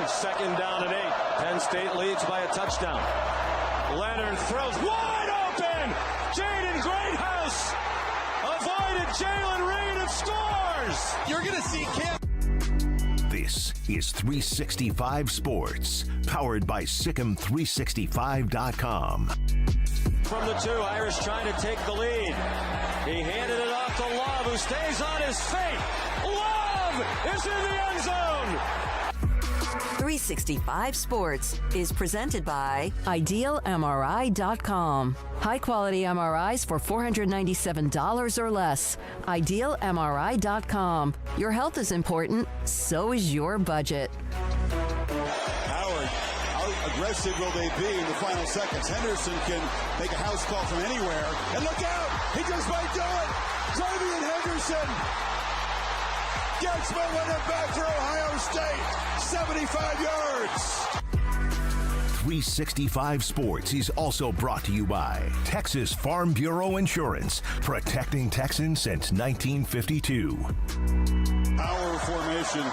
It's second down and 8. Penn State leads by a touchdown. Leonard throws wide open. Jaden Greathouse avoided Jalen Reed and scores. You're going to see Cam. This is 365 Sports, powered by Sikkim365.com. From the 2, Irish trying to take the lead. He handed it off to Love, who stays on his feet. Love is in the end zone. 365 Sports is presented by IdealMRI.com. High-quality MRIs for $497 or less. IdealMRI.com. Your health is important, so is your budget. Howard, how aggressive will they be in the final seconds? Henderson can make a house call from anywhere. And look out! He just might do it! Davian Henderson gets momentum back for Ohio State. 75 yards. 365 Sports is also brought to you by Texas Farm Bureau Insurance, protecting Texans since 1952. Power formation.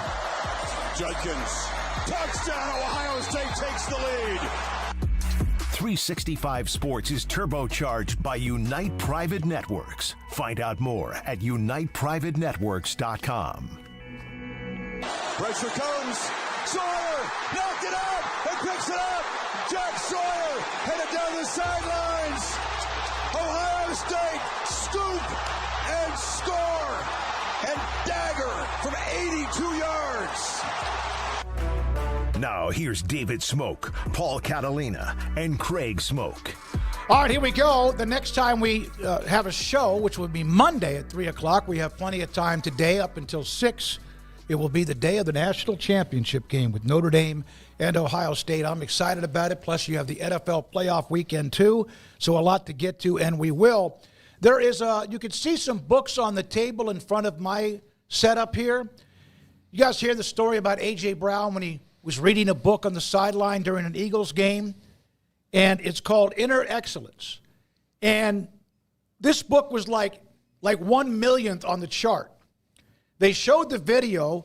Judkins. Touchdown. Ohio State takes the lead. 365 Sports is turbocharged by Unite Private Networks. Find out more at uniteprivatenetworks.com. Pressure comes. Sawyer knocked it out and picks it up. Jack Sawyer headed down the sidelines. Ohio State scoop and score and dagger from 82 yards. Now here's David Smoak, Paul Catalina, and Craig Smoak. All right, here we go. The next time we have a show, which will be Monday at 3 o'clock, we have plenty of time today up until 6. It will be the day of the national championship game with Notre Dame and Ohio State. I'm excited about it. Plus, you have the NFL playoff weekend, too. So a lot to get to, and we will. There is you can see some books on the table in front of my setup here. You guys hear the story about A.J. Brown when he was reading a book on the sideline during an Eagles game? And it's called Inner Excellence. And this book was like 1/1,000th on the chart. They showed the video,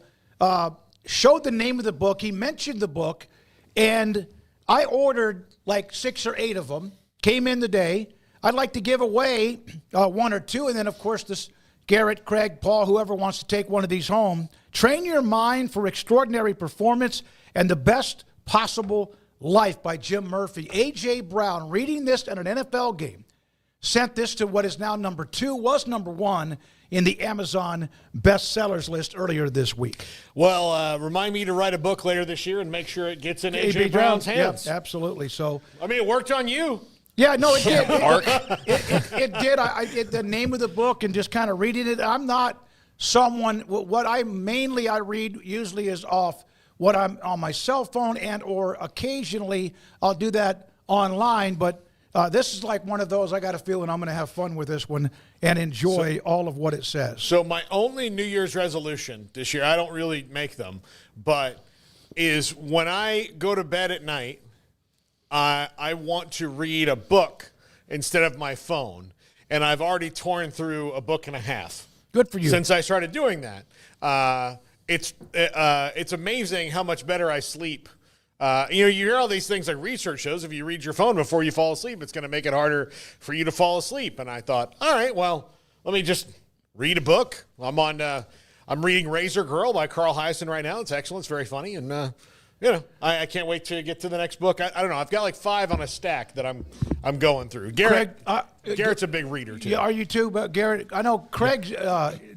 showed the name of the book. He mentioned the book, and I ordered like 6 or 8 of them. Came in today. I'd like to give away 1 or 2, and then, of course, this Garrett, Craig, Paul, whoever wants to take one of these home. Train Your Mind for Extraordinary Performance and the Best Possible Life by Jim Murphy. A.J. Brown, reading this at an NFL game, sent this to what is now number 2, was number 1 in the Amazon bestsellers list earlier this week. Well, remind me to write a book later this year and make sure it gets in A.J. Brown's hands. Yeah, absolutely. So, I mean, it worked on you. Yeah, no, it did. It did. The name of the book and just kind of reading it. I'm not someone, what I read usually is off what I'm on my cell phone and or occasionally I'll do that online, but this is like one of those. I got a feeling I'm going to have fun with this one and enjoy all of what it says. So my only New Year's resolution this year, I don't really make them, but is when I go to bed at night, I want to read a book instead of my phone. And I've already torn through a book and a half. Good for you. Since I started doing that. It's amazing how much better I sleep. You hear all these things like research shows. If you read your phone before you fall asleep, it's going to make it harder for you to fall asleep. And I thought, all right, well, let me just read a book. I'm reading Razor Girl by Carl Hiaasen right now. It's excellent. It's very funny. And, I can't wait to get to the next book. I don't know. I've got like 5 on a stack that I'm going through. Garrett's a big reader, too. Yeah, are you too? But Garrett, I know Craig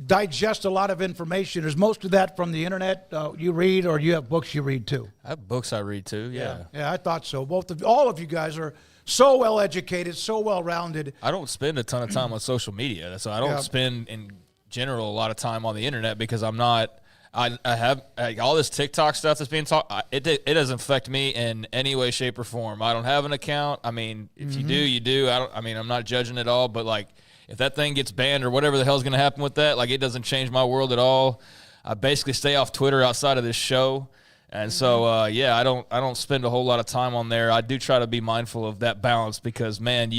digests a lot of information. Is most of that from the internet you read, or you have books you read, too? I have books I read, too, yeah. Yeah, I thought so. All of you guys are so well-educated, so well-rounded. I don't spend a ton of time on social media, so I don't spend, in general, a lot of time on the internet because I'm not – I have all this TikTok stuff that's being talked. It doesn't affect me in any way, shape, or form. I don't have an account. I mean, if you do, you do. I'm not judging at all. But like, if that thing gets banned or whatever the hell's going to happen with that, like, it doesn't change my world at all. I basically stay off Twitter outside of this show, and so I don't spend a whole lot of time on there. I do try to be mindful of that balance because, man,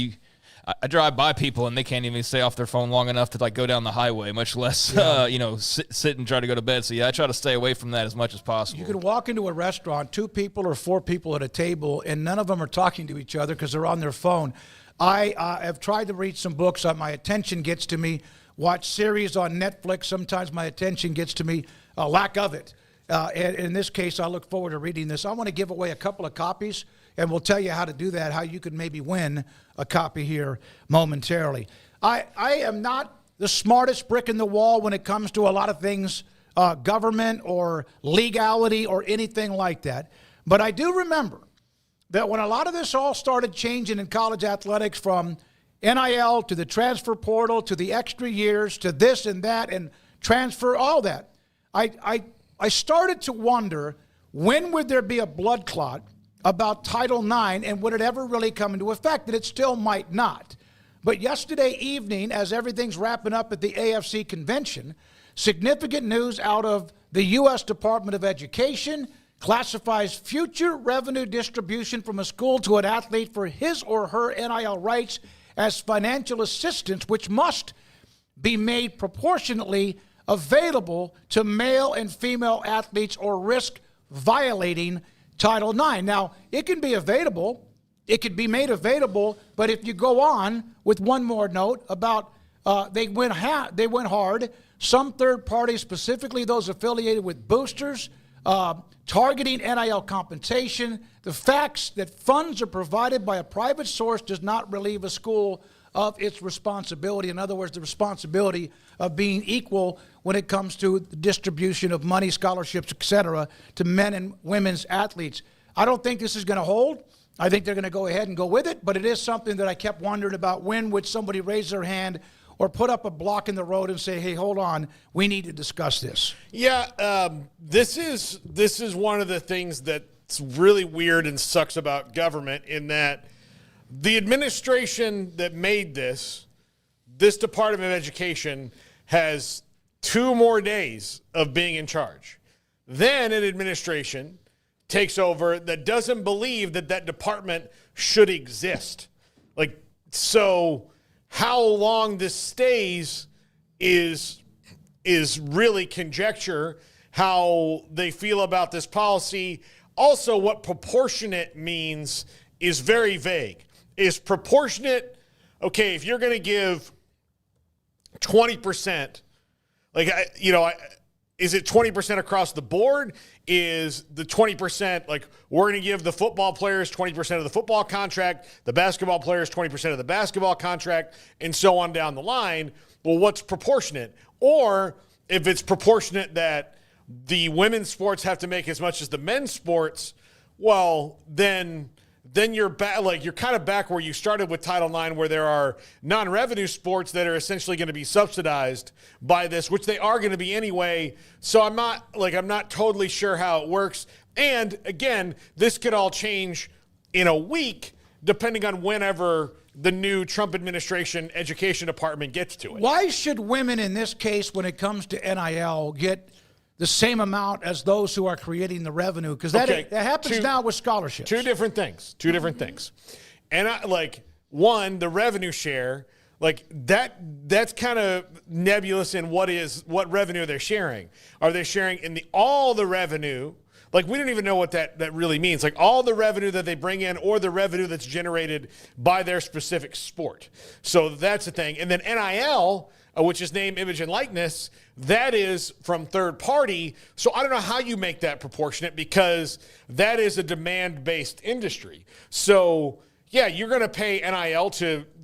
I drive by people and they can't even stay off their phone long enough to like go down the highway, much less sit and try to go to bed. So yeah, I try to stay away from that as much as possible. You can walk into a restaurant, 2 people or 4 people at a table, and none of them are talking to each other because they're on their phone. I have tried to read some books. My attention gets to me. Watch series on Netflix. Sometimes my attention gets to me. Lack of it. And in this case, I look forward to reading this. I want to give away a couple of copies, and we'll tell you how to do that, how you can maybe win a copy here momentarily. I am not the smartest brick in the wall when it comes to a lot of things, government or legality or anything like that. But I do remember that when a lot of this all started changing in college athletics, from NIL to the transfer portal to the extra years to this and that and transfer, all that, I started to wonder, when would there be a blood clot about Title IX, and would it ever really come into effect? And it still might not. But yesterday evening, as everything's wrapping up at the AFC convention, significant news out of the U.S. Department of Education classifies future revenue distribution from a school to an athlete for his or her NIL rights as financial assistance, which must be made proportionately available to male and female athletes or risk violating Title IX. Now, it can be available. It could be made available, but if you go on with one more note about they went hard. Some third parties, specifically those affiliated with boosters, targeting NIL compensation. The facts that funds are provided by a private source does not relieve a school of its responsibility. In other words, the responsibility of being equal when it comes to the distribution of money, scholarships, etc., to men and women's athletes. I don't think this is going to hold. I think they're going to go ahead and go with it, but it is something that I kept wondering about. When would somebody raise their hand or put up a block in the road and say, hey, hold on, we need to discuss this? Yeah, this is one of the things that's really weird and sucks about government, in that the administration that made this Department of Education has 2 more days of being in charge. Then an administration takes over that doesn't believe that department should exist. So how long this stays is really conjecture. How they feel about this policy. Also, what proportionate means is very vague. Is proportionate, okay, if you're going to give 20%, is it 20% across the board? Is the 20% like, we're going to give the football players 20% of the football contract, the basketball players 20% of the basketball contract, and so on down the line? Well, what's proportionate? Or if it's proportionate that the women's sports have to make as much as the men's sports, well, then you're back, you're kind of back where you started with Title IX, where there are non-revenue sports that are essentially going to be subsidized by this, which they are going to be anyway. So I'm not totally sure how it works. And again, this could all change in a week, depending on whenever the new Trump administration education department gets to it. Why should women in this case, when it comes to NIL, get the same amount as those who are creating the revenue? Because that happens now with scholarships. Two different things. And one, the revenue share, that's kind of nebulous in what revenue they're sharing. Are they sharing in all the revenue? We don't even know what that really means. All the revenue that they bring in, or the revenue that's generated by their specific sport. So that's the thing. And then NIL, which is name, image, and likeness, that is from third party. So I don't know how you make that proportionate, because that is a demand-based industry. So yeah, you're going to pay NIL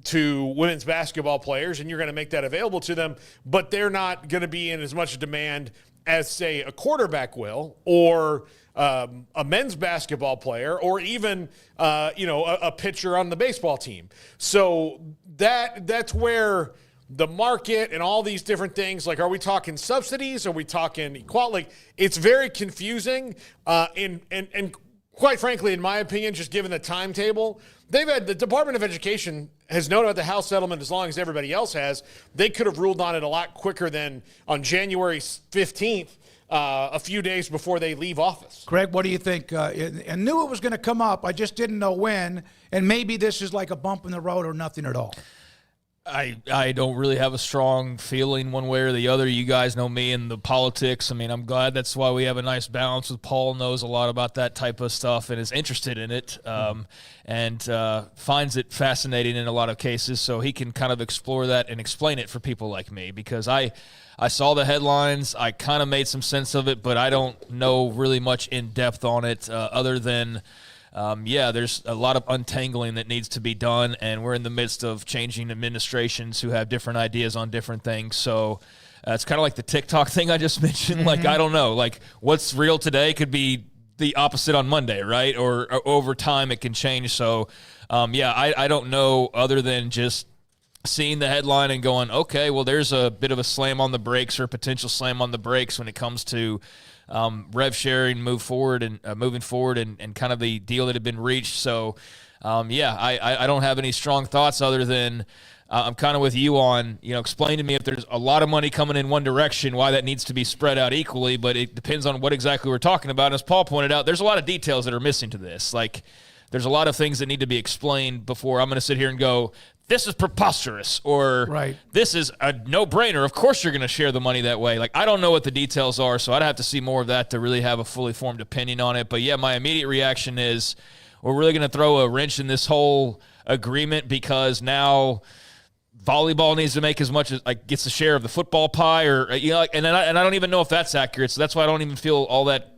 to women's basketball players, and you're going to make that available to them, but they're not going to be in as much demand as, say, a quarterback will, or a men's basketball player, or even a pitcher on the baseball team. So that's where the market and all these different things, are we talking subsidies? Are we talking equality? It's very confusing. And quite frankly, in my opinion, just given the timetable, the Department of Education has known about the House settlement as long as everybody else has. They could have ruled on it a lot quicker than on January 15th. a few days before they leave office. Craig, what do you think? I knew it was going to come up. I just didn't know when. And maybe this is like a bump in the road or nothing at all. I don't really have a strong feeling one way or the other. You guys know me and the politics. I mean, I'm glad that's why we have a nice balance with Paul, knows a lot about that type of stuff and is interested in it, and finds it fascinating in a lot of cases, so he can kind of explore that and explain it for people like me, because I saw the headlines. I kind of made some sense of it, but I don't know really much in depth on it other than there's a lot of untangling that needs to be done, and we're in the midst of changing administrations who have different ideas on different things. So it's kind of like the TikTok thing I just mentioned. Like, I don't know. Like, what's real today could be the opposite on Monday, right? Or over time it can change. So, I don't know other than just seeing the headline and going, okay, well, there's a bit of a slam on the brakes or potential slam on the brakes when it comes to rev sharing, moving forward and kind of the deal that had been reached. So, I don't have any strong thoughts other than I'm kind of with you on, explain to me if there's a lot of money coming in one direction, why that needs to be spread out equally, but it depends on what exactly we're talking about. And as Paul pointed out, there's a lot of details that are missing to this. Like, there's a lot of things that need to be explained before I'm going to sit here and go, this is preposterous, or right, this is a no-brainer. Of course you're going to share the money that way. Like, I don't know what the details are, so I'd have to see more of that to really have a fully formed opinion on it. But, yeah, my immediate reaction is we're really going to throw a wrench in this whole agreement because now volleyball needs to make as much as gets a share of the football pie, or and I don't even know if that's accurate. So that's why I don't even feel all that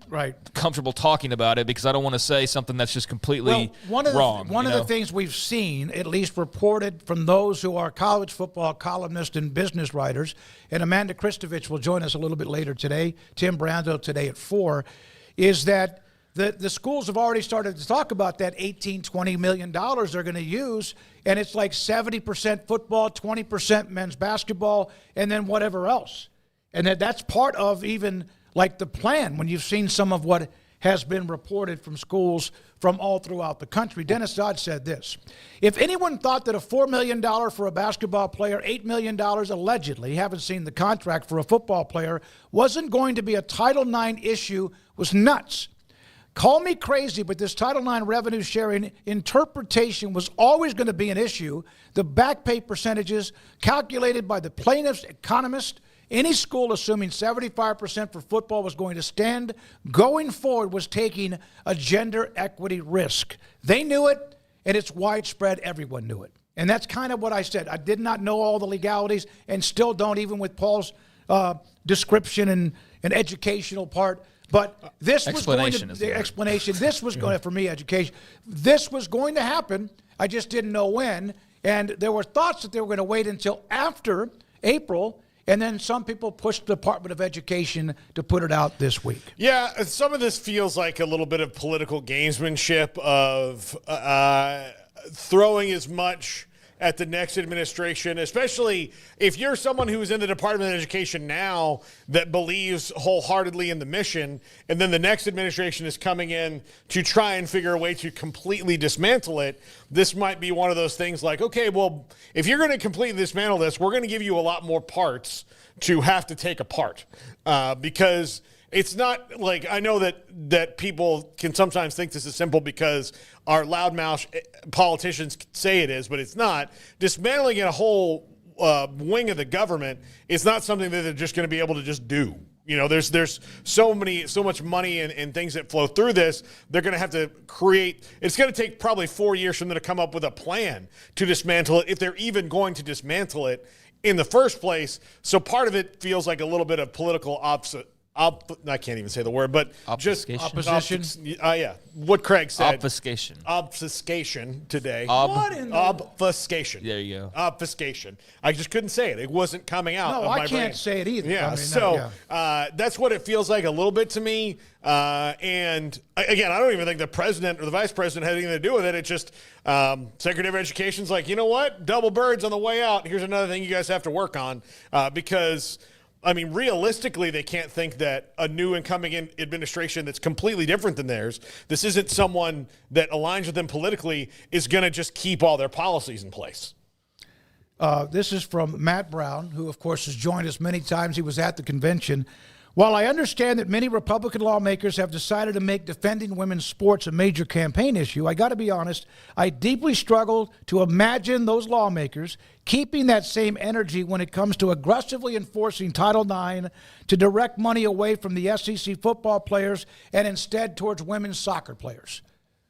comfortable talking about it, because I don't want to say something that's just completely wrong. One of the things we've seen, at least reported from those who are college football columnists and business writers, and Amanda Kristovich will join us a little bit later today, Tim Brando today at 4, is that the schools have already started to talk about that $18-20 million they're going to use, and it's like 70% football, 20% men's basketball, and then whatever else. And that's part of even like the plan when you've seen some of what has been reported from schools from all throughout the country. Dennis Dodd said this: if anyone thought that a $4 million for a basketball player, $8 million allegedly, haven't seen the contract for a football player, wasn't going to be a Title IX issue, was nuts. Call me crazy, but this Title IX revenue sharing interpretation was always going to be an issue. The back pay percentages calculated by the plaintiff's economist, any school assuming 75% for football was going to stand going forward was taking a gender equity risk. They knew it, and it's widespread. Everyone knew it. And that's kind of what I said. I did not know all the legalities and still don't, even with Paul's description and educational part. But this was going to the explanation. This was going to, for me, education. This was going to happen. I just didn't know when. And there were thoughts that they were going to wait until after April. And then some people pushed the Department of Education to put it out this week. Yeah, some of this feels like a little bit of political gamesmanship of throwing as much at the next administration, especially if you're someone who's in the Department of Education now that believes wholeheartedly in the mission, and then the next administration is coming in to try and figure a way to completely dismantle it. This might be one of those things like, okay, well, if you're going to completely dismantle this, we're going to give you a lot more parts to have to take apart, because it's not like, I know that people can sometimes think this is simple because our loudmouth politicians say it is, but it's not. Dismantling a whole wing of the government is not something that they're just going to be able to just do. There's so much money and things that flow through this. They're going to have to create. It's going to take probably 4 years for them to come up with a plan to dismantle it, if they're even going to dismantle it in the first place. So part of it feels like a little bit of political I can't even say the word, but obfuscation. Just opposition. Yeah, what Craig said. Obfuscation today. Obfuscation. There you go. Obfuscation. I just couldn't say it. It wasn't coming out. No, of my I can't brain. say it either. Yeah. That's what it feels like a little bit to me. And again, I don't even think the president or the vice president had anything to do with it. It's just Secretary of Education's like, you know what? Double birds on the way out. Here's another thing you guys have to work on, because. I mean, realistically, they can't think that a new incoming administration that's completely different than theirs, this isn't someone that aligns with them politically, is going to just keep all their policies in place. This is from Matt Brown, who, of course, has joined us many times. He was at the convention. While I understand that many Republican lawmakers have decided to make defending women's sports a major campaign issue, I got to be honest, I deeply struggle to imagine those lawmakers keeping that same energy when it comes to aggressively enforcing Title IX to direct money away from the SEC football players and instead towards women's soccer players.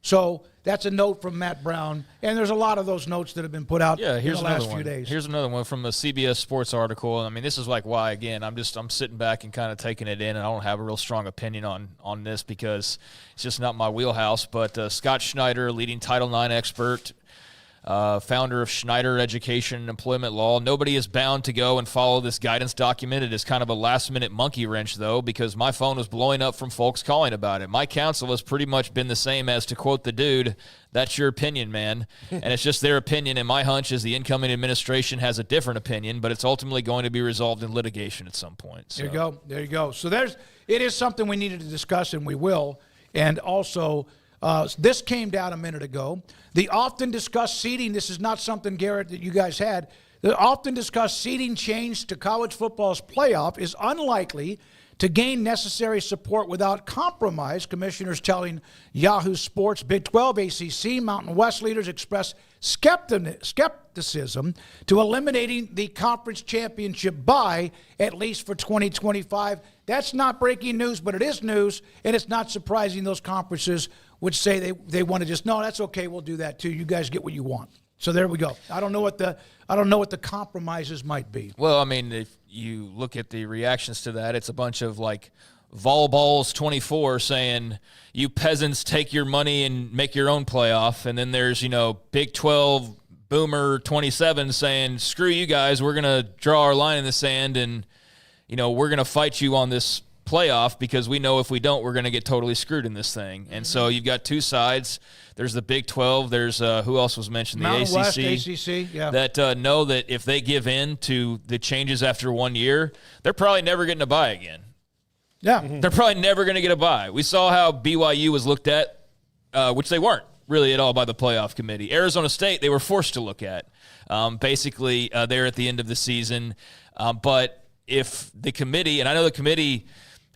So that's a note from Matt Brown, and there's a lot of those notes that have been put out in the last few days. Here's another one from a CBS Sports article. I mean, this is like why, again, I'm sitting back and kind of taking it in, and I don't have a real strong opinion on this because it's just not my wheelhouse. But Scott Schneider, leading Title IX expert, founder of Schneider Education and Employment Law. Nobody is bound to go and follow this guidance document. It is kind of a last-minute monkey wrench, though, because my phone was blowing up from folks calling about it. My counsel has pretty much been the same as, to quote the dude, "That's your opinion, man." And it's just their opinion, and my hunch is the incoming administration has a different opinion, but it's ultimately going to be resolved in litigation at some point. So. There you go. So it is something we needed to discuss, and we will. And also, this came down a minute ago. The often discussed seating, this is not something, Garrett, that you guys had. The often discussed seating change to college football's playoff is unlikely to gain necessary support without compromise, commissioners telling Yahoo Sports. Big 12, ACC, Mountain West leaders express skepticism to eliminating the conference championship bye, at least for 2025. That's not breaking news, but it is news, and it's not surprising those conferences would say they want to just, no, that's okay, we'll do that too. You guys get what you want. So there we go. I don't know what the compromises might be. Well, I mean, if you look at the reactions to that, it's a bunch of like Volleyball's 24 saying, "You peasants take your money and make your own playoff," and then there's Big 12 Boomer 27 saying, "Screw you guys, we're gonna draw our line in the sand and we're gonna fight you on this playoff because we know if we don't, we're going to get totally screwed in this thing." And so you've got two sides. There's the Big 12. There's who else was mentioned? Mountain the ACC. West, ACC, yeah. That know that if they give in to the changes after 1 year, they're probably never getting a bye again. Yeah. They're probably never going to get a bye. We saw how BYU was looked at, which they weren't really at all by the playoff committee. Arizona State, they were forced to look at, basically there at the end of the season. But if the committee, and I know the committee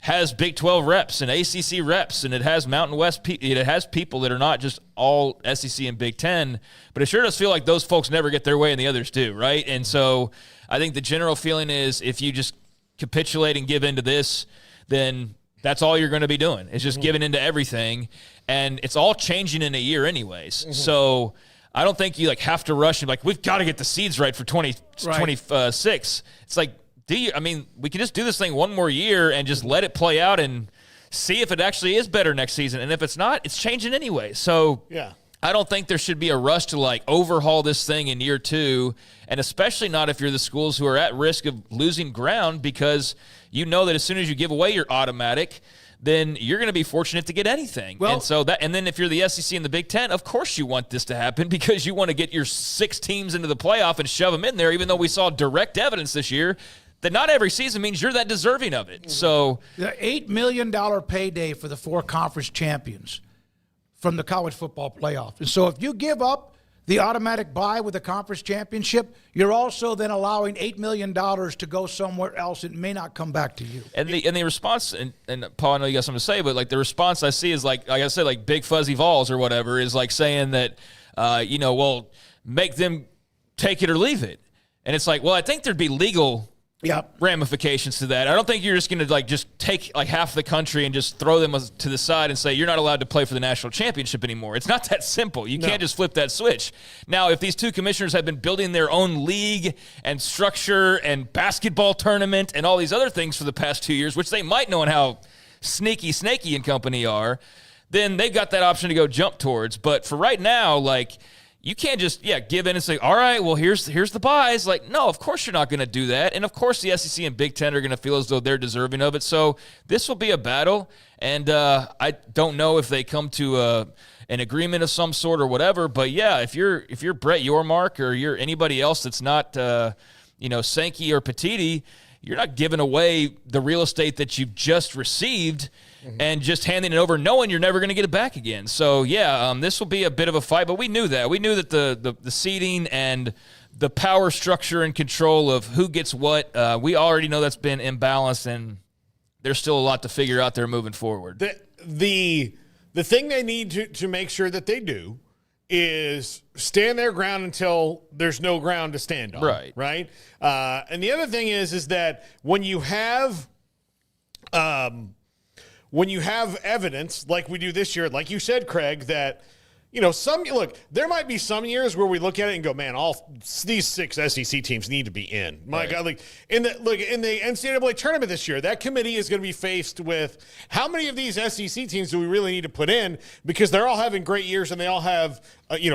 has Big 12 reps and ACC reps, and it has Mountain West, it has people that are not just all SEC and Big 10, but it sure does feel like those folks never get their way and the others do, right? And so I think the general feeling is if you just capitulate and give into this, then that's all you're going to be doing. It's just giving into everything, and it's all changing in a year anyways. So I don't think you have to rush and we've got to get the seeds right for 2026. It's like, we can just do this thing one more year and just let it play out and see if it actually is better next season. And if it's not, it's changing anyway. So yeah, I don't think there should be a rush to overhaul this thing in year two, and especially not if you're the schools who are at risk of losing ground, because that as soon as you give away your automatic, then you're going to be fortunate to get anything. Well, and then if you're the SEC and the Big Ten, of course you want this to happen because you want to get your 6 teams into the playoff and shove them in there, even though we saw direct evidence this year that not every season means you're that deserving of it. So the $8 million payday for the 4 conference champions from the college football playoff. And so if you give up the automatic bye with the conference championship, you're also then allowing $8 million to go somewhere else. It may not come back to you. And the response, and Paul, I know you got something to say, but the response I see is like I said, Big Fuzzy Vols or whatever is saying that, well, make them take it or leave it. And it's I think there'd be legal ramifications to that. I don't think you're just going to just take half the country and just throw them to the side and say you're not allowed to play for the national championship anymore. It's not that simple. You can't just flip that switch. Now, if these two commissioners have been building their own league and structure and basketball tournament and all these other things for the past 2 years, which they might know how sneaky Snakey and company are, then they've got that option to go jump towards. But for right now, you can't just, give in and say, all right, well, here's the buys. No, of course you're not going to do that. And, of course, the SEC and Big Ten are going to feel as though they're deserving of it. So this will be a battle. And I don't know if they come to an agreement of some sort or whatever. But, if you're Brett Yormark or you're anybody else that's not, Sankey or Petiti, you're not giving away the real estate that you've just received and just handing it over knowing you're never going to get it back again. So, this will be a bit of a fight, but we knew that. We knew that the seeding and the power structure and control of who gets what, we already know that's been imbalanced, and there's still a lot to figure out there moving forward. The thing they need to make sure that they do is stand their ground until there's no ground to stand on. Right. And the other thing is that when you have evidence like we do this year, like you said, Craig, that there might be some years where we look at it and go, man, all these 6 SEC teams need to be in. My God, in the NCAA tournament this year, that committee is going to be faced with how many of these SEC teams do we really need to put in, because they're all having great years and they all have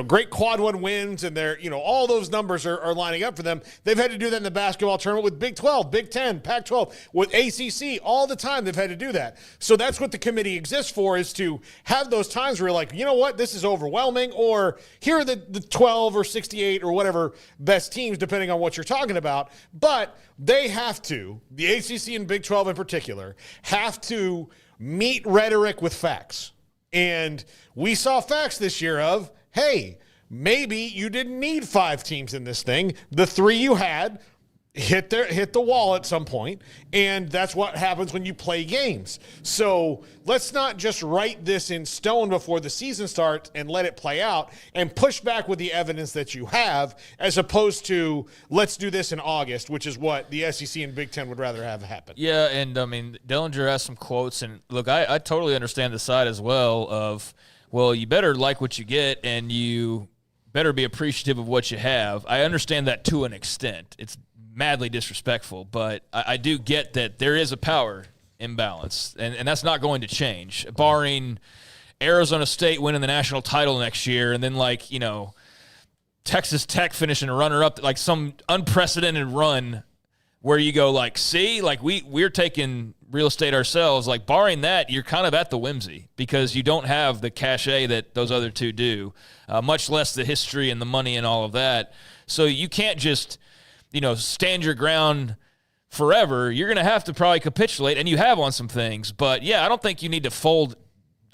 great quad 1 wins, and they're all those numbers are lining up for them. They've had to do that in the basketball tournament with Big 12, Big 10, Pac-12, with ACC all the time. They've had to do that. So that's what the committee exists for, is to have those times where you're like, you know what, this is overwhelming, or here are the 12 or 68 or whatever best teams, depending on what you're talking about. But they have to, the ACC and Big 12 in particular, have to meet rhetoric with facts. And we saw facts this year of, hey, maybe you didn't need 5 teams in this thing. The 3 you had hit the wall at some point, and that's what happens when you play games. So let's not just write this in stone before the season starts and let it play out, and push back with the evidence that you have, as opposed to let's do this in August, which is what the SEC and Big Ten would rather have happen. Yeah, and I mean, Dillinger has some quotes, and look, I totally understand the side as well of, well, you better like what you get, and you better be appreciative of what you have. I understand that to an extent. It's madly disrespectful, but I do get that there is a power imbalance, and that's not going to change, barring Arizona State winning the national title next year, and then Texas Tech finishing a runner-up, like some unprecedented run where you go see, we're taking real estate ourselves. Barring that, you're kind of at the whimsy, because you don't have the cachet that those other two do, much less the history and the money and all of that. So you can't just stand your ground forever. You're going to have to probably capitulate, and you have on some things. But, yeah, I don't think you need to fold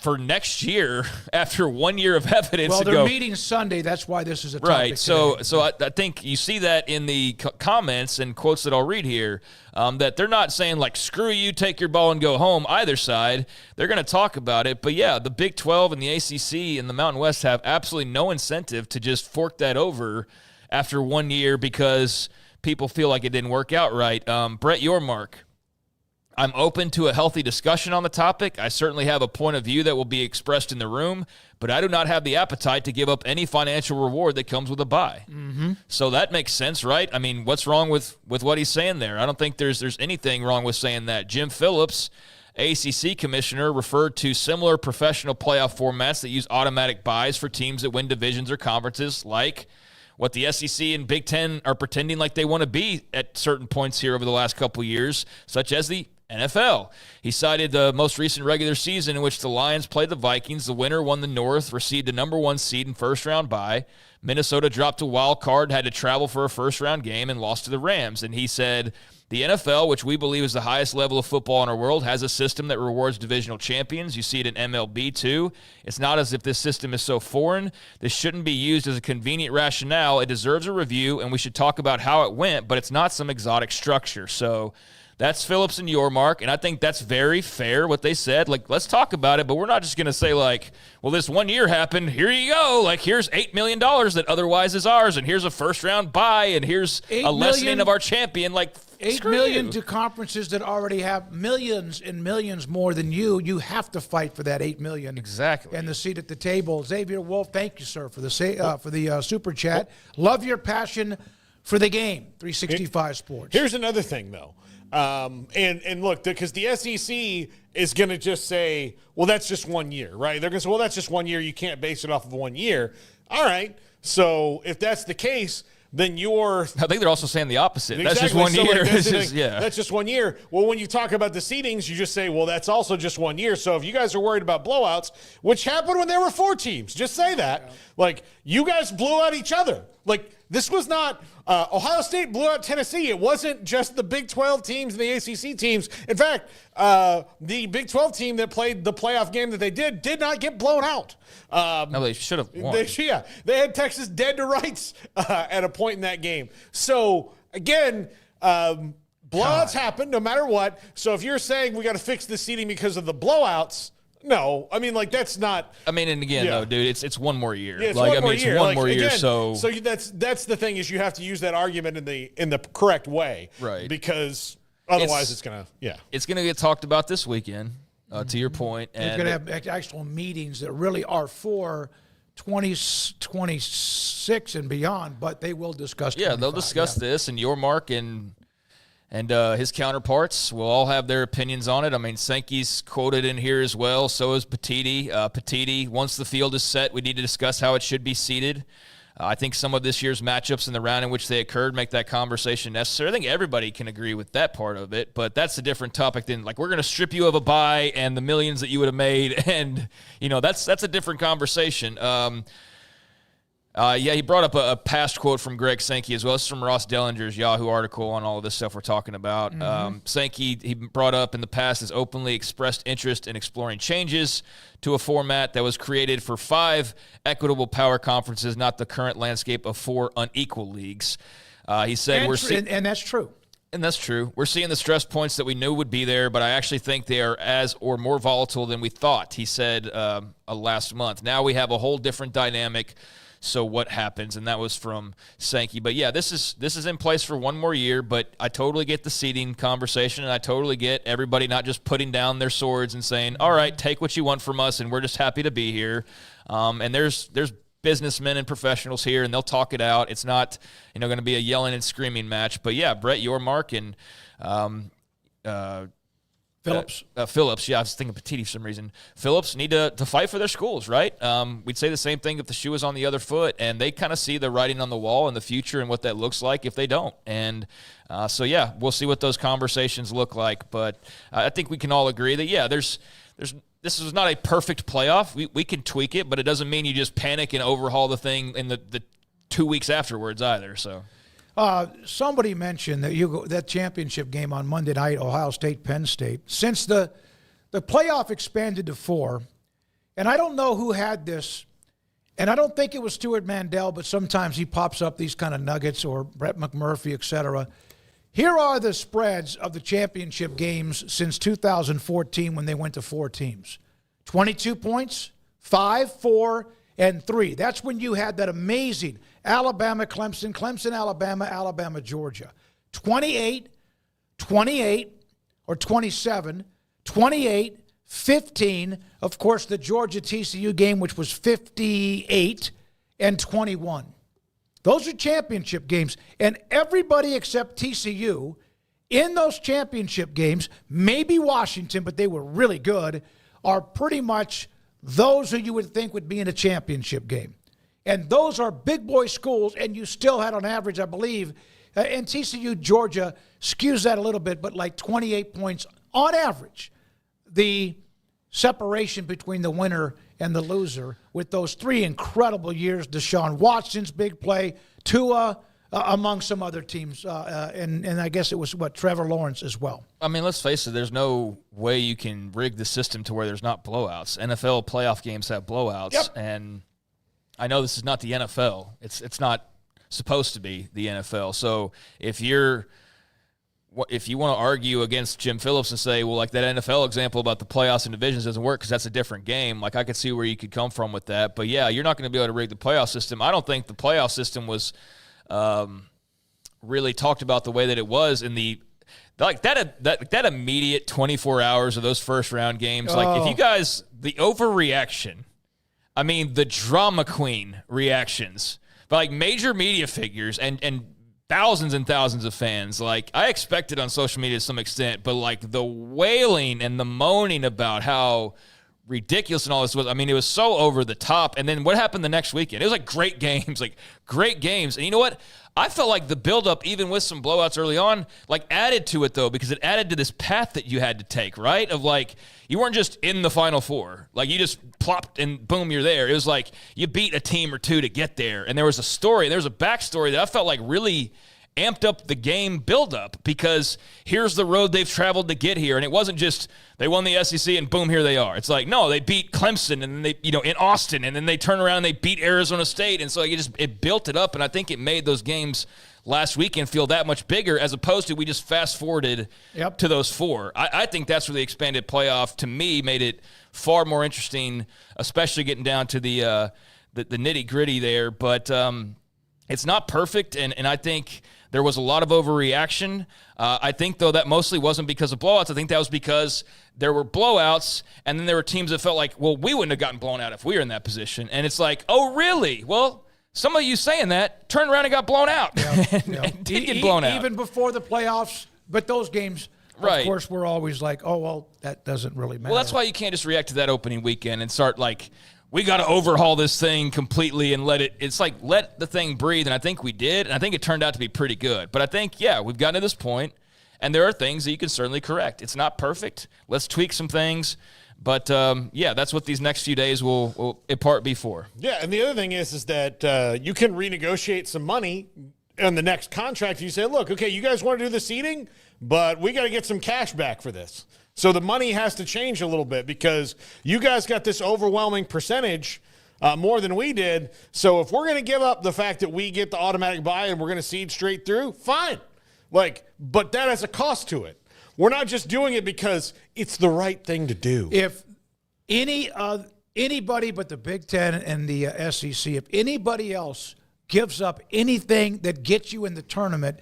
for next year after 1 year of evidence. Well, they're meeting Sunday. That's why this is a topic. Right. So I think you see that in the comments and quotes that I'll read here, that they're not saying, screw you, take your ball and go home, either side. They're going to talk about it. But, yeah, the Big 12 and the ACC and the Mountain West have absolutely no incentive to just fork that over after 1 year because people feel like it didn't work out right. Brett Yormark, I'm open to a healthy discussion on the topic. I certainly have a point of view that will be expressed in the room, but I do not have the appetite to give up any financial reward that comes with a bye. Mm-hmm. So that makes sense, right? I mean, what's wrong with what he's saying there? I don't think there's anything wrong with saying that. Jim Phillips, ACC commissioner, referred to similar professional playoff formats that use automatic buys for teams that win divisions or conferences, like what the SEC and Big Ten are pretending like they want to be at certain points here over the last couple of years, such as the NFL. He cited the most recent regular season in which the Lions played the Vikings. The winner won the North, received a number 1 seed and first-round bye. Minnesota dropped a wild card, had to travel for a first-round game, and lost to the Rams. And he said, the NFL, which we believe is the highest level of football in our world, has a system that rewards divisional champions. You see it in MLB, too. It's not as if this system is so foreign. This shouldn't be used as a convenient rationale. It deserves a review, and we should talk about how it went, but it's not some exotic structure. So that's Phillips and Yormark, and I think that's very fair what they said. Let's talk about it, but we're not just going to say, well, this 1 year happened, here you go. Here's $8 million that otherwise is ours, and here's a first-round bye, and here's a lessening of our champion. $8 million to conferences that already have millions and millions more than you. You have to fight for that $8 million. Exactly. And the seat at the table. Xavier Wolf, thank you, sir, for the super chat. Love your passion for the game. 365 Sports. Here's another thing, though. And look, because the SEC is going to just say, well, that's just 1 year, right? They're going to say, well, that's just 1 year. You can't base it off of 1 year. All right. So if that's the case, then I think they're also saying the opposite. Exactly. That's just 1 year. That's just 1 year. Well, when you talk about the seedings, you just say, well, that's also just 1 year. So if you guys are worried about blowouts, which happened when there were 4 teams, just say that. Yeah. You guys blew out each other. This was not Ohio State blew out Tennessee. It wasn't just the Big 12 teams and the ACC teams. In fact, the Big 12 team that played the playoff game that they did not get blown out. No, they should have won. They had Texas dead to rights at a point in that game. So, again, Blowouts happen no matter what. So if you're saying we got to fix the seating because of the blowouts, no. I mean, like, that's not. I mean, and again, though, dude, it's one more year. Yeah, it's like, one I more mean, year. It's one like, more year. again, So that's the thing is you have to use that argument in the correct way, right? Because otherwise, it's gonna get talked about this weekend. To your point, and it's going to have actual meetings that really are for 2026 and beyond, but they will discuss. Yeah, they'll discuss this, and your mark and his counterparts will all have their opinions on it. I mean, Sankey's quoted in here as well. So is Petiti. Petiti, once the field is set, we need to discuss how it should be seated. I think some of this year's matchups in the round in which they occurred make that conversation necessary. I think everybody can agree with that part of it, but that's a different topic than, like, we're going to strip you of a bye and the millions that you would have made, and, that's a different conversation. He brought up a past quote from Greg Sankey as well. This is from Ross Dellinger's Yahoo article on all of this stuff we're talking about. Sankey, he brought up in the past, has openly expressed interest in exploring changes to a format that was created for 5 equitable power conferences, not the current landscape of 4 unequal leagues. He said, and that's true. And that's true. We're seeing the stress points that we knew would be there, but I actually think they are as or more volatile than we thought, he said last month. Now we have a whole different dynamic. So what happens? And that was from Sankey. But yeah, this is in place for one more year, but I totally get the seeding conversation, and I totally get everybody not just putting down their swords and saying, all right, take what you want from us, and we're just happy to be here. And there's businessmen and professionals here, and they'll talk it out. It's not, going to be a yelling and screaming match. But yeah, Brett Yormark and Phillips, yeah, I was thinking Petiti for some reason. Phillips need to fight for their schools, right? We'd say the same thing if the shoe was on the other foot, and they kind of see the writing on the wall in the future and what that looks like if they don't. And so, yeah, we'll see what those conversations look like. But I think we can all agree that, yeah, this is not a perfect playoff. We can tweak it, but it doesn't mean you just panic and overhaul the thing in the 2 weeks afterwards either, so. Somebody mentioned that championship game on Monday night, Ohio State, Penn State. Since the playoff expanded to 4, and I don't know who had this, and I don't think it was Stuart Mandel, but sometimes he pops up these kind of nuggets, or Brett McMurphy, et cetera. Here are the spreads of the championship games since 2014 when they went to 4 teams. 22 points, 5, 4, and 3. That's when you had that amazing Alabama, Clemson, Alabama, Alabama, Georgia. 28, or 27, 28, 15. Of course, the Georgia TCU game, which was 58, and 21. Those are championship games. And everybody except TCU in those championship games, maybe Washington, but they were really good, are pretty much those who you would think would be in a championship game. And those are big boy schools, and you still had on average, I believe, and TCU, Georgia skews that a little bit, but like 28 points on average. The separation between the winner and the loser with those 3 incredible years, Deshaun Watson's big play, Tua, among some other teams, and I guess it was, Trevor Lawrence as well. I mean, let's face it, there's no way you can rig the system to where there's not blowouts. NFL playoff games have blowouts, yep. And I know this is not the NFL. It's not supposed to be the NFL. So if you want to argue against Jim Phillips and say, well, like that NFL example about the playoffs and divisions doesn't work because that's a different game, like I could see where you could come from with that. But, yeah, you're not going to be able to rig the playoff system. I don't think the playoff system was really talked about the way that it was in the like that immediate 24 hours of those first round games. Like if you guys, the overreaction, I mean the drama queen reactions by like major media figures and thousands and thousands of fans. Like I expected on social media to some extent, but like the wailing and the moaning about how ridiculous and all this was. I mean, it was so over the top. And then what happened the next weekend? It was like great games. And you know what? I felt like the buildup, even with some blowouts early on, like added to it though, because it added to this path that you had to take, right? Of like, you weren't just in the Final Four. Like you just plopped and boom, you're there. It was like you beat a team or two to get there. And there was a story, there was a backstory that I felt like really amped up the game buildup because here's the road they've traveled to get here. And it wasn't just they won the SEC and boom, here they are. It's like, no, they beat Clemson and then they, in Austin, and then they turn around and they beat Arizona State. And so it built it up. And I think it made those games last weekend feel that much bigger as opposed to we just fast forwarded to those 4. I think that's where the expanded playoff, to me, made it far more interesting, especially getting down to the nitty-gritty there. But it's not perfect, and I think there was a lot of overreaction. I think, though, that mostly wasn't because of blowouts. I think that was because there were blowouts, and then there were teams that felt like, well, we wouldn't have gotten blown out if we were in that position. And it's like, oh, really? Well, some of you saying that turned around and got blown out. And did get blown out. Even before the playoffs, but those games, right. Of course, we're always like, oh, well, that doesn't really matter. Well, that's why you can't just react to that opening weekend and start like, we got to overhaul this thing completely and let the thing breathe. And I think we did. And I think it turned out to be pretty good. But I think, we've gotten to this point, and there are things that you can certainly correct. It's not perfect. Let's tweak some things. But, that's what these next few days will in part be for. Yeah, and the other thing is that you can renegotiate some money on the next contract. You say, look, okay, you guys want to do the seating, but we got to get some cash back for this. So the money has to change a little bit because you guys got this overwhelming percentage more than we did. So if we're going to give up the fact that we get the automatic buy and we're going to seed straight through, fine. But that has a cost to it. We're not just doing it because it's the right thing to do. If anybody but the Big Ten and the SEC, if anybody else gives up anything that gets you in the tournament,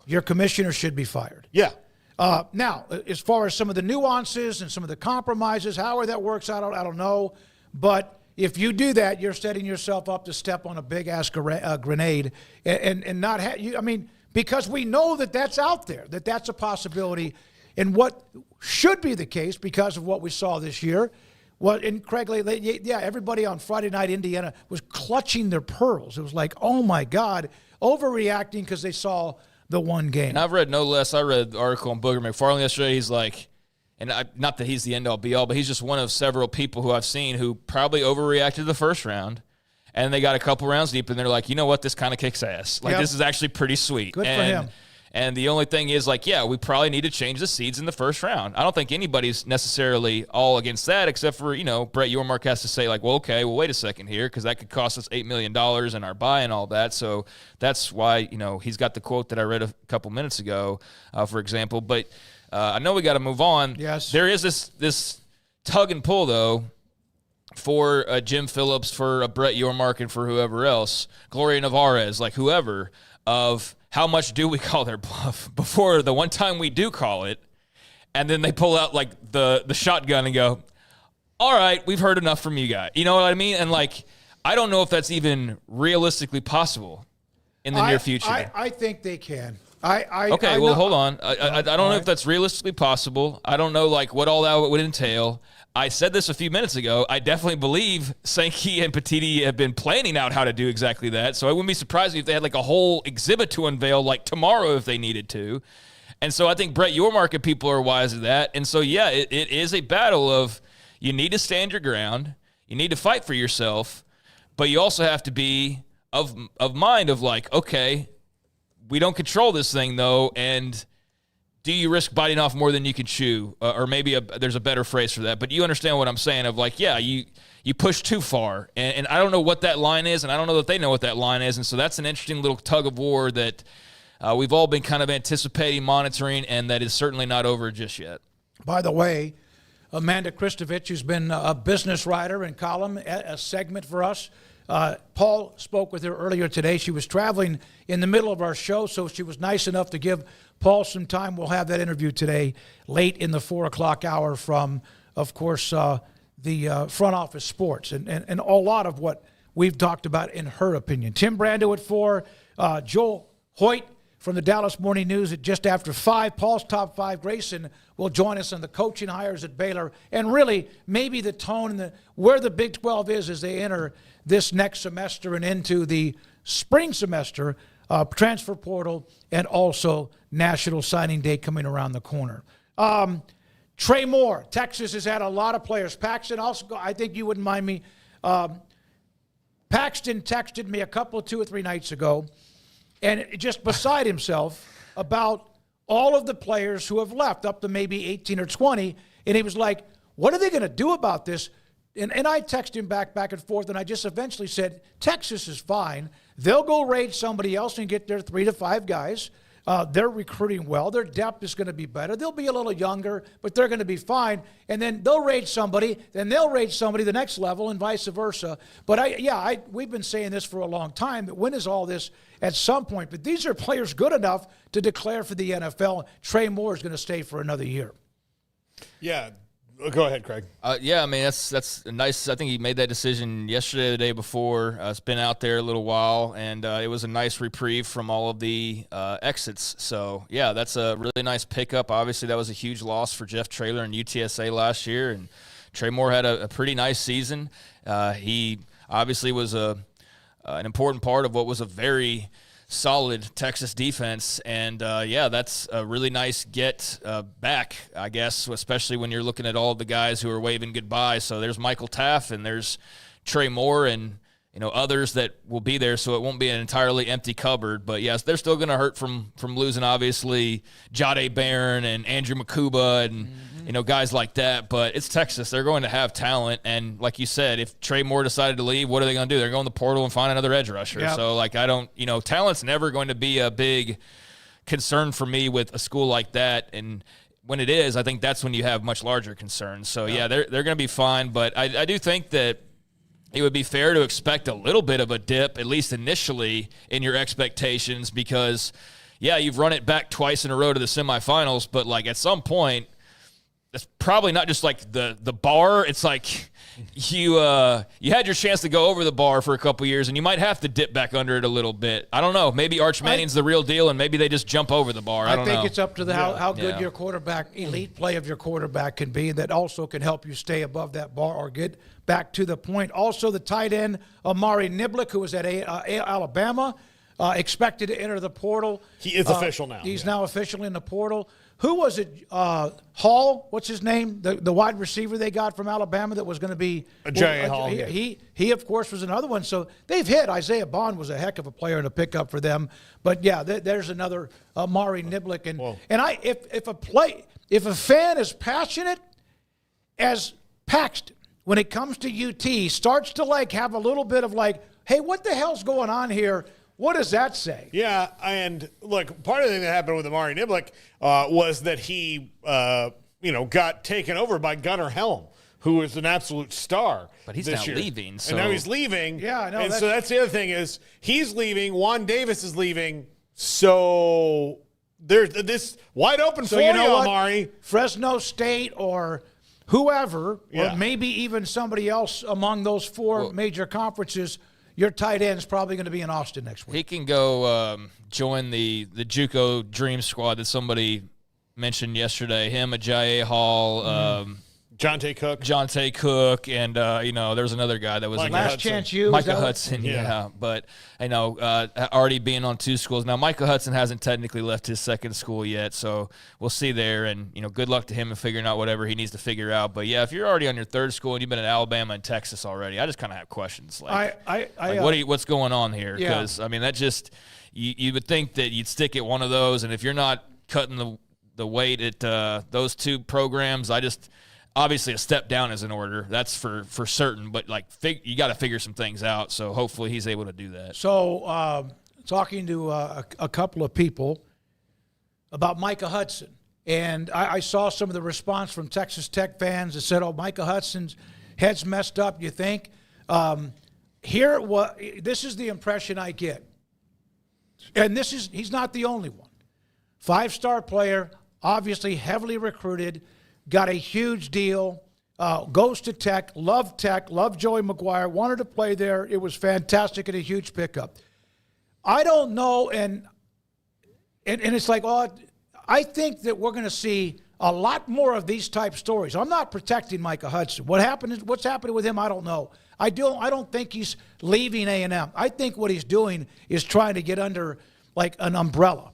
your commissioner should be fired. Yeah. Now, as far as some of the nuances and some of the compromises, however that works out, I don't know. But if you do that, you're setting yourself up to step on a big-ass grenade and not have you. I mean, because we know that that's out there, that's a possibility. And what should be the case because of what we saw this year, and Craig, everybody on Friday night, Indiana, was clutching their pearls. It was like, oh, my God, overreacting because they saw the one game. And I've read no less. I read the article on Booger McFarland yesterday. He's like, not that he's the end-all, be-all, but he's just one of several people who I've seen who probably overreacted the first round. And they got a couple rounds deep, and they're like, you know what, this kind of kicks ass. This is actually pretty sweet. Good for him. And the only thing is, we probably need to change the seeds in the first round. I don't think anybody's necessarily all against that, except for, Brett Yormark has to say, wait a second here, because that could cost us $8 million in our buy and all that. So that's why, he's got the quote that I read a couple minutes ago, for example. But I know we got to move on. Yes. There is this tug and pull, though, for Jim Phillips, for Brett Yormark, and for whoever else, Gloria Navarez, whoever, of how much do we call their bluff before the one time we do call it, and then they pull out the shotgun and go, all right, we've heard enough from you guys. You know what I mean? And I don't know if that's even realistically possible in the near future. I think they can. Hold on. I don't know if that's realistically possible. I don't know what all that would entail. I said this a few minutes ago. I definitely believe Sankey and Petiti have been planning out how to do exactly that. So I wouldn't be surprised if they had a whole exhibit to unveil tomorrow if they needed to. And so I think Brett Yormark and people are wise to that. And so, it is a battle of you need to stand your ground. You need to fight for yourself. But you also have to be of mind of okay, we don't control this thing though, and do you risk biting off more than you can chew? Or maybe there's a better phrase for that. But you understand what I'm saying of you push too far. And I don't know what that line is, and I don't know that they know what that line is. And so that's an interesting little tug of war that we've all been kind of anticipating, monitoring, and that is certainly not over just yet. By the way, Amanda Kristovich, who's been a business writer and column, a segment for us. Paul spoke with her earlier today. She was traveling in the middle of our show, so she was nice enough to give Paul some time. We'll have that interview today late in the 4 o'clock hour from, of course, the front office sports and a lot of what we've talked about in her opinion. Tim Brando at 4, Joel Hoyt from the Dallas Morning News at just after 5. Paul's Top 5. Grayson will join us on the coaching hires at Baylor and really maybe the tone and where the Big 12 is as they enter this next semester and into the spring semester, transfer portal, and also National Signing Day coming around the corner. Trey Moore, Texas has had a lot of players. Paxton, also, I think you wouldn't mind me. Paxton texted me 2 or 3 nights ago, and just beside himself about all of the players who have left, up to maybe 18 or 20. And he was like, what are they going to do about this? And I texted him back and forth, and I just eventually said, Texas is fine. They'll go raid somebody else and get their 3 to 5 guys. They're recruiting well. Their depth is going to be better. They'll be a little younger, but they're going to be fine. And then they'll raid somebody, then they'll raid somebody the next level, and vice versa. But we've been saying this for a long time, that when is all this at some point? But these are players good enough to declare for the NFL. Trey Moore is going to stay for another year. Yeah. Go ahead, Craig. Yeah, I mean, that's nice. I think he made that decision yesterday or the day before. It's been out there a little while, and it was a nice reprieve from all of the exits. So, yeah, that's a really nice pickup. Obviously, that was a huge loss for Jeff Traylor and UTSA last year, and Trey Moore had a pretty nice season. He obviously was an important part of what was a very solid Texas defense, and that's a really nice get back, I guess, especially when you're looking at all the guys who are waving goodbye. So there's Michael Taft and there's Trey Moore and others that will be there, so it won't be an entirely empty cupboard. But yes, they're still going to hurt from losing, obviously, Jade Barron and Andrew Makuba and guys like that. But it's Texas. They're going to have talent. And like you said, if Trey Moore decided to leave, what are they going to do? They're going to the portal and find another edge rusher. Yep. So, talent's never going to be a big concern for me with a school like that. And when it is, I think that's when you have much larger concerns. So, they're going to be fine. But I do think that it would be fair to expect a little bit of a dip, at least initially, in your expectations because, you've run it back twice in a row to the semifinals, but, at some point, it's probably not just, the bar. It's like you had your chance to go over the bar for a couple years, and you might have to dip back under it a little bit. I don't know. Maybe Arch Manning's the real deal, and maybe they just jump over the bar. I don't know. I think it's up to how good your quarterback, elite play of your quarterback can be. That also can help you stay above that bar or get back to the point. Also, the tight end, Amari Niblick, who was at Alabama, expected to enter the portal. He is official now. He's now officially in the portal. Who was it? Hall? What's his name? The wide receiver they got from Alabama that was going to be Jay Hall. He of course was another one. So they've hit. Isaiah Bond was a heck of a player and a pickup for them. But there's another Amari Niblick. If a fan is passionate as Paxton when it comes to UT starts to have a little bit of hey, what the hell's going on here? What does that say? Yeah, and look, part of the thing that happened with Amari Niblick was that he, got taken over by Gunnar Helm, who is an absolute star. But he's this now year. leaving. So. And now he's leaving. Yeah, I know. And so that's the other thing is he's leaving. Juan Davis is leaving. So there's this wide open for you, Amari. Fresno State or whoever, or maybe even somebody else among those four major conferences. Your tight end is probably going to be in Austin next week. He can go join the JUCO Dream Squad that somebody mentioned yesterday. Him, Ajayi Hall, Jonte Cook, and there was another guy that was Last Chance U. Micah Hudson, but already being on 2 schools now. Micah Hudson hasn't technically left his second school yet, so we'll see there. And good luck to him in figuring out whatever he needs to figure out. But if you're already on your 3rd school and you've been at Alabama and Texas already, I just kind of have questions. What's going on here? Because that just you would think that you'd stick at one of those, and if you're not cutting the weight at those 2 programs, obviously, a step down is in order. That's for certain. But, you got to figure some things out. So, hopefully, he's able to do that. So, talking to a couple of people about Micah Hudson. And I saw some of the response from Texas Tech fans that said, Micah Hudson's head's messed up, you think? This is the impression I get. And he's not the only one. 5-star player, obviously heavily recruited, got a huge deal, goes to Tech, loved Joey McGuire, wanted to play there. It was fantastic and a huge pickup. I don't know, and it's I think that we're going to see a lot more of these type stories. I'm not protecting Micah Hudson. What's happening with him, I don't know. I don't think he's leaving A&M. I think what he's doing is trying to get under an umbrella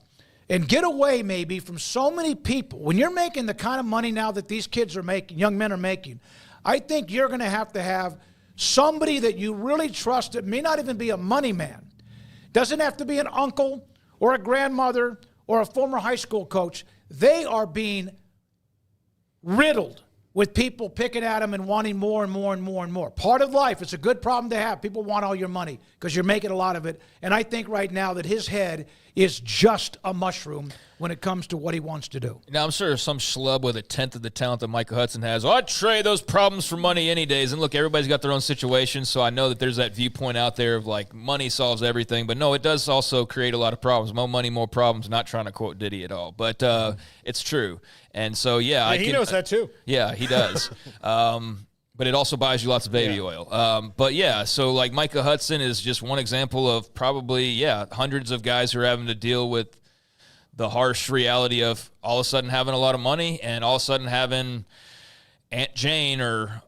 and get away maybe from so many people. When you're making the kind of money now that these kids are making, young men are making, I think you're going to have somebody that you really trust that may not even be a money man. Doesn't have to be an uncle or a grandmother or a former high school coach, they are being riddled with people picking at them and wanting more and more and more and more. Part of life. It's a good problem to have. People want all your money because you're making a lot of it. And I think right now that his head is just a mushroom when it comes to what he wants to do. Now, I'm sure some schlub with a tenth of the talent that Micah Hudson has, I'd trade those problems for money any days. And look, everybody's got their own situation, so I know that there's that viewpoint out there of like money solves everything. But no, it does also create a lot of problems. More money, more problems. Not trying to quote Diddy at all, but it's true. And so, yeah, he knows that too. Yeah, he does. But it also buys you lots of baby oil. But, yeah, so, like, Micah Hudson is just one example of probably, hundreds of guys who are having to deal with the harsh reality of all of a sudden having a lot of money and all of a sudden having Aunt Jane or,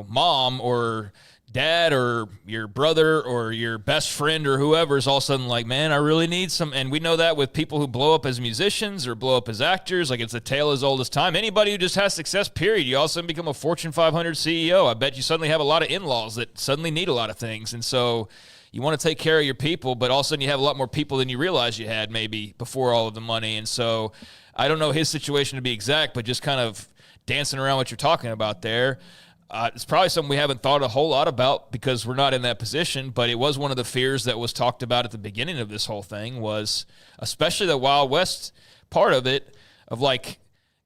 mom or dad or your brother or your best friend or whoever is all of a sudden like, man, I really need some. And we know that with people who blow up as musicians or blow up as actors, like it's a tale as old as time. Anybody who just has success, period, you all of a sudden become a Fortune 500 CEO. I bet you suddenly have a lot of in-laws that suddenly need a lot of things. And so you want to take care of your people, but all of a sudden you have a lot more people than you realized you had maybe before all of the money. And so I don't know his situation to be exact, but just kind of dancing around what you're talking about there. It's probably something we haven't thought a whole lot about because we're not in that position, but it was one of the fears that was talked about at the beginning of this whole thing was especially the Wild West part of it of like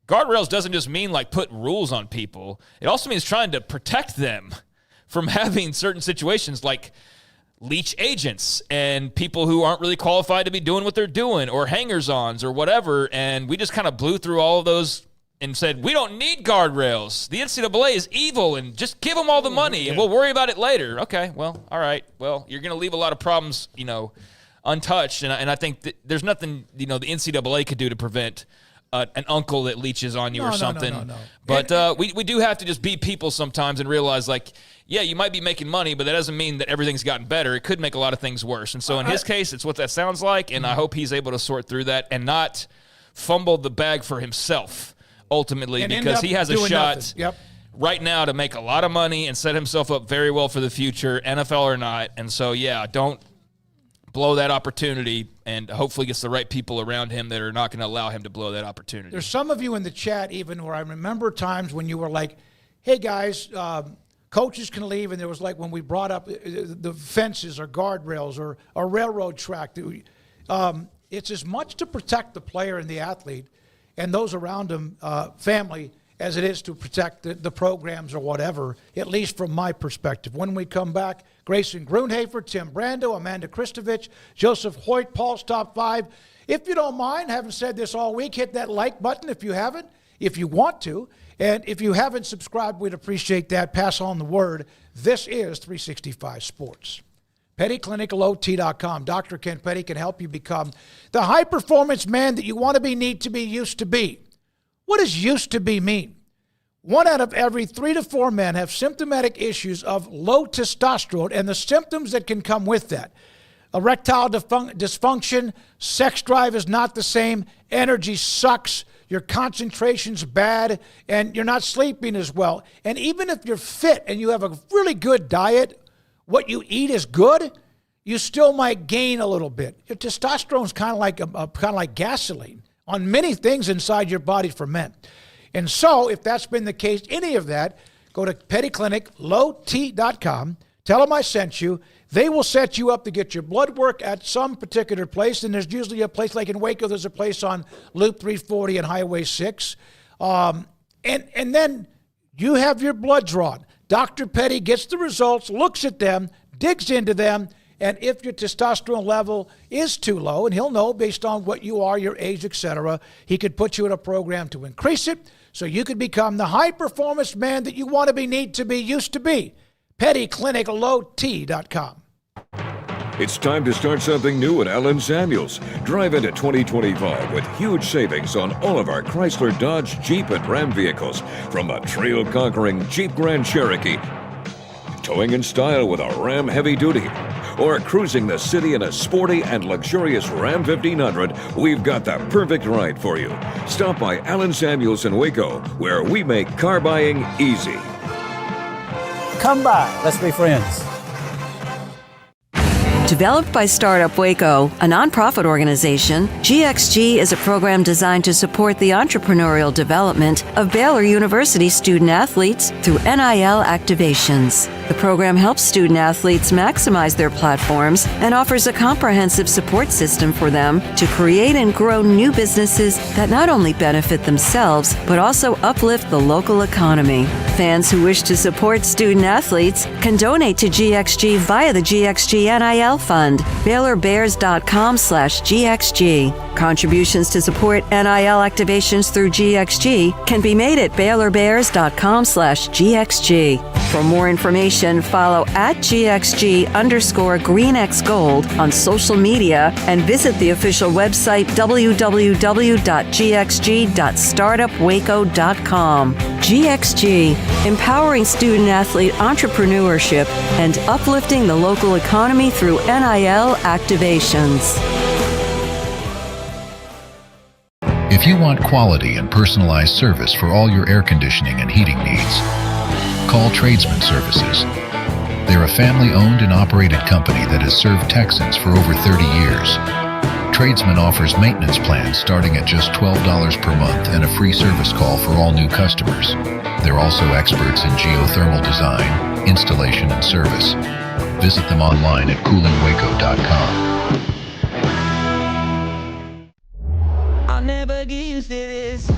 guardrails doesn't just mean like put rules on people. It also means trying to protect them from having certain situations like leech agents and people who aren't really qualified to be doing what they're doing or hangers-ons or whatever. And we just kind of blew through all of those and said, we don't need guardrails. The NCAA is evil, and just give them all the money, and we'll worry about it later. Okay, well, all right. Well, you're going to leave a lot of problems, untouched, and I think that there's nothing, the NCAA could do to prevent an uncle that leeches on you or something. No. But we do have to just be people sometimes and realize, like, yeah, you might be making money, but that doesn't mean that everything's gotten better. It could make a lot of things worse. And so in his case, it's what that sounds like, and I hope he's able to sort through that and not fumble the bag for himself. Ultimately, and because he has a shot Yep. right now to make a lot of money and set himself up very well for the future, NFL or not. And so, don't blow that opportunity and hopefully gets the right people around him that are not going to allow him to blow that opportunity. There's some of you in the chat even where I remember times when you were like, hey, guys, coaches can leave. And there was like when we brought up the fences or guardrails or a railroad track. It's as much to protect the player and the athlete and those around him, family, as it is to protect the programs or whatever, at least from my perspective. When we come back, Grayson Grunhafer, Tim Brando, Amanda Kristovich, Joseph Hoyt, Paul's Top 5. If you don't mind, haven't said this all week, hit that like button if you haven't, if you want to. And if you haven't subscribed, we'd appreciate that. Pass on the word. This is 365 Sports. PettyClinicalOT.com. Dr. Ken Petty can help you become the high-performance man that you want to be, need to be, used to be. What does used to be mean? 1 out of every 3 to 4 men have symptomatic issues of low testosterone and the symptoms that can come with that. Erectile dysfunction, sex drive is not the same, energy sucks, your concentration's bad, and you're not sleeping as well. And even if you're fit and you have a really good diet, what you eat is good, you still might gain a little bit. Your testosterone is kind of like gasoline on many things inside your body for men. And so, if that's been the case, any of that, go to pettyclinicalot.com. Tell them I sent you. They will set you up to get your blood work at some particular place. And there's usually a place like in Waco. There's a place on Loop 340 and Highway 6. And then you have your blood drawn. Dr. Petty gets the results, looks at them, digs into them, and if your testosterone level is too low, and he'll know based on what you are, your age, etc., he could put you in a program to increase it so you could become the high-performance man that you want to be, need to be, used to be. PettyClinicalOT.com. It's time to start something new at Allen Samuels. Drive into 2025 with huge savings on all of our Chrysler, Dodge, Jeep, and Ram vehicles. From a trail-conquering Jeep Grand Cherokee, towing in style with a Ram Heavy Duty, or cruising the city in a sporty and luxurious Ram 1500, we've got the perfect ride for you. Stop by Allen Samuels in Waco, where we make car buying easy. Come by. Let's be friends. Developed by Startup Waco, a nonprofit organization, GXG is a program designed to support the entrepreneurial development of Baylor University student athletes through NIL activations. The program helps student athletes maximize their platforms and offers a comprehensive support system for them to create and grow new businesses that not only benefit themselves, but also uplift the local economy. Fans who wish to support student athletes can donate to GXG via the GXG NIL Fund, BaylorBears.com/GXG. Contributions to support NIL activations through GXG can be made at BaylorBears.com/GXG. For more information, follow @GXG_GreenXGold on social media and visit the official website www.gxg.startupwaco.com. GXG, empowering student athlete entrepreneurship and uplifting the local economy through NIL activations. If you want quality and personalized service for all your air conditioning and heating needs, call Tradesman Services. They're a family-owned and operated company that has served Texans for over 30 years. Tradesman offers maintenance plans starting at just $12 per month and a free service call for all new customers. They're also experts in geothermal design, installation, and service. Visit them online at coolingwaco.com. I'll never get used to this.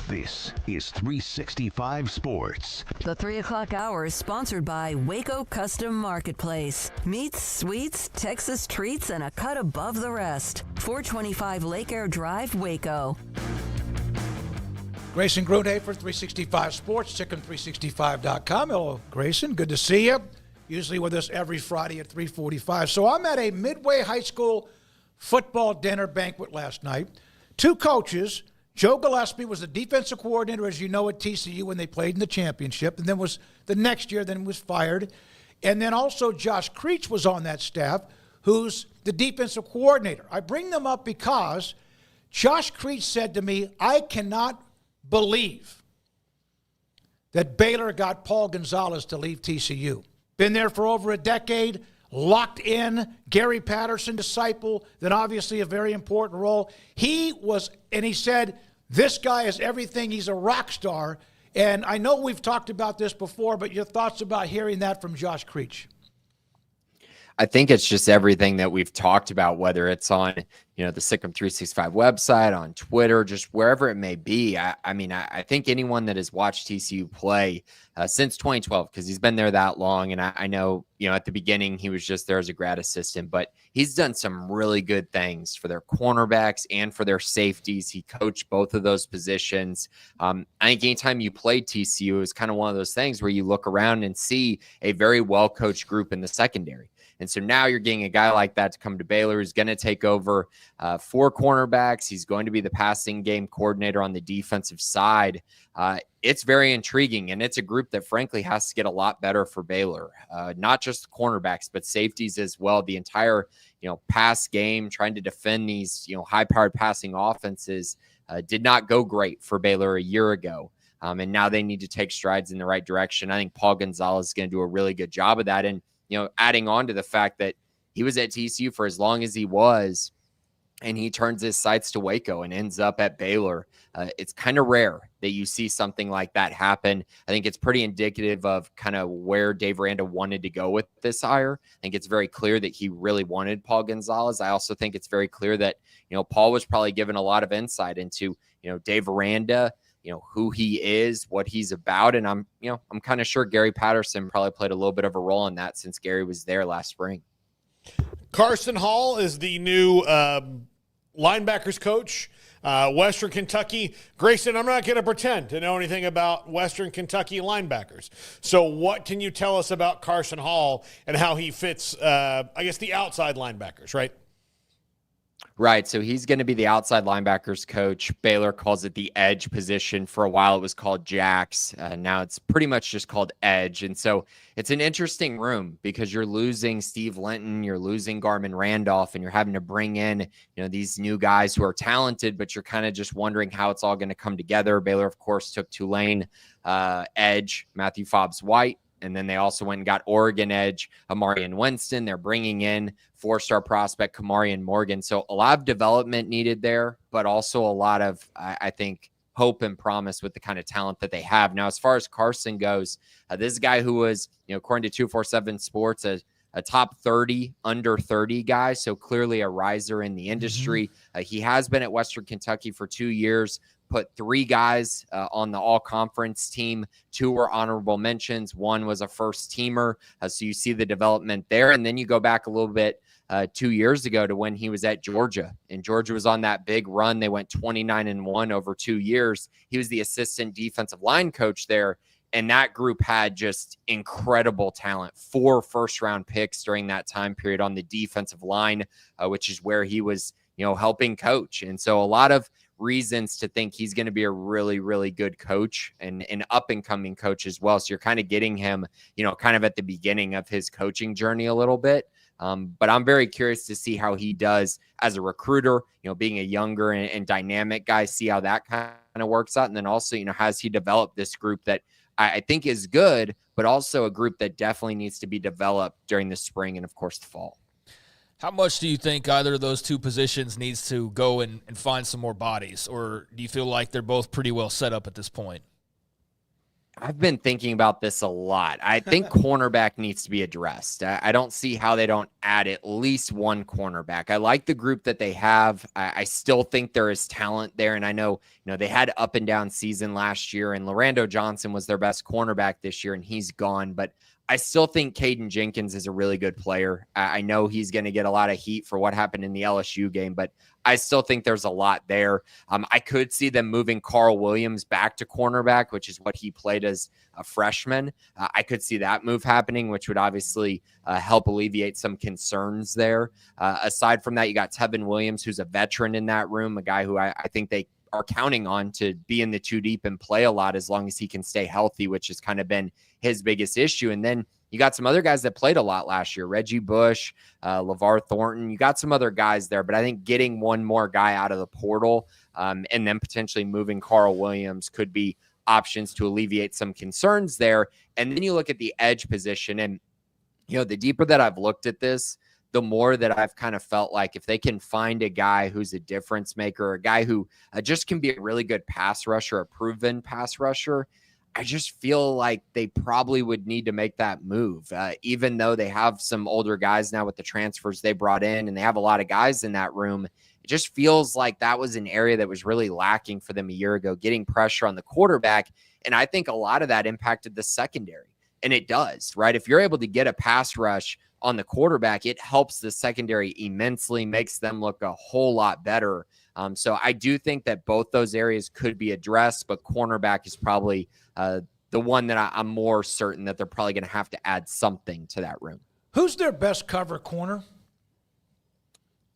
This is 365 Sports. The 3 o'clock hour is sponsored by Waco Custom Marketplace. Meats, sweets, Texas treats, and a cut above the rest. 425 Lake Air Drive, Waco. Grayson Grunhay for 365 Sports, chicken365.com. Hello, Grayson. Good to see you. Usually with us every Friday at 3:45. So I'm at a Midway High School football dinner banquet last night. Two coaches. Joe Gillespie was the defensive coordinator, as you know, at TCU when they played in the championship, and then was the next year, then was fired. And then also Josh Creech was on that staff, who's the defensive coordinator. I bring them up because Josh Creech said to me, I cannot believe that Baylor got Paul Gonzalez to leave TCU. Been there for over a decade, locked in, Gary Patterson disciple, then obviously a very important role. He said, this guy is everything. He's a rock star. And I know we've talked about this before, but your thoughts about hearing that from Josh Creech? I think it's just everything that we've talked about, whether it's on, the Sikkim 365 website, on Twitter, just wherever it may be. I think anyone that has watched TCU play since 2012, because he's been there that long, and I know, at the beginning he was just there as a grad assistant, but he's done some really good things for their cornerbacks and for their safeties. He coached both of those positions. I think anytime you play TCU, it was kind of one of those things where you look around and see a very well-coached group in the secondary. And so now you're getting a guy like that to come to Baylor who's going to take over 4 cornerbacks. He's going to be the passing game coordinator on the defensive side. It's very intriguing, and it's a group that, frankly, has to get a lot better for Baylor. Not just the cornerbacks, but safeties as well. The entire, pass game, trying to defend these, high-powered passing offenses did not go great for Baylor a year ago. And now they need to take strides in the right direction. I think Paul Gonzalez is going to do a really good job of that. And adding on to the fact that he was at TCU for as long as he was, and he turns his sights to Waco and ends up at Baylor. It's kind of rare that you see something like that happen. I think it's pretty indicative of kind of where Dave Aranda wanted to go with this hire. I think it's very clear that he really wanted Paul Gonzalez. I also think it's very clear that, Paul was probably given a lot of insight into, Dave Aranda, who he is, what he's about. And I'm kind of sure Gary Patterson probably played a little bit of a role in that since Gary was there last spring. Carson Hall is the new linebackers coach, Western Kentucky. Grayson, I'm not going to pretend to know anything about Western Kentucky linebackers. So what can you tell us about Carson Hall and how he fits, the outside linebackers, right? Right. So he's going to be the outside linebackers coach. Baylor calls it the edge position. For a while, it was called jacks. Now it's pretty much just called edge. And so it's an interesting room because you're losing Steve Linton, you're losing Garmin Randolph, and you're having to bring in, these new guys who are talented, but you're kind of just wondering how it's all going to come together. Baylor, of course, took Tulane edge, Matthew Fobbs-White. And then they also went and got Oregon edge, Amarian Winston. They're bringing in 4-star prospect Kamarian Morgan. So a lot of development needed there, but also a lot of, I think, hope and promise with the kind of talent that they have. Now, as far as Carson goes, this guy who was, according to 247 Sports, a top 30, under 30 guy. So clearly a riser in the industry. He has been at Western Kentucky for 2 years. Put 3 guys on the all-conference team. 2 were honorable mentions. 1 was a first-teamer. So you see the development there. And then you go back a little bit 2 years ago to when he was at Georgia. And Georgia was on that big run. They went 29-1 over 2 years. He was the assistant defensive line coach there. And that group had just incredible talent. 4 first-round picks during that time period on the defensive line, which is where he was, helping coach. And so a lot of reasons to think he's going to be a really, really good coach and an up-and-coming coach as well. So you're kind of getting him, kind of at the beginning of his coaching journey a little bit. But I'm very curious to see how he does as a recruiter, being a younger and dynamic guy, see how that kind of works out. And then also, has he developed this group that I think is good, but also a group that definitely needs to be developed during the spring and, of course, the fall. How much do you think either of those 2 positions needs to go and find some more bodies, or do you feel like they're both pretty well set up at this point? I've been thinking about this a lot. I think cornerback needs to be addressed. I don't see how they don't add at least 1 cornerback. I like the group that they have. I still think there is talent there. And I know, they had up and down season last year, and Lorando Johnson was their best cornerback this year, and he's gone. But I still think Caden Jenkins is a really good player. I know he's going to get a lot of heat for what happened in the LSU game, but I still think there's a lot there. I could see them moving Carl Williams back to cornerback, which is what he played as a freshman. I could see that move happening, which would obviously help alleviate some concerns there. Aside from that, you got Tevin Williams, who's a veteran in that room, a guy who I think they are counting on to be in the 2 deep and play a lot as long as he can stay healthy, which has kind of been his biggest issue. And then you got some other guys that played a lot last year, Reggie Bush, LeVar Thornton. You got some other guys there, but I think getting one more guy out of the portal and then potentially moving Carl Williams could be options to alleviate some concerns there. And then you look at the edge position, and, the deeper that I've looked at this, the more that I've kind of felt like if they can find a guy who's a difference maker, a guy who just can be a really good pass rusher, a proven pass rusher, I just feel like they probably would need to make that move, even though they have some older guys now with the transfers they brought in, and they have a lot of guys in that room. It just feels like that was an area that was really lacking for them a year ago, getting pressure on the quarterback. And I think a lot of that impacted the secondary, and it does, right? If you're able to get a pass rush on the quarterback, it helps the secondary immensely, makes them look a whole lot better. So I do think that both those areas could be addressed, but cornerback is probably the one that I'm more certain that they're probably going to have to add something to that room. Who's their best cover corner?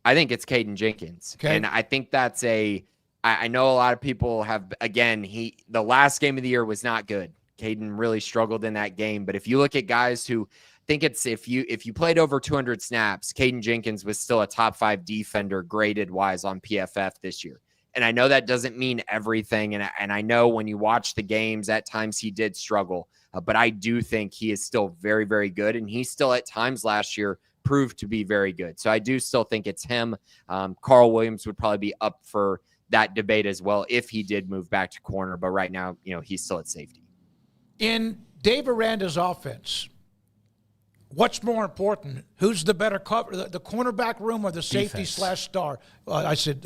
I think it's Caden Jenkins. Okay. And I think that's I know a lot of people have, again, the last game of the year was not good. Caden really struggled in that game. But if you look at guys who, I think it's if you played over 200 snaps, Caden Jenkins was still a top 5 defender graded wise on PFF this year. And I know that doesn't mean everything. And I know when you watch the games, at times he did struggle. But I do think he is still very, very good. And he still at times last year proved to be very good. So I do still think it's him. Carl Williams would probably be up for that debate as well if he did move back to corner. But right now, he's still at safety. In Dave Aranda's offense, what's more important? Who's the better cover, the cornerback room or the safety / star? I said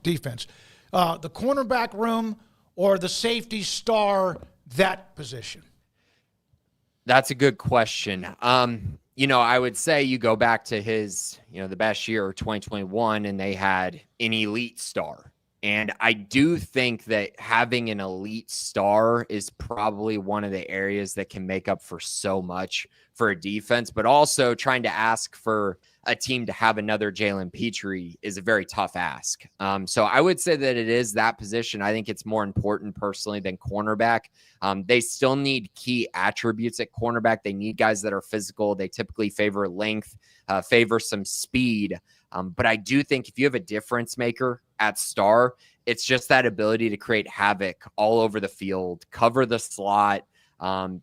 defense. The cornerback room or the safety star, that position? That's a good question. I would say you go back to his, the best year, 2021, and they had an elite star. And I do think that having an elite star is probably one of the areas that can make up for so much for a defense, but also trying to ask for a team to have another Jalen Petrie is a very tough ask. So I would say that it is that position. I think it's more important personally than cornerback. They still need key attributes at cornerback. They need guys that are physical. They typically favor length, favor some speed. But I do think if you have a difference maker at star, it's just that ability to create havoc all over the field, cover the slot,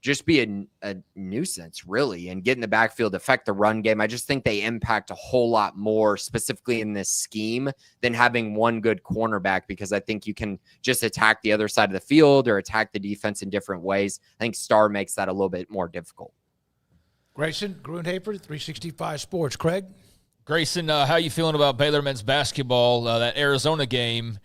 just be a nuisance, really, and get in the backfield, affect the run game. I just think they impact a whole lot more, specifically in this scheme, than having one good cornerback, because I think you can just attack the other side of the field or attack the defense in different ways. I think star makes that a little bit more difficult. Grayson, Gruenhafer, 365 Sports. Craig? Grayson, how you feeling about Baylor men's basketball, that Arizona game?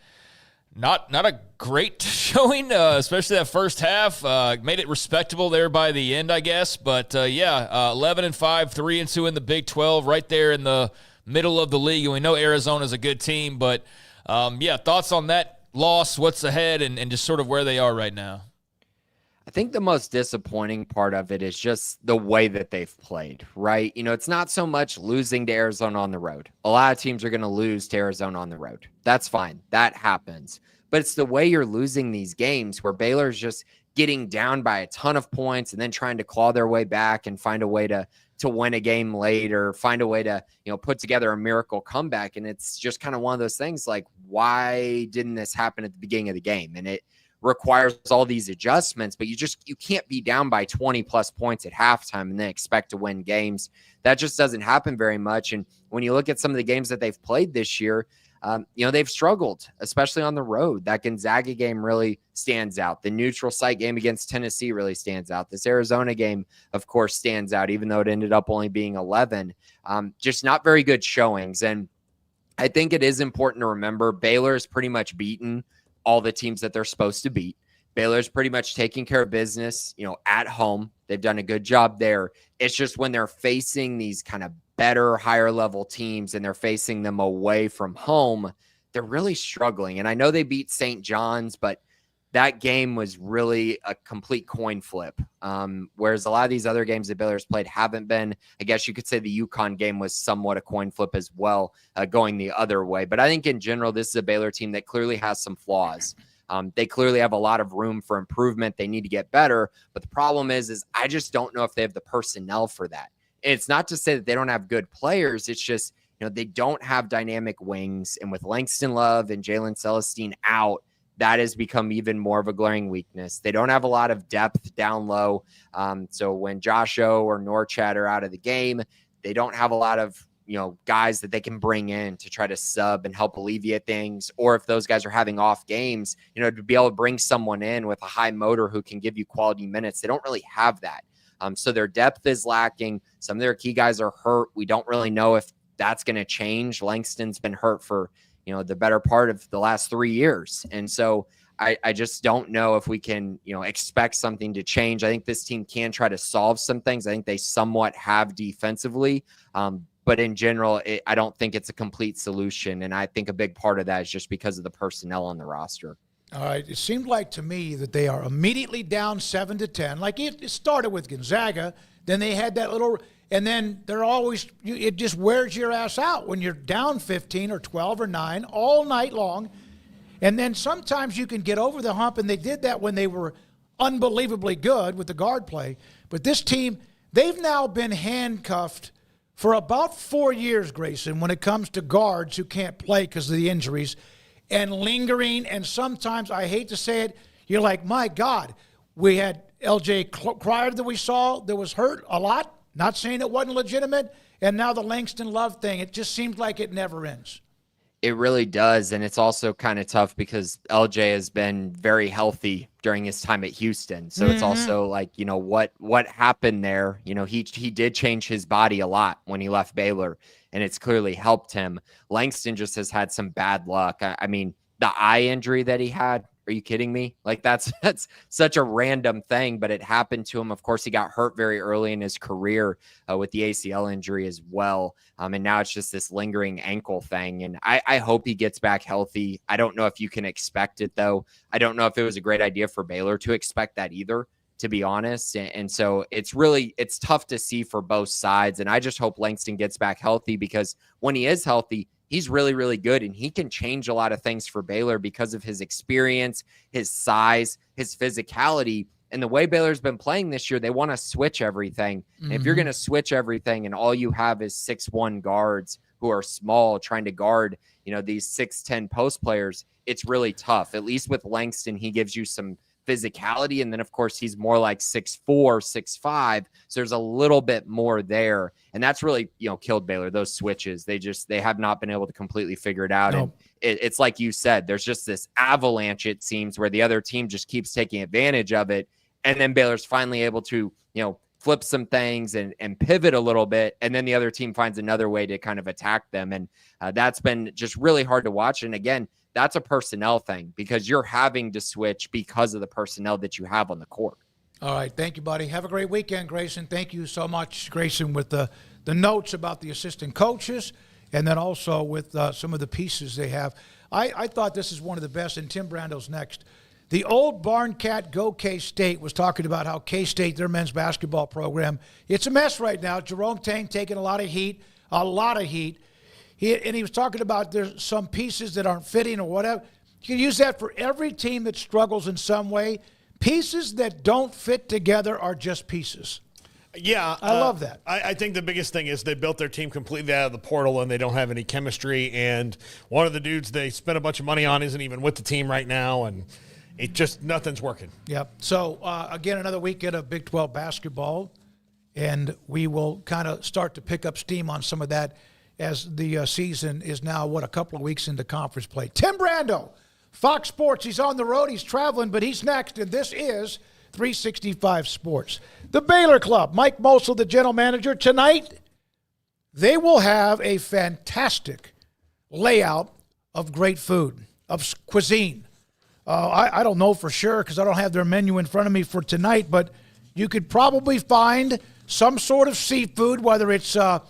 Not a great showing, especially that first half. Made it respectable there by the end, I guess. But, 11-5, 3-2 in the Big 12, right there in the middle of the league. And we know Arizona's a good team. But, thoughts on that loss, what's ahead, and just sort of where they are right now? I think the most disappointing part of it is just the way that they've played, right? It's not so much losing to Arizona on the road. A lot of teams are going to lose to Arizona on the road. That's fine. That happens. But it's the way you're losing these games where Baylor's just getting down by a ton of points and then trying to claw their way back and find a way to win a game late, or find a way to, put together a miracle comeback. And it's just kind of one of those things like, why didn't this happen at the beginning of the game? And it requires all these adjustments, but you can't be down by 20 plus points at halftime and then expect to win games. That just doesn't happen very much. And when you look at some of the games that they've played this year, they've struggled, especially on the road. That Gonzaga game really stands out. The neutral site game against Tennessee really stands out. This Arizona game, of course, stands out, even though it ended up only being 11. Just not very good showings. And I think it is important to remember Baylor is pretty much beaten all the teams that they're supposed to beat. Baylor's pretty much taking care of business, at home. They've done a good job there. It's just when they're facing these kind of better, higher level teams and they're facing them away from home, they're really struggling. And I know they beat St. John's, but that game was really a complete coin flip. Whereas a lot of these other games that Baylor's played haven't been. I guess you could say the UConn game was somewhat a coin flip as well, going the other way. But I think in general, this is a Baylor team that clearly has some flaws. They clearly have a lot of room for improvement. They need to get better. But the problem is I just don't know if they have the personnel for that. And it's not to say that they don't have good players. It's just, they don't have dynamic wings. And with Langston Love and Jalen Celestine out, that has become even more of a glaring weakness. They don't have a lot of depth down low. So when Josh O or Norchad are out of the game, they don't have a lot of, guys that they can bring in to try to sub and help alleviate things. Or if those guys are having off games, to be able to bring someone in with a high motor who can give you quality minutes. They don't really have that. So their depth is lacking. Some of their key guys are hurt. We don't really know if that's going to change. Langston's been hurt for, the better part of the last 3 years. And so I just don't know if we can, expect something to change. I think this team can try to solve some things. I think they somewhat have defensively. But in general, I don't think it's a complete solution. And I think a big part of that is just because of the personnel on the roster. All right. It seemed like to me that they are immediately down 7-10. Like it started with Gonzaga. Then they had that little – and then they're always – it just wears your ass out when you're down 15 or 12 or 9 all night long. And then sometimes you can get over the hump, and they did that when they were unbelievably good with the guard play. But this team, they've now been handcuffed for about 4 years, Grayson, when it comes to guards who can't play because of the injuries, and lingering. And sometimes, I hate to say it, you're like, my God, we had LJ Cryer that we saw that was hurt a lot. Not saying it wasn't legitimate. And now the Langston Love thing, it just seems like it never ends. It really does. And it's also kind of tough because LJ has been very healthy during his time at Houston. So it's also like, what happened there? He did change his body a lot when he left Baylor, and it's clearly helped him. Langston just has had some bad luck. I mean, the eye injury that he had, are you kidding me? Like that's such a random thing, but it happened to him. Of course, he got hurt very early in his career with the ACL injury as well. And now it's just this lingering ankle thing. And I hope he gets back healthy. I don't know if you can expect it, though. I don't know if it was a great idea for Baylor to expect that either. to be honest. And so it's tough to see for both sides. And I just hope Langston gets back healthy, because when he is healthy, he's really, really good, and he can change a lot of things for Baylor because of his experience, his size, his physicality. And the way Baylor's been playing this year, they want to switch everything. And if you're going to switch everything and all you have is 6'1" guards who are small trying to guard, these 6'10" post players, it's really tough. At least with Langston, he gives you some physicality. And then, of course, he's more like 6'4", 6'5". So there's a little bit more there. And that's really, killed Baylor, those switches. They have not been able to completely figure it out. No. And it's like you said, there's just this avalanche, it seems, where the other team just keeps taking advantage of it. And then Baylor's finally able to, flip some things and pivot a little bit. And then the other team finds another way to kind of attack them. And that's been just really hard to watch. And again, that's a personnel thing, because you're having to switch because of the personnel that you have on the court. All right. Thank you, buddy. Have a great weekend, Grayson. Thank you so much, Grayson, with the notes about the assistant coaches, and then also with some of the pieces they have. I thought this is one of the best, and Tim Brando's next. The old Barn Cat Go K-State was talking about how K-State, their men's basketball program, it's a mess right now. Jerome Tang taking a lot of heat. He was talking about there's some pieces that aren't fitting or whatever. You can use that for every team that struggles in some way. Pieces that don't fit together are just pieces. Yeah. I love that. I think the biggest thing is they built their team completely out of the portal, and they don't have any chemistry. And one of the dudes they spent a bunch of money on isn't even with the team right now, and nothing's working. Yep. So, again, another weekend of Big 12 basketball, and we will kind of start to pick up steam on some of that as the season is now, a couple of weeks into conference play. Tim Brando, Fox Sports. He's on the road. He's traveling, but he's next, and this is 365 Sports. The Baylor Club, Mike Mosel, the general manager. Tonight, they will have a fantastic layout of great food, of cuisine. I don't know for sure because I don't have their menu in front of me for tonight, but you could probably find some sort of seafood, whether it's I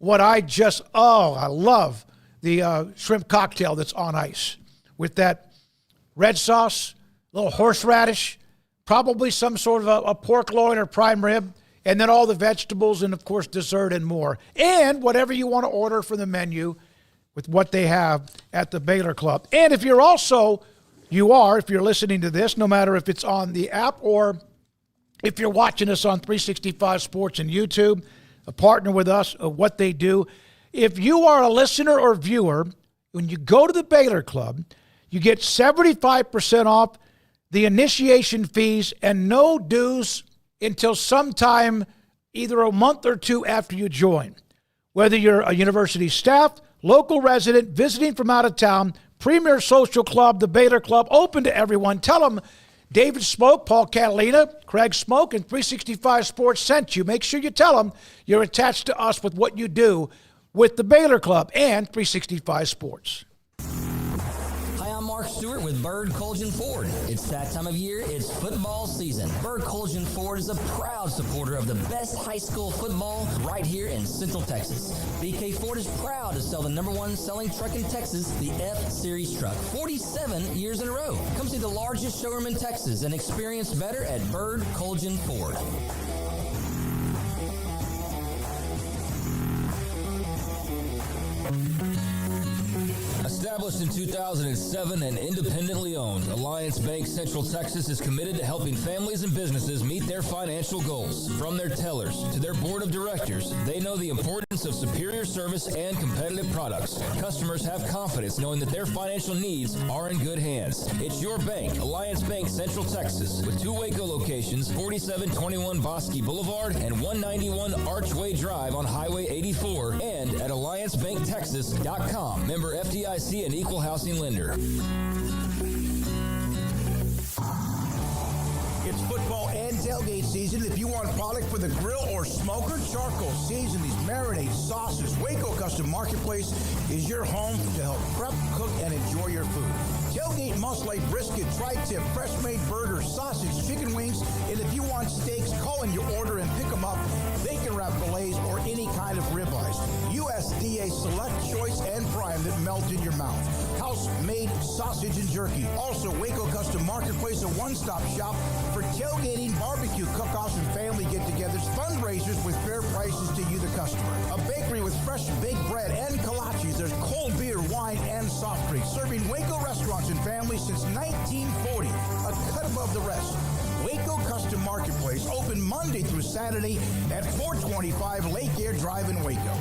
love the shrimp cocktail that's on ice with that red sauce, a little horseradish, probably some sort of a pork loin or prime rib, and then all the vegetables and, of course, dessert and more. And whatever you want to order from the menu with what they have at the Baylor Club. And if you're if you're listening to this, no matter if it's on the app or if you're watching us on 365 Sports and YouTube, a partner with us of what they do. If you are a listener or viewer, when you go to the Baylor Club, you get 75% off the initiation fees and no dues until sometime either a month or two after you join. Whether you're a university staff, local resident, visiting from out of town, premier social club, the Baylor Club, open to everyone. Tell them David Smoak, Paul Catalina, Craig Smoak, and 365 Sports sent you. Make sure you tell them you're attached to us with what you do with the Baylor Club and 365 Sports. Hi, I'm Mark Stewart with Bird Colgan Ford. It's that time of year. It's football season. Bird Colgan Ford is a proud supporter of the best high school football right here in Central Texas. BK Ford is proud to sell the #1 selling truck in Texas, the F-Series truck, 47 years in a row. Come see the largest showroom in Texas and experience better at Bird Colgan Ford. Established in 2007 and independently owned, Alliance Bank Central Texas is committed to helping families and businesses meet their financial goals. From their tellers to their board of directors, they know the importance of superior service and competitive products. Customers have confidence knowing that their financial needs are in good hands. It's your bank, Alliance Bank Central Texas, with 2 Waco locations, 4721 Bosque Boulevard and 191 Archway Drive on Highway 84, and at AllianceBankTexas.com. Member FDIC and equal housing lender. It's football and tailgate season. If you want product for the grill or smoker, charcoal, seasonings, marinades, sauces, Waco Custom Marketplace is your home to help prep, cook, and enjoy your food. Tailgate must-like brisket, tri-tip, fresh-made burgers, sausage, chicken wings, and if you want steaks, call in your order and pick them up. Bacon wrap fillets or any kind of ribeyes. USDA Select Choice and Prime that melt in your mouth. House-made sausage and jerky. Also, Waco Custom Marketplace, a one-stop shop for tailgating, barbecue, cook-offs, and family get-togethers, fundraisers with fair prices to you, the customer. A bakery with fresh baked bread and kolaches. There's cold beer, wine, and soft drinks. Serving Waco restaurants and families since 1940. A cut above the rest. Waco Custom Marketplace, open Monday through Saturday at 425 Lake Air Drive in Waco.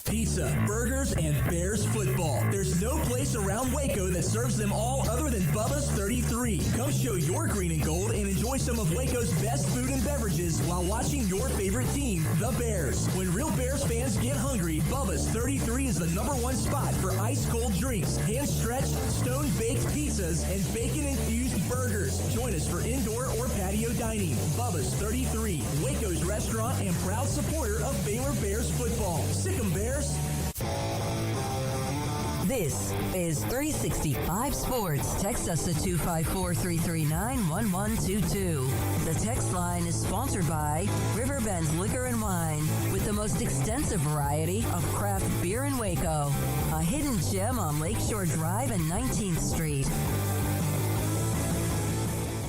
Pizza, burgers, and Bears football. There's no place around Waco that serves them all other than Bubba's 33. Come show your green and gold and enjoy some of Waco's best food and beverages while watching your favorite team, the Bears. When real Bears fans get hungry, Bubba's 33 is the #1 spot for ice-cold drinks, hand-stretched, stone-baked pizzas, and bacon-infused burgers. Join us for indoor or patio dining. Bubba's 33, Waco's restaurant and proud supporter of Baylor Bears football. Sick 'em, Bears. This is 365 Sports. Text us at 254-339-1122. The text line is sponsored by Riverbend's Liquor and Wine, with the most extensive variety of craft beer in Waco. A hidden gem on Lakeshore Drive and 19th Street.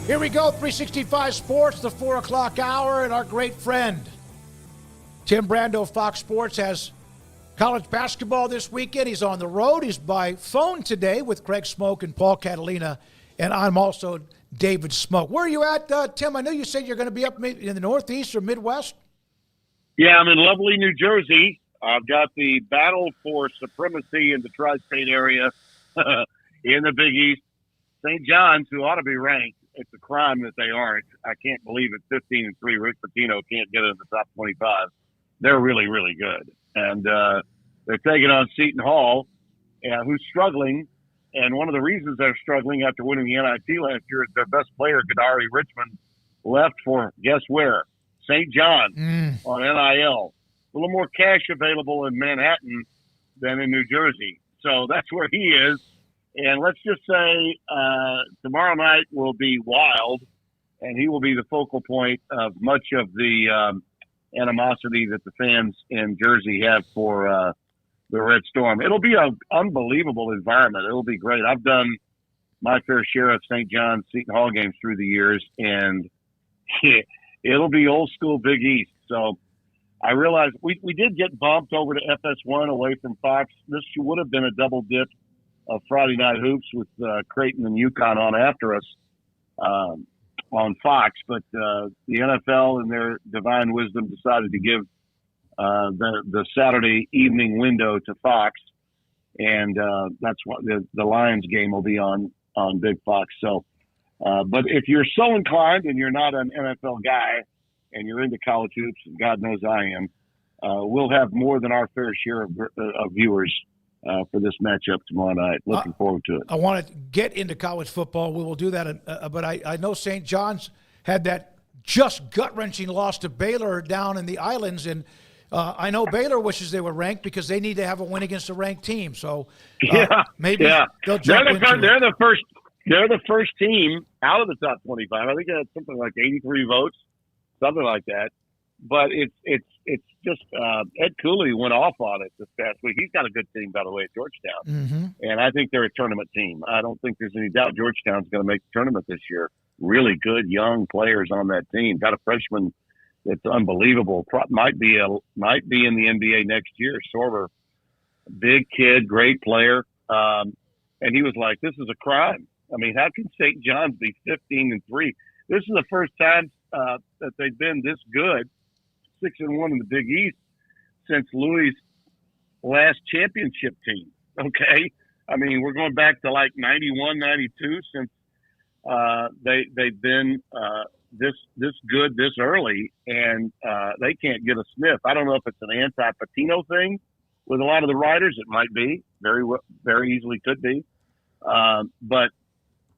Here we go, 365 Sports, the 4 o'clock hour, and our great friend, Tim Brando, Fox Sports, has college basketball this weekend. He's on the road. He's by phone today with Craig Smoak and Paul Catalina, and I'm also David Smoak. Where are you at, Tim? I know you said you're going to be up in the Northeast or Midwest. Yeah, I'm in lovely New Jersey. I've got the battle for supremacy in the tri-state area in the Big East. St. John's, who ought to be ranked, it's a crime that they aren't. I can't believe it. 15-3, Rick Pitino can't get in the top 25. They're really, really good. And they're taking on Seton Hall, who's struggling. And one of the reasons they're struggling after winning the NIT last year is their best player, Kadari Richmond, left for, guess where? St. John on NIL. A little more cash available in Manhattan than in New Jersey. So that's where he is. And let's just say tomorrow night will be wild, and he will be the focal point of much of the animosity that the fans in Jersey have for the Red Storm. It'll be an unbelievable environment. It'll be great. I've done my fair share of St. John's Seton Hall games through the years, and it'll be old school Big East. So I realized we did get bumped over to FS1 away from Fox. This would have been a double dip of Friday Night Hoops with Creighton and UConn on after us on Fox, but the NFL in their divine wisdom decided to give the Saturday evening window to Fox, and that's why the Lions game will be on Big Fox. So, but if you're so inclined and you're not an NFL guy and you're into college hoops, and God knows I am, we'll have more than our fair share of viewers for this matchup tomorrow night. Looking forward to it. I want to get into college football. We will do that. But I know St. John's had that just gut-wrenching loss to Baylor down in the islands. And I know Baylor wishes they were ranked because they need to have a win against a ranked team. So maybe they'll jump into it. They're the first team out of the top 25. I think they had something like 83 votes, something like that. But it's just Ed Cooley went off on it this past week. He's got a good team, by the way, at Georgetown. And I think they're a tournament team. I don't think there's any doubt Georgetown's going to make the tournament this year. Really good young players on that team. Got a freshman that's unbelievable. Might be in the NBA next year. Sorver, big kid, great player. And he was like, "This is a crime. I mean, how can St. John's be 15-3? This is the first time that they've been this good." 6-1 in the Big East since Louis' last championship team. Okay. I mean, we're going back to like 91, 92 since they've been this good this early, and they can't get a sniff. I don't know if it's an anti-Patino thing with a lot of the writers. It might be. Very easily could be. But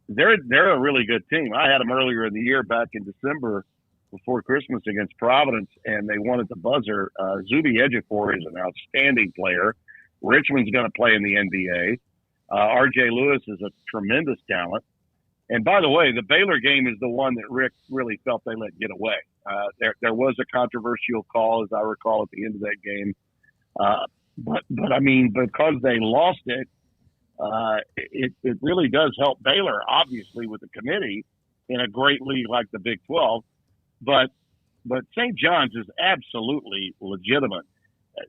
they're a really good team. I had them earlier in the year back in December before Christmas against Providence, and they won at the buzzer. Zuby Ejiofor is an outstanding player. Richmond's going to play in the NBA. R.J. Lewis is a tremendous talent. And by the way, the Baylor game is the one that Rick really felt they let get away. There was a controversial call, as I recall, at the end of that game. but I mean, because they lost it, it really does help Baylor, obviously, with the committee in a great league like the Big 12. But St. John's is absolutely legitimate.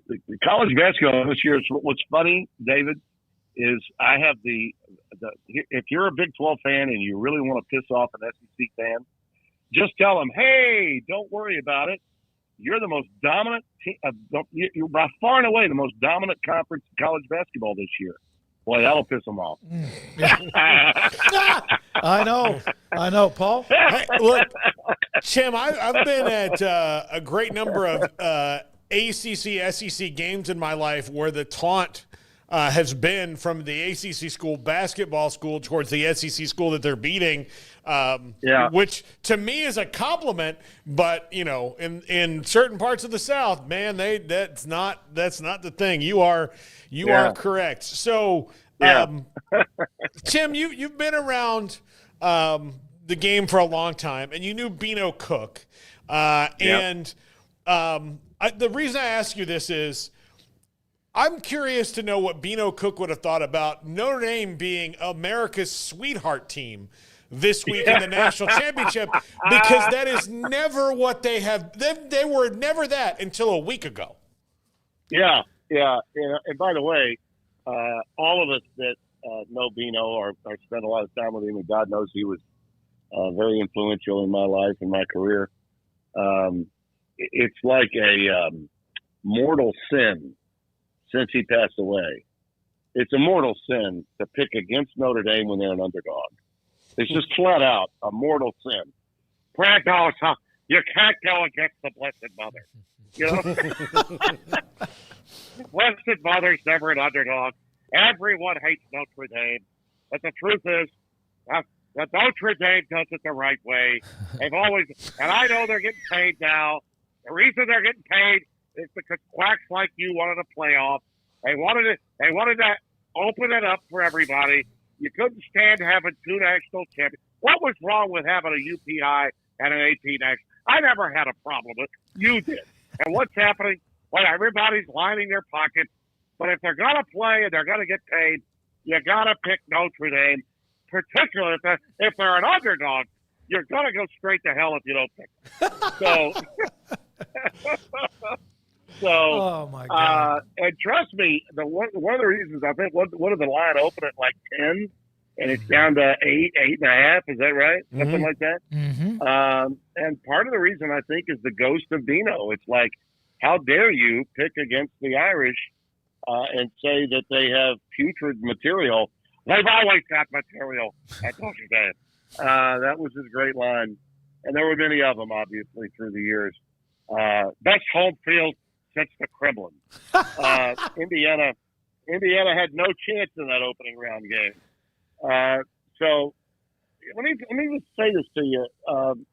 The college basketball this year, what's funny, David, is I have if you're a Big 12 fan and you really want to piss off an SEC fan, just tell them, hey, don't worry about it. You're the most dominant you're by far and away the most dominant conference in college basketball this year. Boy, that'll piss them off. I know, Paul. Hey, look, Tim, I've been at a great number of ACC, SEC games in my life where the taunt has been from the ACC school basketball school towards the SEC school that they're beating, which to me is a compliment. But in certain parts of the South, man, that's not the thing. You are correct. So, Tim, you've been around the game for a long time, and you knew Bino Cook, and the reason I ask you this is, I'm curious to know what Bino Cook would have thought about Notre Dame being America's sweetheart team this week in the national championship, because that is never what they have. They were never that until a week ago. Yeah. And by the way, all of us that know Bino or spend a lot of time with him, and God knows he was very influential in my life and my career. It's like a mortal sin since he passed away. It's a mortal sin to pick against Notre Dame when they're an underdog. It's just flat out a mortal sin. Brando, you can't go against the Blessed Mother. Blessed Mother's never an underdog. Everyone hates Notre Dame. But the truth is, that Notre Dame does it the right way. They've always, and I know they're getting paid now. The reason they're getting paid is because quacks like you wanted a playoff. They wanted to open it up for everybody. You couldn't stand having two national champions. What was wrong with having a UPI and an AP national? I never had a problem with it. You did. And what's happening? Well, everybody's lining their pockets. But if they're going to play and they're going to get paid, you got to pick Notre Dame, particularly if they're an underdog. You're going to go straight to hell if you don't pick them. So, oh my God! And trust me, one of the reasons I think what did the line open at like 10, and it's down to 8.5. Is that right? Mm-hmm. Something like that. Mm-hmm. And part of the reason I think is the ghost of Bino. It's like, how dare you pick against the Irish and say that they have putrid material? They've always got material at Notre Dame. That was his great line, and there were many of them, obviously, through the years. Best home field since the Kremlin. Indiana had no chance in that opening round game. So let me just say this to you.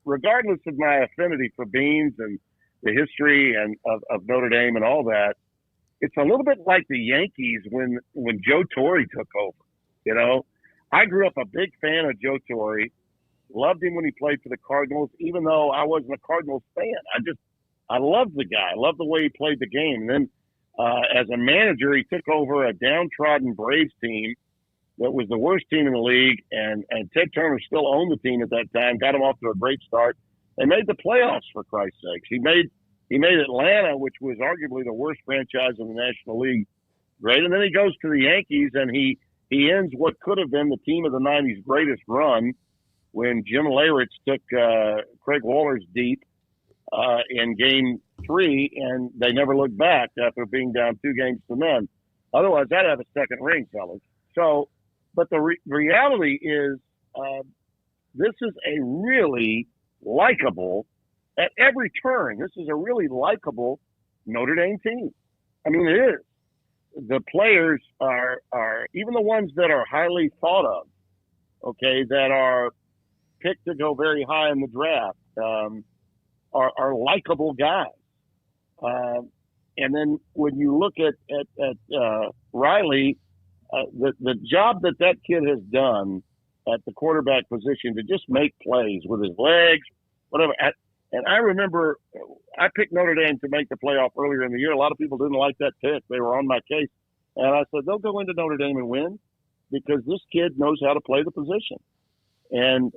Regardless of my affinity for Beans and the history and of Notre Dame and all that, it's a little bit like the Yankees when Joe Torre took over. I grew up a big fan of Joe Torre. Loved him when he played for the Cardinals, even though I wasn't a Cardinals fan. I loved the guy. I loved the way he played the game. And then as a manager, he took over a downtrodden Braves team that was the worst team in the league, and Ted Turner still owned the team at that time, got him off to a great start. They made the playoffs, for Christ's sakes. He made Atlanta, which was arguably the worst franchise in the National League, great. And then he goes to the Yankees, and he ends what could have been the team of the 90s greatest run when Jim Leyritz took Craig Waller's deep in Game 3, and they never looked back after being down 2-0. Otherwise, I'd have a second ring, fellas. So, but the reality is this is a really likable, at every turn, this is a really likable Notre Dame team. I mean, it is. The players are even the ones that are highly thought of, okay, that are picked to go very high in the draft, are likable guys. And then when you look at Riley, the job that kid has done at the quarterback position to just make plays with his legs, whatever, And I remember I picked Notre Dame to make the playoff earlier in the year. A lot of people didn't like that pick. They were on my case. And I said, they'll go into Notre Dame and win because this kid knows how to play the position and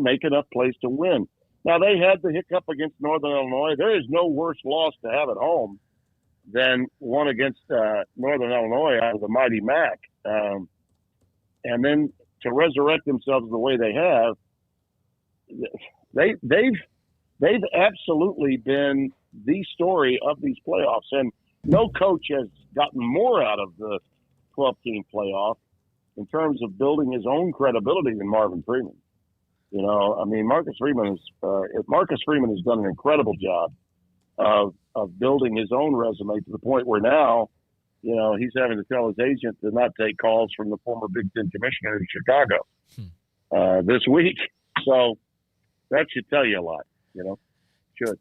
make enough plays to win. Now, they had the hiccup against Northern Illinois. There is no worse loss to have at home than one against Northern Illinois out of the mighty MAC. And then to resurrect themselves the way they have, they've absolutely been the story of these playoffs. And no coach has gotten more out of the 12-team playoff in terms of building his own credibility than Marvin Freeman. You know, I mean, Marcus Freeman has done an incredible job of building his own resume to the point where now, you know, he's having to tell his agent to not take calls from the former Big Ten commissioner in Chicago this week. So that should tell you a lot, you know, should.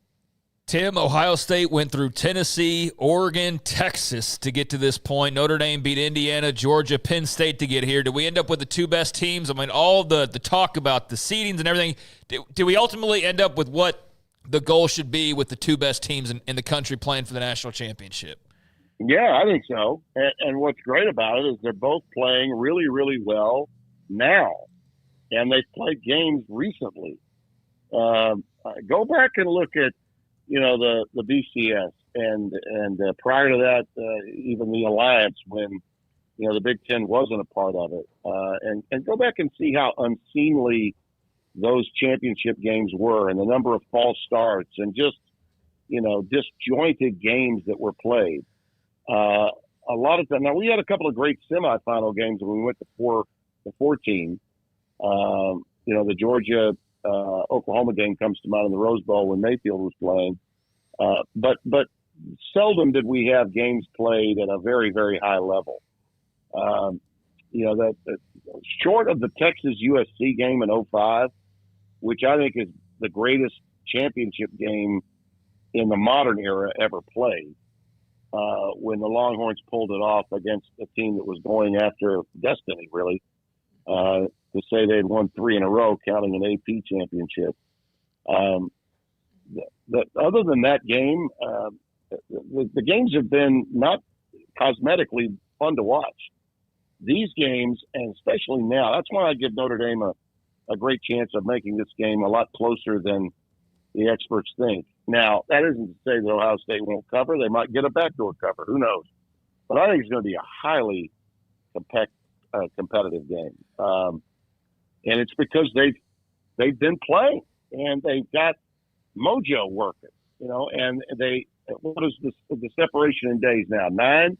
Tim, Ohio State went through Tennessee, Oregon, Texas to get to this point. Notre Dame beat Indiana, Georgia, Penn State to get here. Did we end up with the two best teams? I mean, all the talk about the seedings and everything, did we ultimately end up with what the goal should be with the two best teams in the country playing for the national championship? Yeah, I think so. And what's great about it is they're both playing really, really well now. And they've played games recently. Go back and look at, you know, the BCS and prior to that, even the Alliance when, you know, the Big Ten wasn't a part of it. And go back and see how unseemly those championship games were and the number of false starts and just, you know, disjointed games that were played. A lot of time. Now, we had a couple of great semifinal games when we went to the 14. You know, the Georgia Oklahoma game comes to mind in the Rose Bowl when Mayfield was playing. But seldom did we have games played at a very, very high level. You know, that short of the Texas USC game in 2005, which I think is the greatest championship game in the modern era ever played, when the Longhorns pulled it off against a team that was going after destiny, really, to say they'd won 3 in a row, counting an AP championship. Other than that game, the games have been not cosmetically fun to watch. These games, and especially now, that's why I give Notre Dame a great chance of making this game a lot closer than the experts think. Now, that isn't to say that Ohio State won't cover. They might get a backdoor cover. Who knows? But I think it's going to be a highly competitive game. And it's because they've been playing and they've got mojo working, you know, and what is the separation in days now? 9-10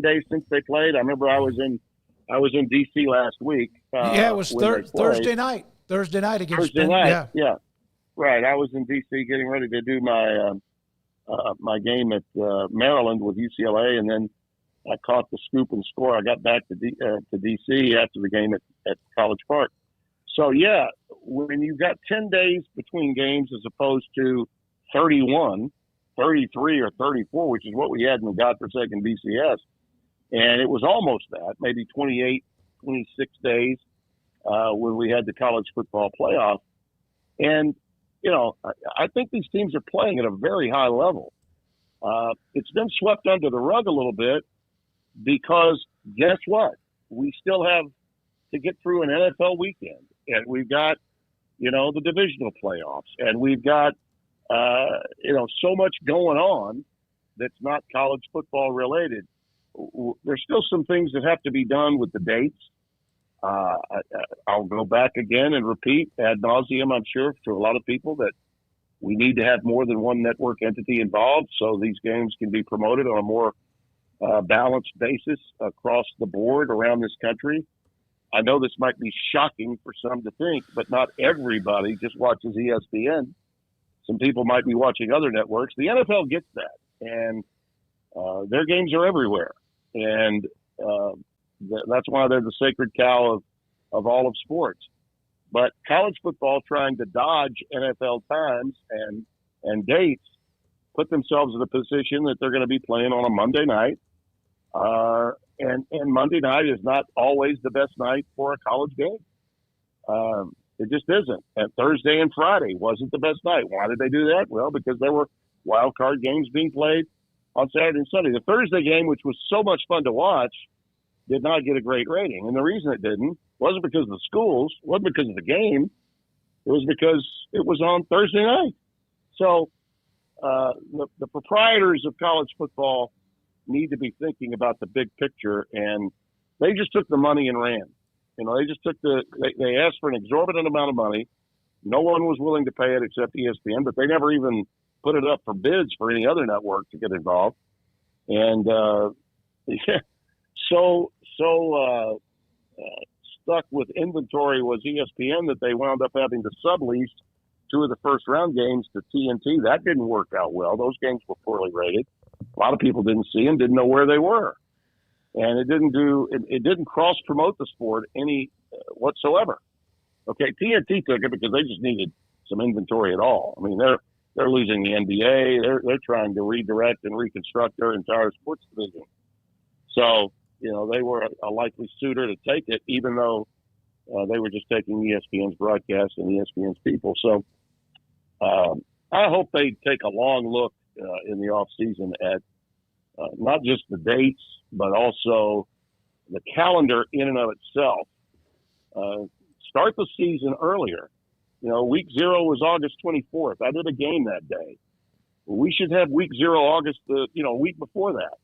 days since they played. I remember I was in DC last week. Yeah, it was Thursday night. Thursday night against Thursday night. Yeah. Right. I was in DC getting ready to do my my game at Maryland with UCLA, and then I caught the scoop and score. I got back to DC after the game at College Park. So, yeah, when you've got 10 days between games as opposed to 31, 33, or 34, which is what we had in the godforsaken BCS, and it was almost that, maybe 28, 26 days when we had the college football playoff. And, you know, I think these teams are playing at a very high level. It's been swept under the rug a little bit because guess what? We still have to get through an NFL weekend. And we've got, you know, the divisional playoffs. And we've got, you know, so much going on that's not college football related. There's still some things that have to be done with the dates. I'll go back again and repeat ad nauseum, I'm sure, to a lot of people that we need to have more than one network entity involved so these games can be promoted on a more balanced basis across the board around this country. I know this might be shocking for some to think, but not everybody just watches ESPN. Some people might be watching other networks. The NFL gets that, and their games are everywhere. And that's why they're the sacred cow of all of sports. But college football, trying to dodge NFL times and dates, put themselves in a position that they're going to be playing on a Monday night. And Monday night is not always the best night for a college game. It just isn't. And Thursday and Friday wasn't the best night. Why did they do that? Well, because there were wild card games being played on Saturday and Sunday. The Thursday game, which was so much fun to watch, did not get a great rating. And the reason it didn't wasn't because of the schools, wasn't because of the game. It was because it was on Thursday night. So the proprietors of college football need to be thinking about the big picture, and they just took the money and ran. They just took they asked for an exorbitant amount of money. No one was willing to pay it except ESPN, but they never even put it up for bids for any other network to get involved. And so stuck with inventory was ESPN that they wound up having to sublease 2 of the first round games to TNT. That didn't work out well. Those games were poorly rated. A lot of people didn't see them, didn't know where they were. And it didn't cross promote the sport any whatsoever. Okay, TNT took it because they just needed some inventory at all. I mean, they're losing the NBA. They're trying to redirect and reconstruct their entire sports division. So, they were a likely suitor to take it, even though they were just taking ESPN's broadcast and ESPN's people. So I hope they take a long look in the off season at not just the dates, but also the calendar in and of itself. Start the season earlier. Week 0 was August 24th. I did a game that day. We should have week 0 August, a week before that.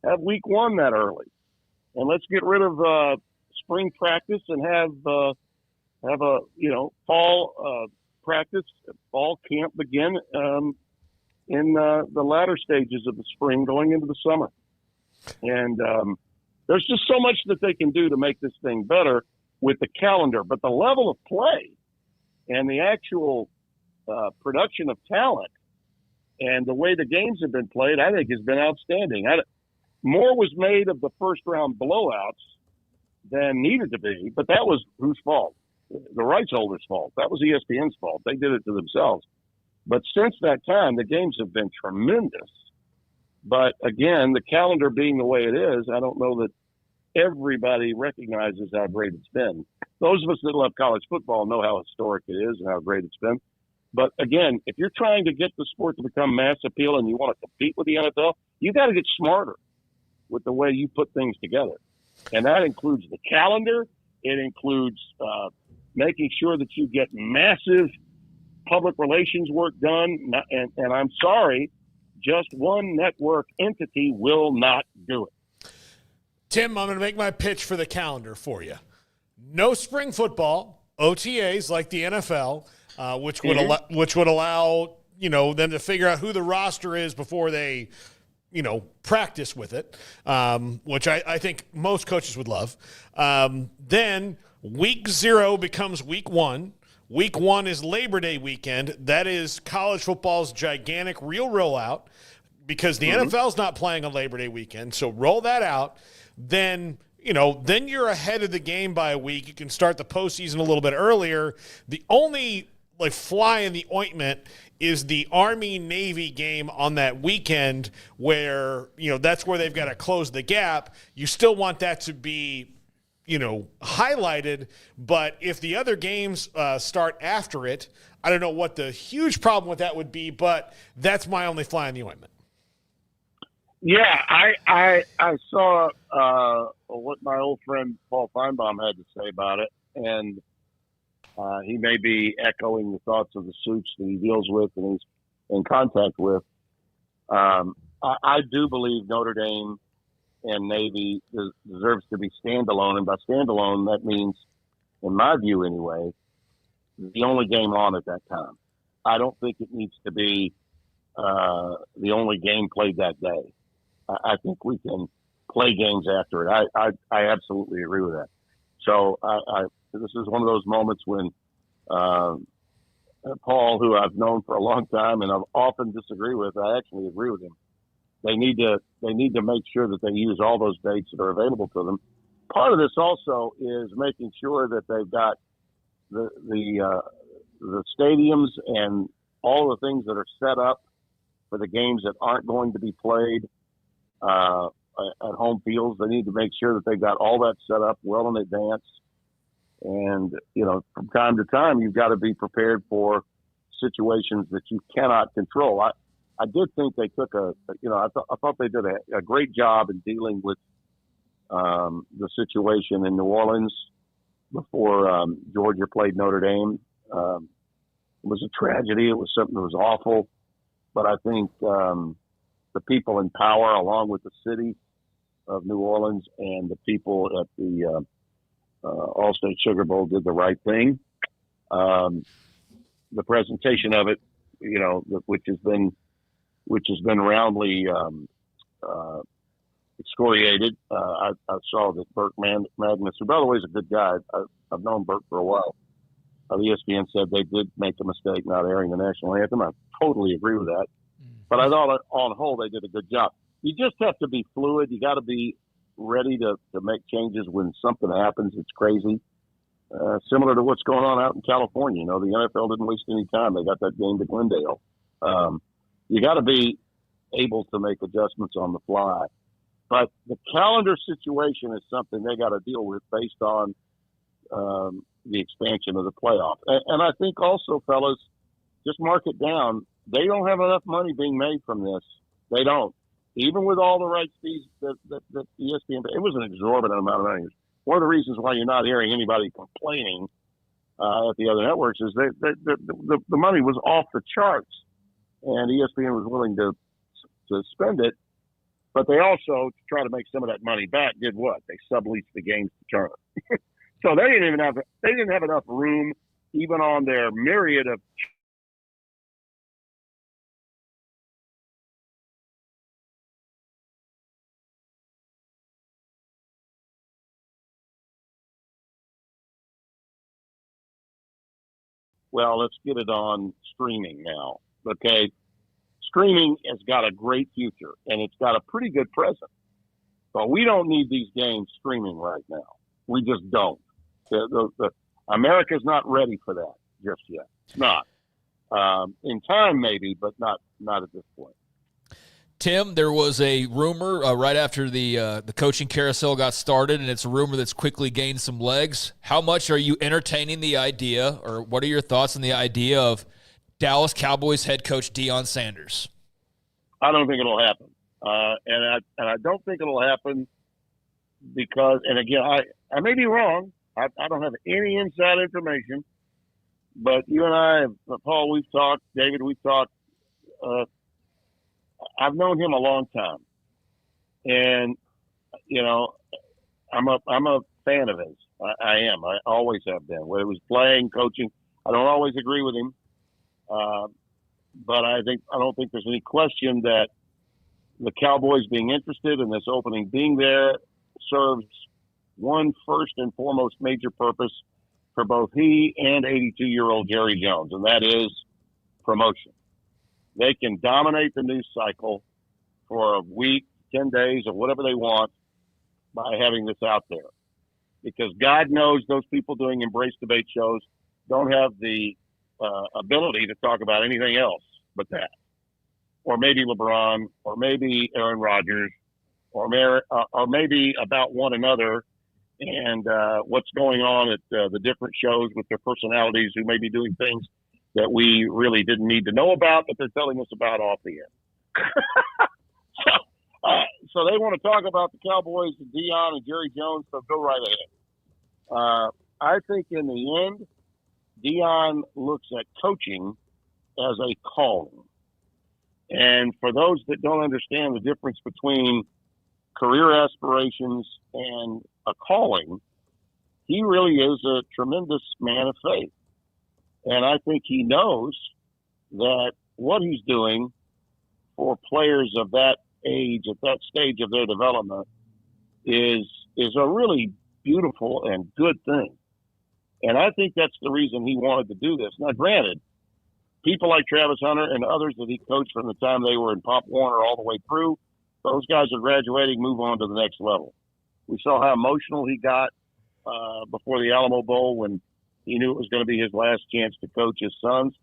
Have week 1 that early. And let's get rid of spring practice and have a fall practice, fall camp begin in the latter stages of the spring going into the summer. And there's just so much that they can do to make this thing better with the calendar. But the level of play and the actual production of talent and the way the games have been played, I think, has been outstanding. More was made of the first-round blowouts than needed to be, but that was whose fault? The rights holders' fault. That was ESPN's fault. They did it to themselves. But since that time, the games have been tremendous. But again, the calendar being the way it is, I don't know that everybody recognizes how great it's been. Those of us that love college football know how historic it is and how great it's been. But again, if you're trying to get the sport to become mass appeal and you want to compete with the NFL, you got to get smarter with the way you put things together. And that includes the calendar. It includes making sure that you get massive public relations work done. And I'm sorry, just one network entity will not do it. Tim, I'm going to make my pitch for the calendar for you. No spring football, OTAs like the NFL, which would allow them to figure out who the roster is before they practice with it, which I think most coaches would love. Then week 0 becomes week 1. Week 1 is Labor Day weekend. That is college football's gigantic real rollout because the NFL's not playing on Labor Day weekend. So roll that out. Then you're ahead of the game by a week. You can start the postseason a little bit earlier. The only fly in the ointment is the Army-Navy game on that weekend where, that's where they've got to close the gap. You still want that to be, highlighted. But if the other games start after it, I don't know what the huge problem with that would be, but that's my only fly in the ointment. Yeah, I saw what my old friend Paul Feinbaum had to say about it, and he may be echoing the thoughts of the suits that he deals with and he's in contact with. I do believe Notre Dame and Navy deserves to be standalone, and by standalone, that means, in my view anyway, the only game on at that time. I don't think it needs to be the only game played that day. I think we can play games after it. I absolutely agree with that. So this is one of those moments when Paul, who I've known for a long time and I've often disagreed with, I actually agree with him. They need to make sure that they use all those dates that are available to them. Part of this also is making sure that they've got the stadiums and all the things that are set up for the games that aren't going to be played at home fields. They need to make sure that they've got all that set up well in advance. And, from time to time, you've got to be prepared for situations that you cannot control. I did think they took I thought they did a great job in dealing with the situation in New Orleans before Georgia played Notre Dame. It was a tragedy. It was something that was awful. But I think the people in power, along with the city of New Orleans and the people at the All-State Sugar Bowl, did the right thing. The presentation of it, which has been roundly excoriated. I saw that Burt Magnus, who by the way is a good guy. I've known Burt for a while. The ESPN said they did make a mistake not airing the national anthem. I totally agree with that. But I thought on the whole they did a good job. You just have to be fluid. You got to be ready to make changes when something happens. It's crazy. Similar to what's going on out in California. The NFL didn't waste any time. They got that game to Glendale. You got to be able to make adjustments on the fly. But the calendar situation is something they got to deal with based on the expansion of the playoff. And I think also, fellas, just mark it down. They don't have enough money being made from this. They don't. Even with all the rights fees that ESPN, it was an exorbitant amount of money. One of the reasons why you're not hearing anybody complaining at the other networks is the money was off the charts, and ESPN was willing to spend it. But they also, to try to make some of that money back, did what? They subleased the games to Turner. So they didn't have enough room, even on their myriad of. Well, let's get it on streaming now. Okay. Streaming has got a great future, and it's got a pretty good present. But we don't need these games streaming right now. We just don't. America's not ready for that just yet. It's not. In time, maybe, but not at this point. Tim, there was a rumor right after the coaching carousel got started, and it's a rumor that's quickly gained some legs. How much are you entertaining the idea, or what are your thoughts on the idea of Dallas Cowboys head coach Deion Sanders? I don't think it'll happen, and I don't think it'll happen because, and again, I may be wrong. I don't have any inside information, but you and I, Paul, we've talked. David, we've talked. I've known him a long time, and I'm a fan of his. I am. I always have been. Whether it was playing, coaching, I don't always agree with him, but I don't think there's any question that the Cowboys being interested in this opening being there serves one first and foremost major purpose for both he and 82-year-old Jerry Jones, and that is promotion. They can dominate the news cycle for a week, 10 days, or whatever they want by having this out there. Because God knows those people doing embrace debate shows don't have the ability to talk about anything else but that. Or maybe LeBron, or maybe Aaron Rodgers, or maybe about one another and what's going on at the different shows with their personalities who may be doing things that we really didn't need to know about, but they're telling us about off the air. So they want to talk about the Cowboys and Deion and Jerry Jones, so go right ahead. I think in the end, Deion looks at coaching as a calling. And for those that don't understand the difference between career aspirations and a calling, he really is a tremendous man of faith. And I think he knows that what he's doing for players of that age, at that stage of their development, is a really beautiful and good thing. And I think that's the reason he wanted to do this. Now, granted, people like Travis Hunter and others that he coached from the time they were in Pop Warner all the way through, those guys are graduating, move on to the next level. We saw how emotional he got before the Alamo Bowl when he knew it was going to be his last chance to coach his sons.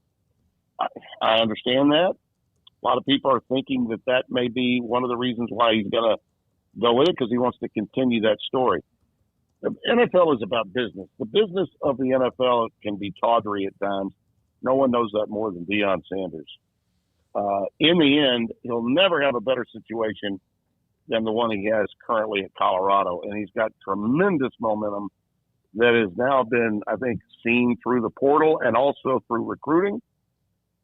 I understand that. A lot of people are thinking that may be one of the reasons why he's going to go with it, because he wants to continue that story. The NFL is about business. The business of the NFL can be tawdry at times. No one knows that more than Deion Sanders. In the end, he'll never have a better situation than the one he has currently at Colorado. And he's got tremendous momentum that has now been, I think, seen through the portal and also through recruiting.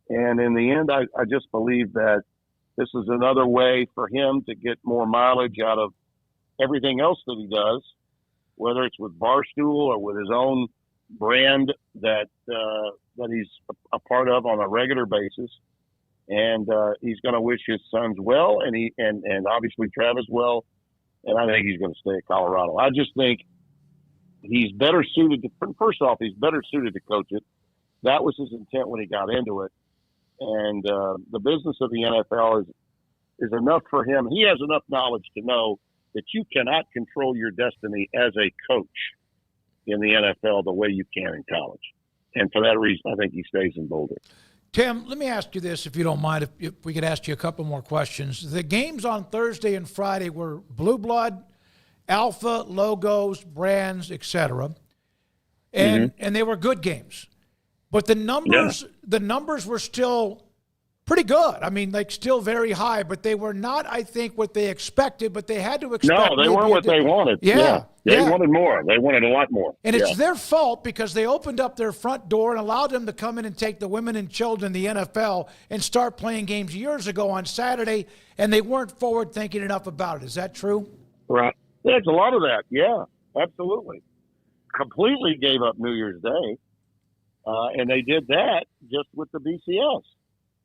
And in the end, I just believe that this is another way for him to get more mileage out of everything else that he does, whether it's with Barstool or with his own brand that he's a part of on a regular basis. And he's going to wish his sons well, and obviously Travis well. And I think he's going to stay at Colorado. I just think he's better suited to. First off, he's better suited to coach it. That was his intent when he got into it. And the business of the NFL is enough for him. He has enough knowledge to know that you cannot control your destiny as a coach in the NFL the way you can in college. And for that reason, I think he stays in Boulder. Tim, let me ask you this, if you don't mind, if we could ask you a couple more questions. The games on Thursday and Friday were Blue Blood, Alpha, logos, brands, etc. And they were good games. But the numbers were still pretty good. I mean, like still very high, but they were not, I think, what they expected, but they had to expect. No, they weren't what they wanted. Yeah. They wanted more. They wanted a lot more. And it's their fault because they opened up their front door and allowed them to come in and take the women and children, the NFL, and start playing games years ago on Saturday, and they weren't forward thinking enough about it. Is that true? Right. There's a lot of that. Yeah, absolutely. Completely gave up New Year's Day. And they did that just with the BCS.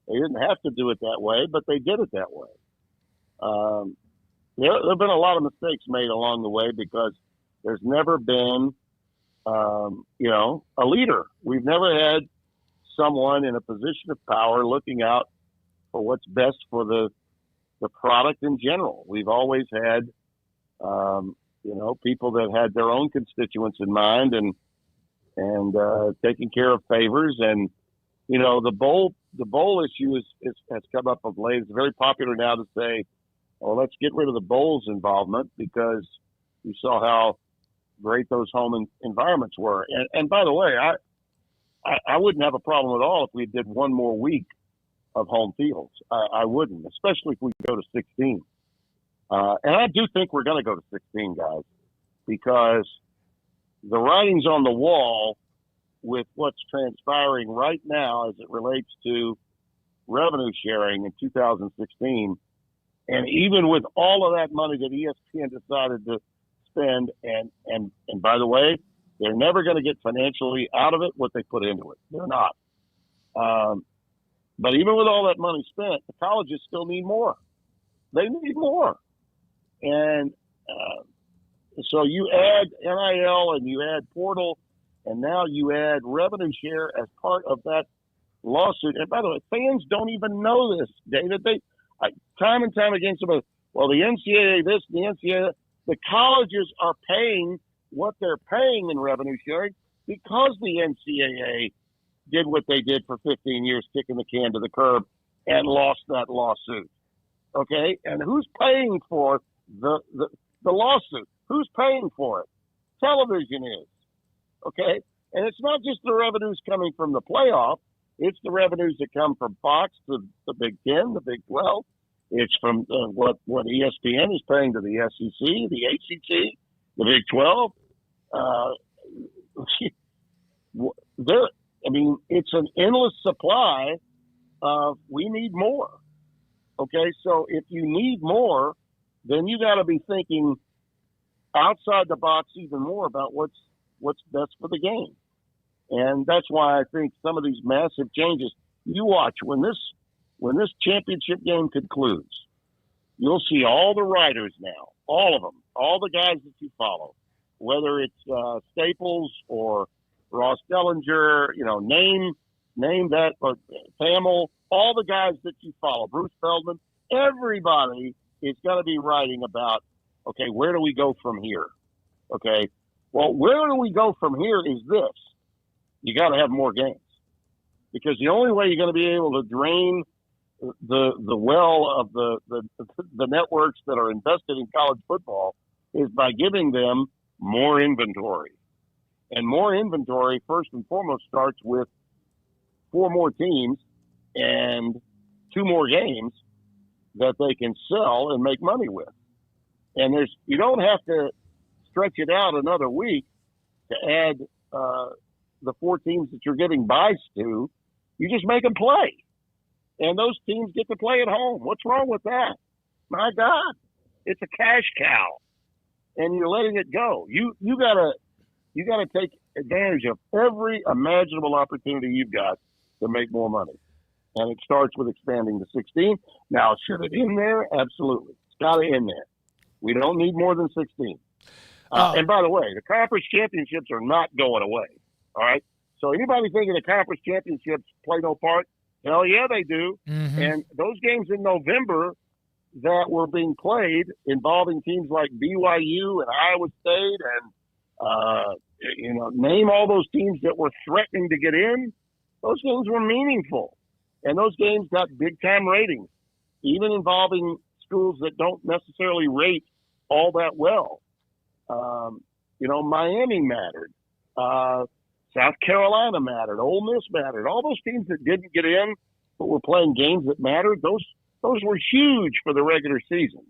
They didn't have to do it that way, but they did it that way. There have been a lot of mistakes made along the way because there's never been, a leader. We've never had someone in a position of power looking out for what's best for the product in general. We've always had, people that had their own constituents in mind and taking care of favors. And, the bowl issue has come up of late. It's very popular now to say, well, let's get rid of the bowl's involvement because you saw how great those home environments were. And by the way, I wouldn't have a problem at all if we did one more week of home fields. I wouldn't, especially if we go to 16. And I do think we're going to go to 16, guys, because the writing's on the wall with what's transpiring right now as it relates to revenue sharing in 2016. And even with all of that money that ESPN decided to spend, and by the way, they're never going to get financially out of it what they put into it. They're not. But even with all that money spent, the colleges still need more. They need more. And so you add NIL and you add portal, and now you add revenue share as part of that lawsuit. And by the way, fans don't even know this, David. Time and time again, somebody, well, the NCAA this, the NCAA, the colleges are paying what they're paying in revenue sharing because the NCAA did what they did for 15 years, kicking the can to the curb, and lost that lawsuit. Okay? And who's paying for the lawsuit? Who's paying for it? Television is. Okay? And it's not just the revenues coming from the playoff. It's the revenues that come from Fox, the Big Ten, the Big 12. It's from what ESPN is paying to the SEC, the ACC, the Big 12. It's an endless supply of we need more. Okay, so if you need more, then you got to be thinking outside the box even more about what's best for the game. And that's why I think some of these massive changes, you watch when this championship game concludes, you'll see all the writers now, all of them, all the guys that you follow, whether it's Staples or Ross Dellinger, name that, or Hamill, all the guys that you follow, Bruce Feldman, everybody is going to be writing about, okay, where do we go from here? Okay, well, where do we go from here is this. You got to have more games, because the only way you're going to be able to drain the well of the networks that are invested in college football is by giving them more inventory. And more inventory, first and foremost, starts with 4 more teams and 2 more games that they can sell and make money with. And you don't have to stretch it out another week to add the 4 teams that you're getting buys to. You just make them play. And those teams get to play at home. What's wrong with that? My God, it's a cash cow. And you're letting it go. You gotta take advantage of every imaginable opportunity you've got to make more money. And it starts with expanding to 16. Now, should it end there? Absolutely. It's got to end there. We don't need more than 16. And by the way, the conference championships are not going away. All right? So anybody thinking the conference championships play no part, hell yeah, they do. Mm-hmm. And those games in November that were being played involving teams like BYU and Iowa State and, name all those teams that were threatening to get in, those games were meaningful. And those games got big-time ratings, even involving schools that don't necessarily rate all that well. Miami mattered. South Carolina mattered. Ole Miss mattered. All those teams that didn't get in but were playing games that mattered, those were huge for the regular season.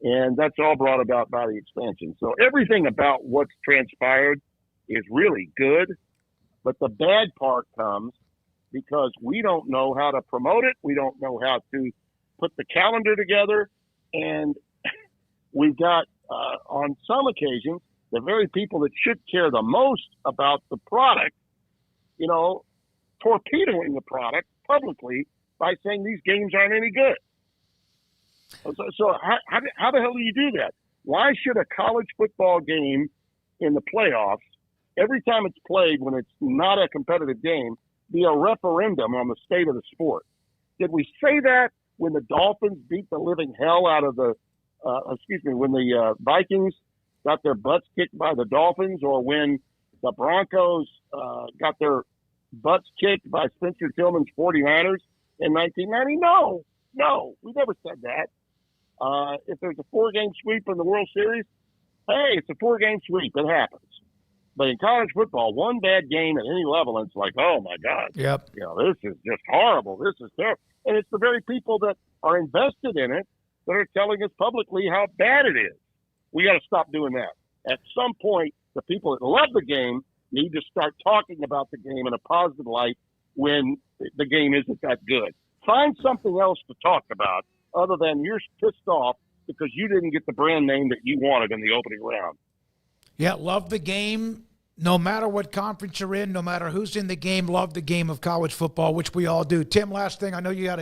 And that's all brought about by the expansion. So everything about what's transpired is really good. But the bad part comes because we don't know how to promote it. We don't know how to put the calendar together. And we've got, on some occasions, the very people that should care the most about the product, torpedoing the product publicly by saying these games aren't any good. So how the hell do you do that? Why should a college football game in the playoffs, every time it's played when it's not a competitive game, be a referendum on the state of the sport? Did we say that when the Dolphins beat the living hell out of when the Vikings got their butts kicked by the Dolphins, or when the Broncos got their butts kicked by Spencer Tillman's 49ers in 1990? No, we never said that. If there's a 4-game sweep in the World Series, hey, it's a 4-game sweep. It happens. But in college football, one bad game at any level, and it's like, oh, my God. Yep. This is just horrible. This is terrible. And it's the very people that are invested in it that are telling us publicly how bad it is. We got to stop doing that. At some point, the people that love the game need to start talking about the game in a positive light when the game isn't that good. Find something else to talk about other than you're pissed off because you didn't get the brand name that you wanted in the opening round. Yeah, love the game. No matter what conference you're in, no matter who's in the game, love the game of college football, which we all do. Tim, last thing, I know you got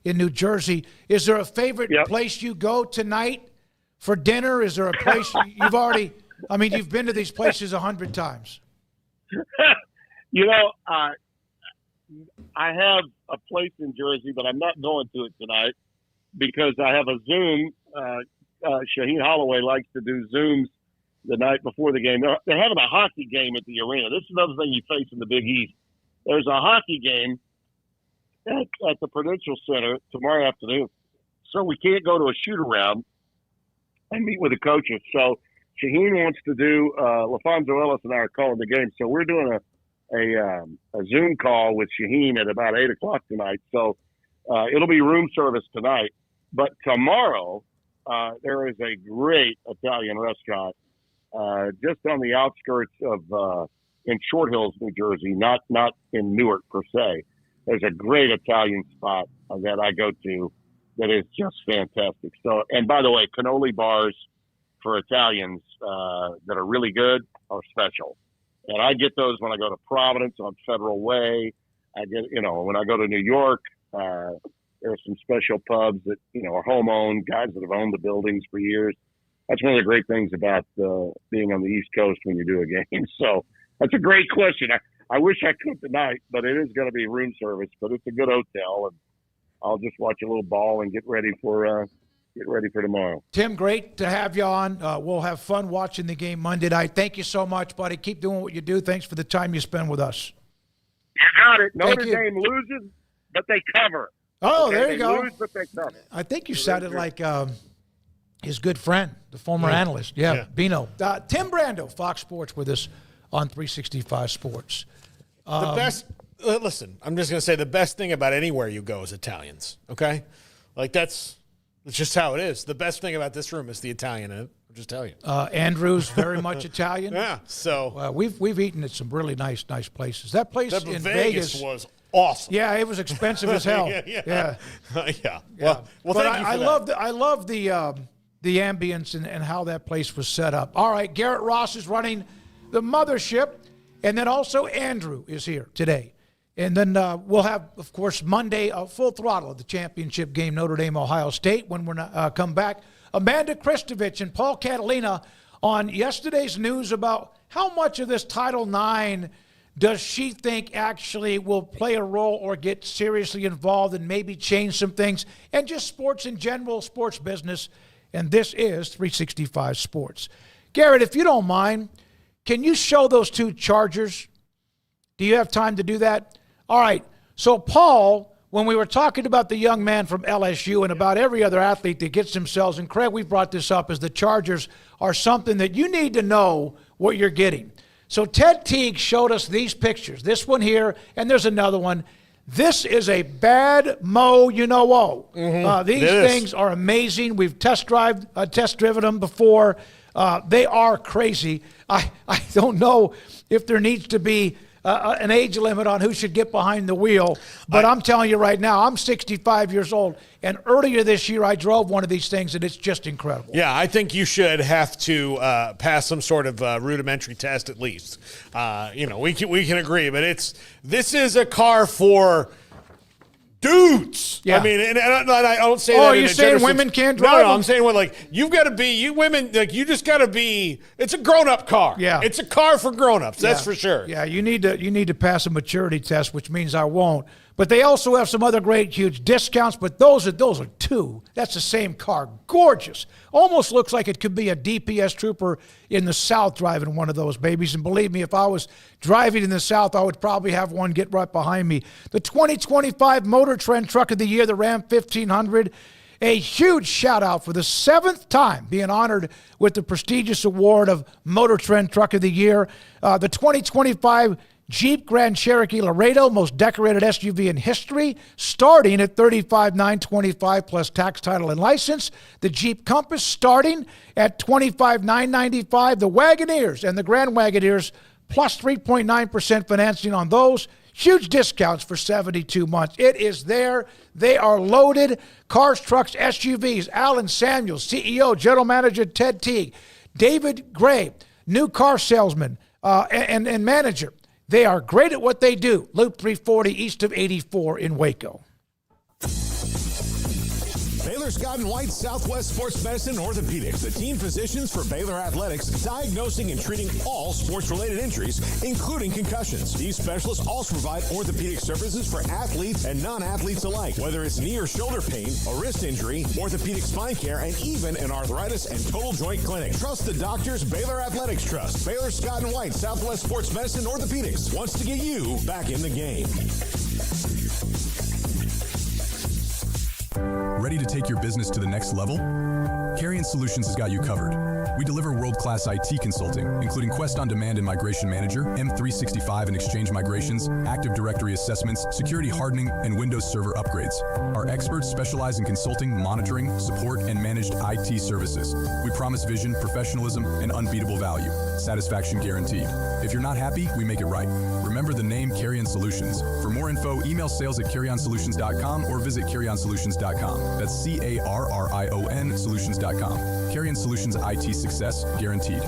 in New Jersey. Is there a favorite place you go tonight for dinner? Is there a place you've been to these places 100 times? I have a place in Jersey, but I'm not going to it tonight because I have a Zoom. Shaheen Holloway likes to do Zooms the night before the game. They're having a hockey game at the arena. This is another thing you face in the Big East. There's a hockey game at the Prudential Center tomorrow afternoon. So we can't go to a shoot-around and meet with the coaches. So Shaheen wants to do LaFonso Ellis and I are calling the game. So we're doing a Zoom call with Shaheen at about 8 o'clock tonight. So it'll be room service tonight. But tomorrow there is a great Italian restaurant just on the outskirts of in Short Hills, New Jersey, not in Newark per se. There's a great Italian spot that I go to that is just fantastic. So, and by the way, cannoli bars for Italians that are really good are special. And I get those when I go to Providence on Federal Way. I get, when I go to New York, there are some special pubs that, are home-owned, guys that have owned the buildings for years. That's one of the great things about being on the East Coast when you do a game. So that's a great question. I wish I could tonight, but it is going to be room service. But it's a good hotel, and I'll just watch a little ball and get ready for tomorrow. Tim, great to have you on. We'll have fun watching the game Monday night. Thank you so much, buddy. Keep doing what you do. Thanks for the time you spend with us. You got it. Notre Dame loses, but they cover. Oh, okay, there you go. Lose, but they cover. I think you sounded like his good friend, the former analyst. Yeah, Bino. Tim Brando, Fox Sports, with us on 365 Sports. The best, listen, I'm just going to say the best thing about anywhere you go is Italians, okay? Like, that's just how it is. The best thing about this room is the Italian, I'll just tell you. Andrew's very much Italian. Yeah, so. We've eaten at some really nice places. That place in Vegas was awesome. Yeah, it was expensive as hell. Yeah. Well, but thank you for that. I love the ambience and how that place was set up. All right, Garrett Ross is running the mothership, and then also Andrew is here today. And then we'll have, of course, Monday full throttle of the championship game, Notre Dame, Ohio State, when we come back. Amanda Kristovich and Paul Catalina on yesterday's news about how much of this Title IX does she think actually will play a role or get seriously involved and maybe change some things, and just sports in general, sports business. And this is 365 Sports. Garrett, if you don't mind, can you show those two Chargers? Do you have time to do that? All right. So, Paul, when we were talking about the young man from LSU and about every other athlete that gets themselves, and Craig, we brought this up, is the Chargers are something that you need to know what you're getting. So Ted Teague showed us these pictures, this one here, and there's another one. This is a bad mo-you-know-wo. These things are amazing. We've test-driven them before. They are crazy. I don't know if there needs to be an age limit on who should get behind the wheel, but I'm telling you right now, I'm 65 years old, and earlier this year I drove one of these things, and it's just incredible. Yeah, I think you should have to pass some sort of rudimentary test at least. We can agree, but this is a car for dudes. Yeah. I mean, and I don't say that. Oh, you're saying women can't drive? No, I'm saying you've got to be, you women, you just got to be. It's a grown-up car. Yeah, it's a car for grown-ups. That's for sure. Yeah, you need to pass a maturity test, which means I won't. But they also have some other great, huge discounts. But those are two. That's the same car. Gorgeous. Almost looks like it could be a DPS trooper in the South driving one of those babies. And believe me, if I was driving in the South, I would probably have one get right behind me. The 2025 Motor Trend Truck of the Year, the Ram 1500. A huge shout out for the 7th time being honored with the prestigious award of Motor Trend Truck of the Year. The 2025 Jeep Grand Cherokee Laredo, most decorated SUV in history, starting at $35,925 plus tax, title, and license. The Jeep Compass starting at $25,995. The Wagoneers and the Grand Wagoneers plus 3.9% financing on those. Huge discounts for 72 months. It is there. They are loaded. Cars, trucks, SUVs. Alan Samuels, CEO, General Manager Ted Teague. David Gray, new car salesman and manager. They are great at what they do. Loop 340 east of 84 in Waco. Baylor Scott & White Southwest Sports Medicine and Orthopedics, the team physicians for Baylor Athletics, diagnosing and treating all sports-related injuries, including concussions. These specialists also provide orthopedic services for athletes and non-athletes alike, whether it's knee or shoulder pain, a wrist injury, orthopedic spine care, and even an arthritis and total joint clinic. Trust the doctors Baylor Athletics trust. Baylor Scott & White Southwest Sports Medicine and Orthopedics wants to get you back in the game. Ready to take your business to the next level? Carrion Solutions has got you covered. We deliver world-class IT consulting, including Quest On Demand and Migration Manager, M365 and Exchange migrations, Active Directory assessments, security hardening, and Windows Server upgrades. Our experts specialize in consulting, monitoring, support, and managed IT services. We promise vision, professionalism, and unbeatable value. Satisfaction guaranteed. If you're not happy, we make it right. Remember the name Carrion Solutions. For more info, email sales@carrionsolutions.com or visit carrionsolutions.com. That's CARRION solutions.com. Carrion Solutions IT success guaranteed.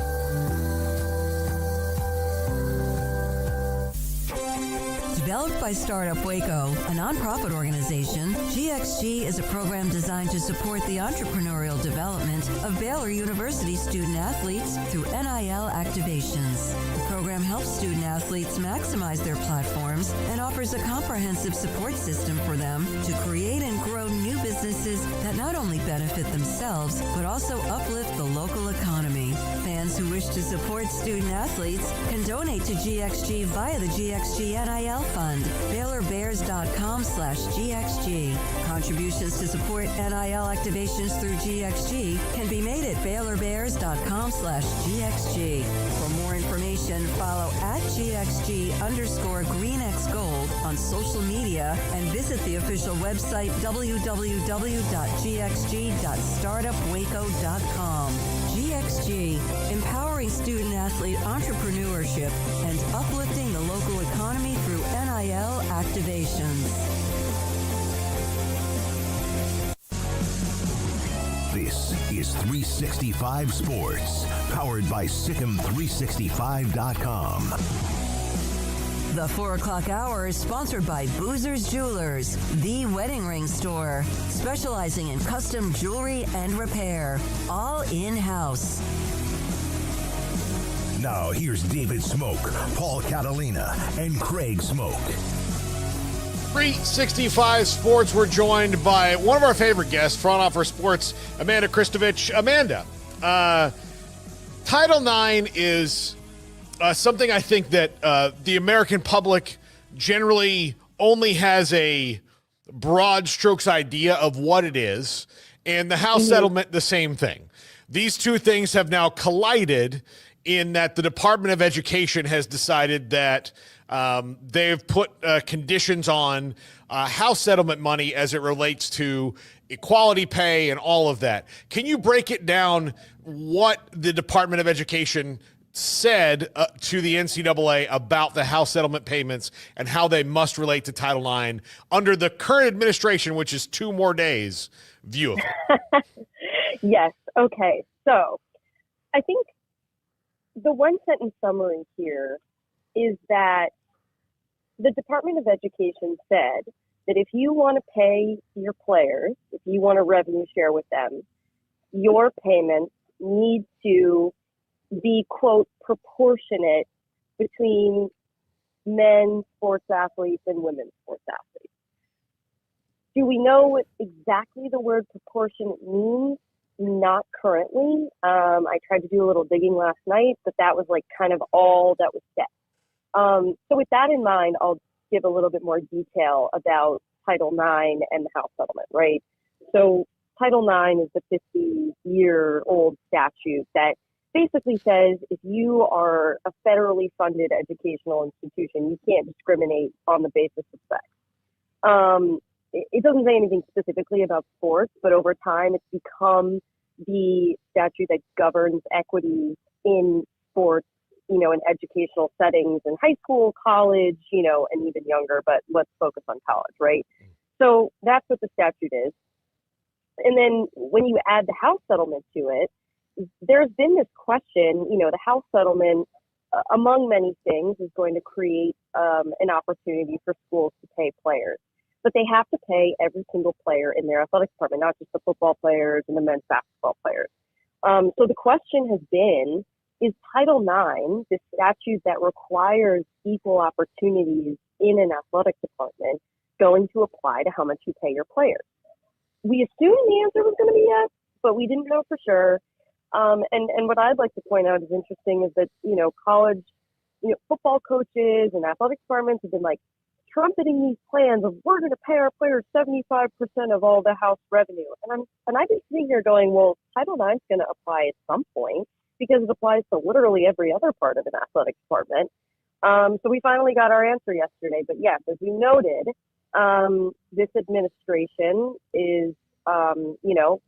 Developed by Startup Waco, a nonprofit organization, GXG is a program designed to support the entrepreneurial development of Baylor University student athletes through NIL activations. The program helps student athletes maximize their platforms and offers a comprehensive support system for them to create and grow new businesses that not only benefit themselves, but also uplift the local economy. Fans who wish to support student athletes can donate to GXG via the GXG NIL Fund, BaylorBears.com/GXG. Contributions to support NIL activations through GXG can be made at BaylorBears.com/GXG. For more information, follow @GXG_GreenXGold on social media and visit the official website www.gxg.startupwaco.com. GXG, empowering student athlete entrepreneurship and uplifting the local economy through NIL activations. This is 365 Sports, powered by Sikkim365.com. The 4 o'clock hour is sponsored by Boozer's Jewelers, the wedding ring store, specializing in custom jewelry and repair, all in-house. Now here's David Smoak, Paul Catalina, and Craig Smoak. 365 Sports, we're joined by one of our favorite guests, Front Office Sports, Amanda Kristovich. Amanda, Title IX is something I think that the American public generally only has a broad strokes idea of what it is, and the House settlement, the same thing. These two things have now collided in that the Department of Education has decided that they've put conditions on House settlement money as it relates to equality pay and all of that. Can you break it down what the Department of Education said to the NCAA about the House settlement payments and how they must relate to Title IX under the current administration, which is 2 more days, view of it? Yes. Okay. So I think the one sentence summary here is that the Department of Education said that if you want to pay your players, if you want to revenue share with them, your payments need to be, quote, proportionate between men's sports athletes and women's sports athletes. Do we know what exactly the word proportionate means? Not currently. I tried to do a little digging last night, but that was like kind of all that was said. So with that in mind, I'll give a little bit more detail about Title IX and the House settlement, right? So Title IX is the 50-year-old statute that basically says if you are a federally funded educational institution, you can't discriminate on the basis of sex. It doesn't say anything specifically about sports, but over time it's become the statute that governs equity in sports, you know, in educational settings in high school, college, you know, and even younger, but let's focus on college, right? So that's what the statute is. And then when you add the House settlement to it, there's been this question, you know, the House settlement, among many things, is going to create an opportunity for schools to pay players. But they have to pay every single player in their athletic department, not just the football players and the men's basketball players. So the question has been, is Title IX, the statute that requires equal opportunities in an athletic department, going to apply to how much you pay your players? We assumed the answer was going to be yes, but we didn't know for sure. And what I'd like to point out is interesting is that, you know, college, you know, football coaches and athletic departments have been like trumpeting these plans of we're going to pay our players 75% of all the House revenue. And I've been sitting here going, well, Title IX is going to apply at some point because it applies to literally every other part of an athletic department. So we finally got our answer yesterday. But yes, as you noted, this administration is, you know,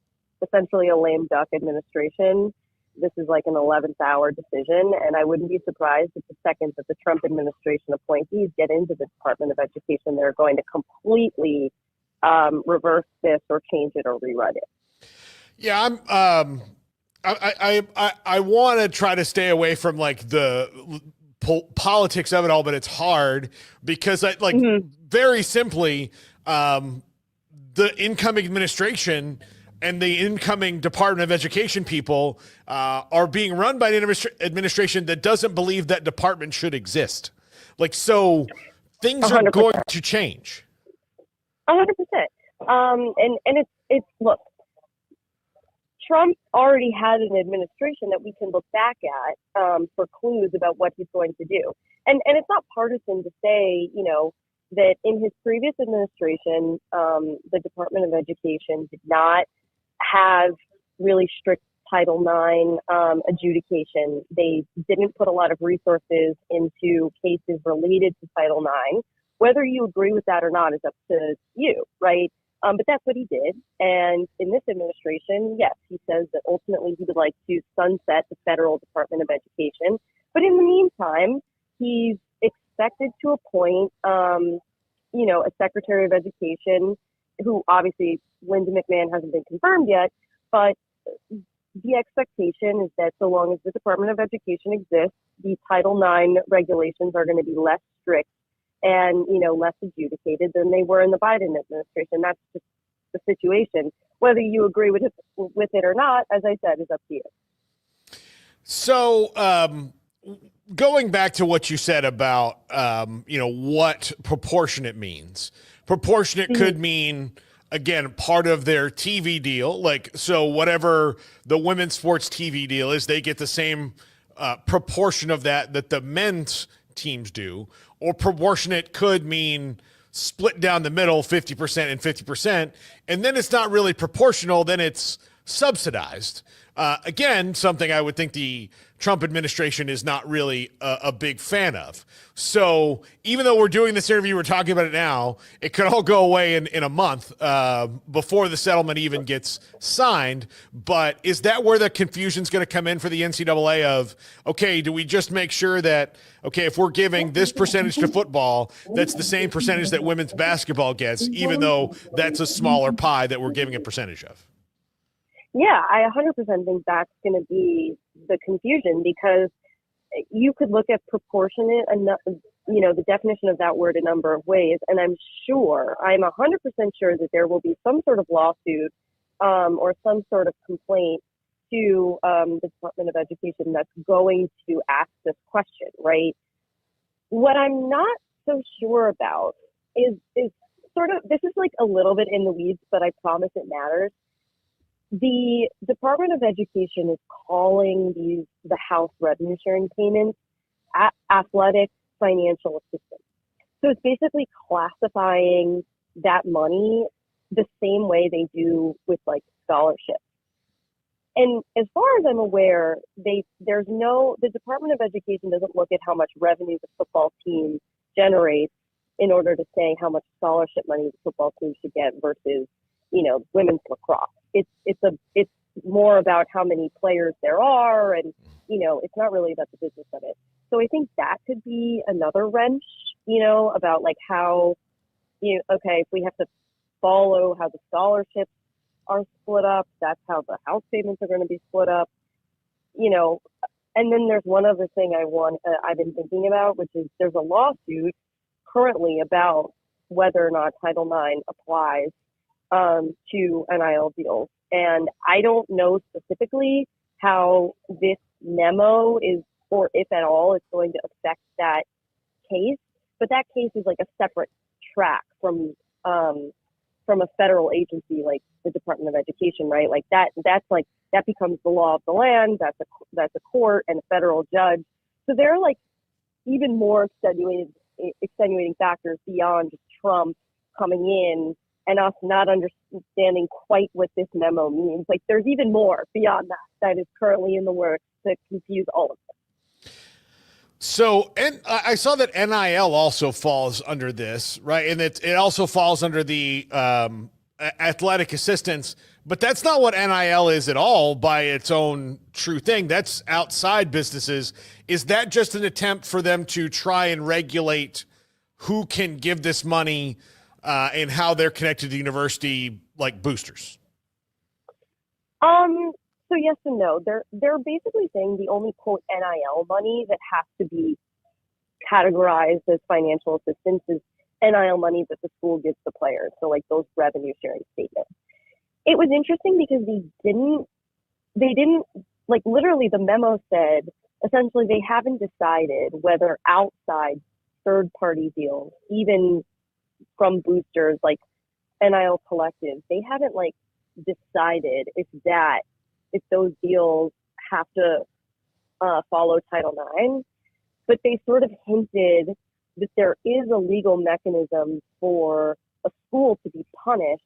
essentially a lame duck administration. This is like an 11th hour decision, and I wouldn't be surprised if the second that the Trump administration appointees get into the Department of Education, they're going to completely reverse this or change it or rewrite it. Yeah, I want to try to stay away from like the politics of it all, but it's hard because very simply, the incoming administration and the incoming Department of Education people are being run by an administration that doesn't believe that department should exist. Like, so things 100%. Are going to change. 100%. And it's look, Trump already had an administration that we can look back at for clues about what he's going to do. And it's not partisan to say, that in his previous administration, the Department of Education did not have really strict Title IX adjudication. They didn't put a lot of resources into cases related to Title IX. Whether you agree with that or not is up to you, right? But that's what he did. And in this administration, yes, he says that ultimately he would like to sunset the federal Department of Education. But in the meantime, he's expected to appoint, a Secretary of Education who obviously Linda McMahon hasn't been confirmed yet, but the expectation is that so long as the Department of Education exists, the Title IX regulations are going to be less strict and, less adjudicated than they were in the Biden administration. That's just the situation. Whether you agree with it or not, as I said, is up to you. So, going back to what you said about, what proportionate means. Proportionate could mean, again, part of their TV deal. So whatever the women's sports TV deal is, they get the same proportion of that the men's teams do. Or proportionate could mean split down the middle, 50% and 50%. And then it's not really proportional, then it's subsidized. Again, something I would think the Trump administration is not really a big fan of. So even though we're doing this interview, we're talking about it now, it could all go away in a month before the settlement even gets signed. But is that where the confusion is going to come in for the NCAA of, okay, do we just make sure that, okay, if we're giving this percentage to football, that's the same percentage that women's basketball gets, even though that's a smaller pie that we're giving a percentage of? Yeah, I 100% think that's going to be the confusion, because you could look at proportionate, the definition of that word a number of ways. And I'm 100% sure that there will be some sort of lawsuit or some sort of complaint to the Department of Education that's going to ask this question, right? What I'm not so sure about is sort of, this is like a little bit in the weeds, but I promise it matters. The Department of Education is calling the House revenue sharing payments athletic financial assistance. So it's basically classifying that money the same way they do with like scholarships. And as far as I'm aware, the Department of Education doesn't look at how much revenue the football team generates in order to say how much scholarship money the football team should get versus, women's lacrosse. It's more about how many players there are, and it's not really about the business of it. So I think that could be another wrench, about like how, if we have to follow how the scholarships are split up, that's how the house payments are going to be split up, And then there's one other thing I've been thinking about, which is there's a lawsuit currently about whether or not Title IX applies to NIL deals. And I don't know specifically how this memo is, or if at all, it's going to affect that case. But that case is like a separate track from a federal agency like the Department of Education, right? Like that becomes the law of the land. That's a court and a federal judge. So there are like even more extenuating factors beyond just Trump coming in and us not understanding quite what this memo means. Like there's even more beyond that is currently in the works to confuse all of them. So, and I saw that NIL also falls under this, right? And it also falls under the athletic assistance, but that's not what NIL is at all by its own true thing. That's outside businesses. Is that just an attempt for them to try and regulate who can give this money and how they're connected to university, like boosters? So yes and no. They're basically saying the only quote NIL money that has to be categorized as financial assistance is NIL money that the school gives the players. So like those revenue sharing statements. It was interesting because they didn't like literally the memo said essentially they haven't decided whether outside third party deals, even from boosters like NIL collectives, they haven't like decided if that if those deals have to follow Title IX, but they sort of hinted that there is a legal mechanism for a school to be punished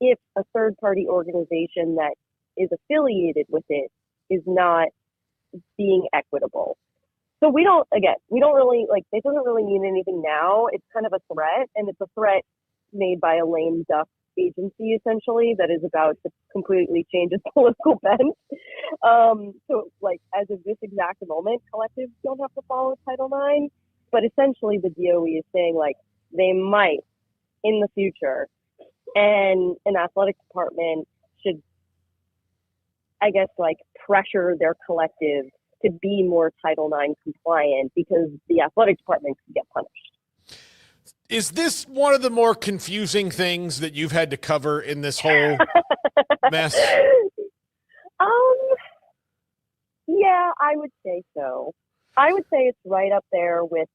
if a third-party organization that is affiliated with it is not being equitable. So we don't really, like, it doesn't really mean anything now. It's kind of a threat, and it's a threat made by a lame duck agency, essentially, that is about to completely change its political bent. So, like, as of this exact moment, collectives don't have to follow Title IX, but essentially the DOE is saying, like, they might in the future, and an athletic department should, I guess, like, pressure their collective to be more Title IX compliant because the athletic department could get punished. Is this one of the more confusing things that you've had to cover in this whole mess? Yeah, I would say so. I would say it's right up there with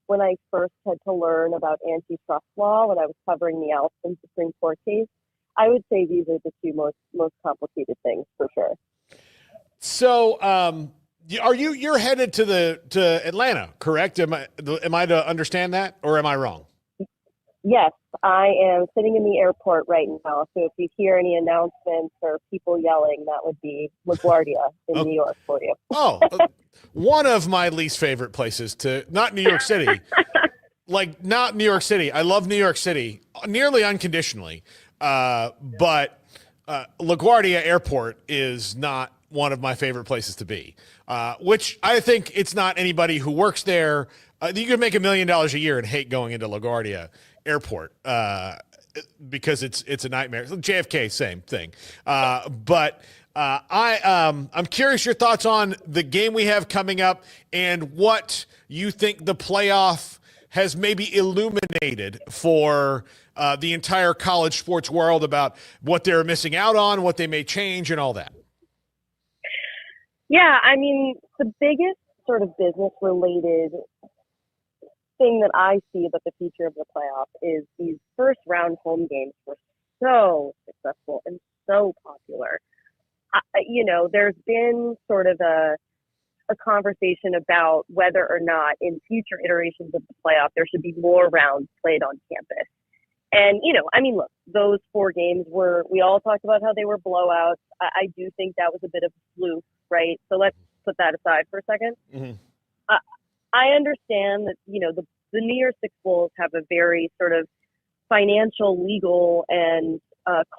when I first had to learn about antitrust law when I was covering the Alston Supreme Court case. I would say these are the two most complicated things for sure. So, you're headed to Atlanta, correct? Am I to understand that, or am I wrong? Yes, I am sitting in the airport right now. So if you hear any announcements or people yelling, that would be LaGuardia in New York for you. One of my least favorite places not New York City, not New York City. I love New York City nearly unconditionally, but LaGuardia Airport is not one of my favorite places to be, which I think it's not anybody who works there. You could make $1 million a year and hate going into LaGuardia Airport because it's a nightmare. JFK, same thing. But I'm curious your thoughts on the game we have coming up and what you think the playoff has maybe illuminated for the entire college sports world about what they're missing out on, what they may change, and all that. Yeah, I mean, the biggest sort of business-related thing that I see about the future of the playoff is these first-round home games were so successful and so popular. There's been sort of a conversation about whether or not in future iterations of the playoff there should be more rounds played on campus. And, look, those 4 games we all talked about how they were blowouts. I do think that was a bit of a fluke, right? So let's put that aside for a second. Mm-hmm. I understand that, the New Year's Six Bowls have a very sort of financial, legal, and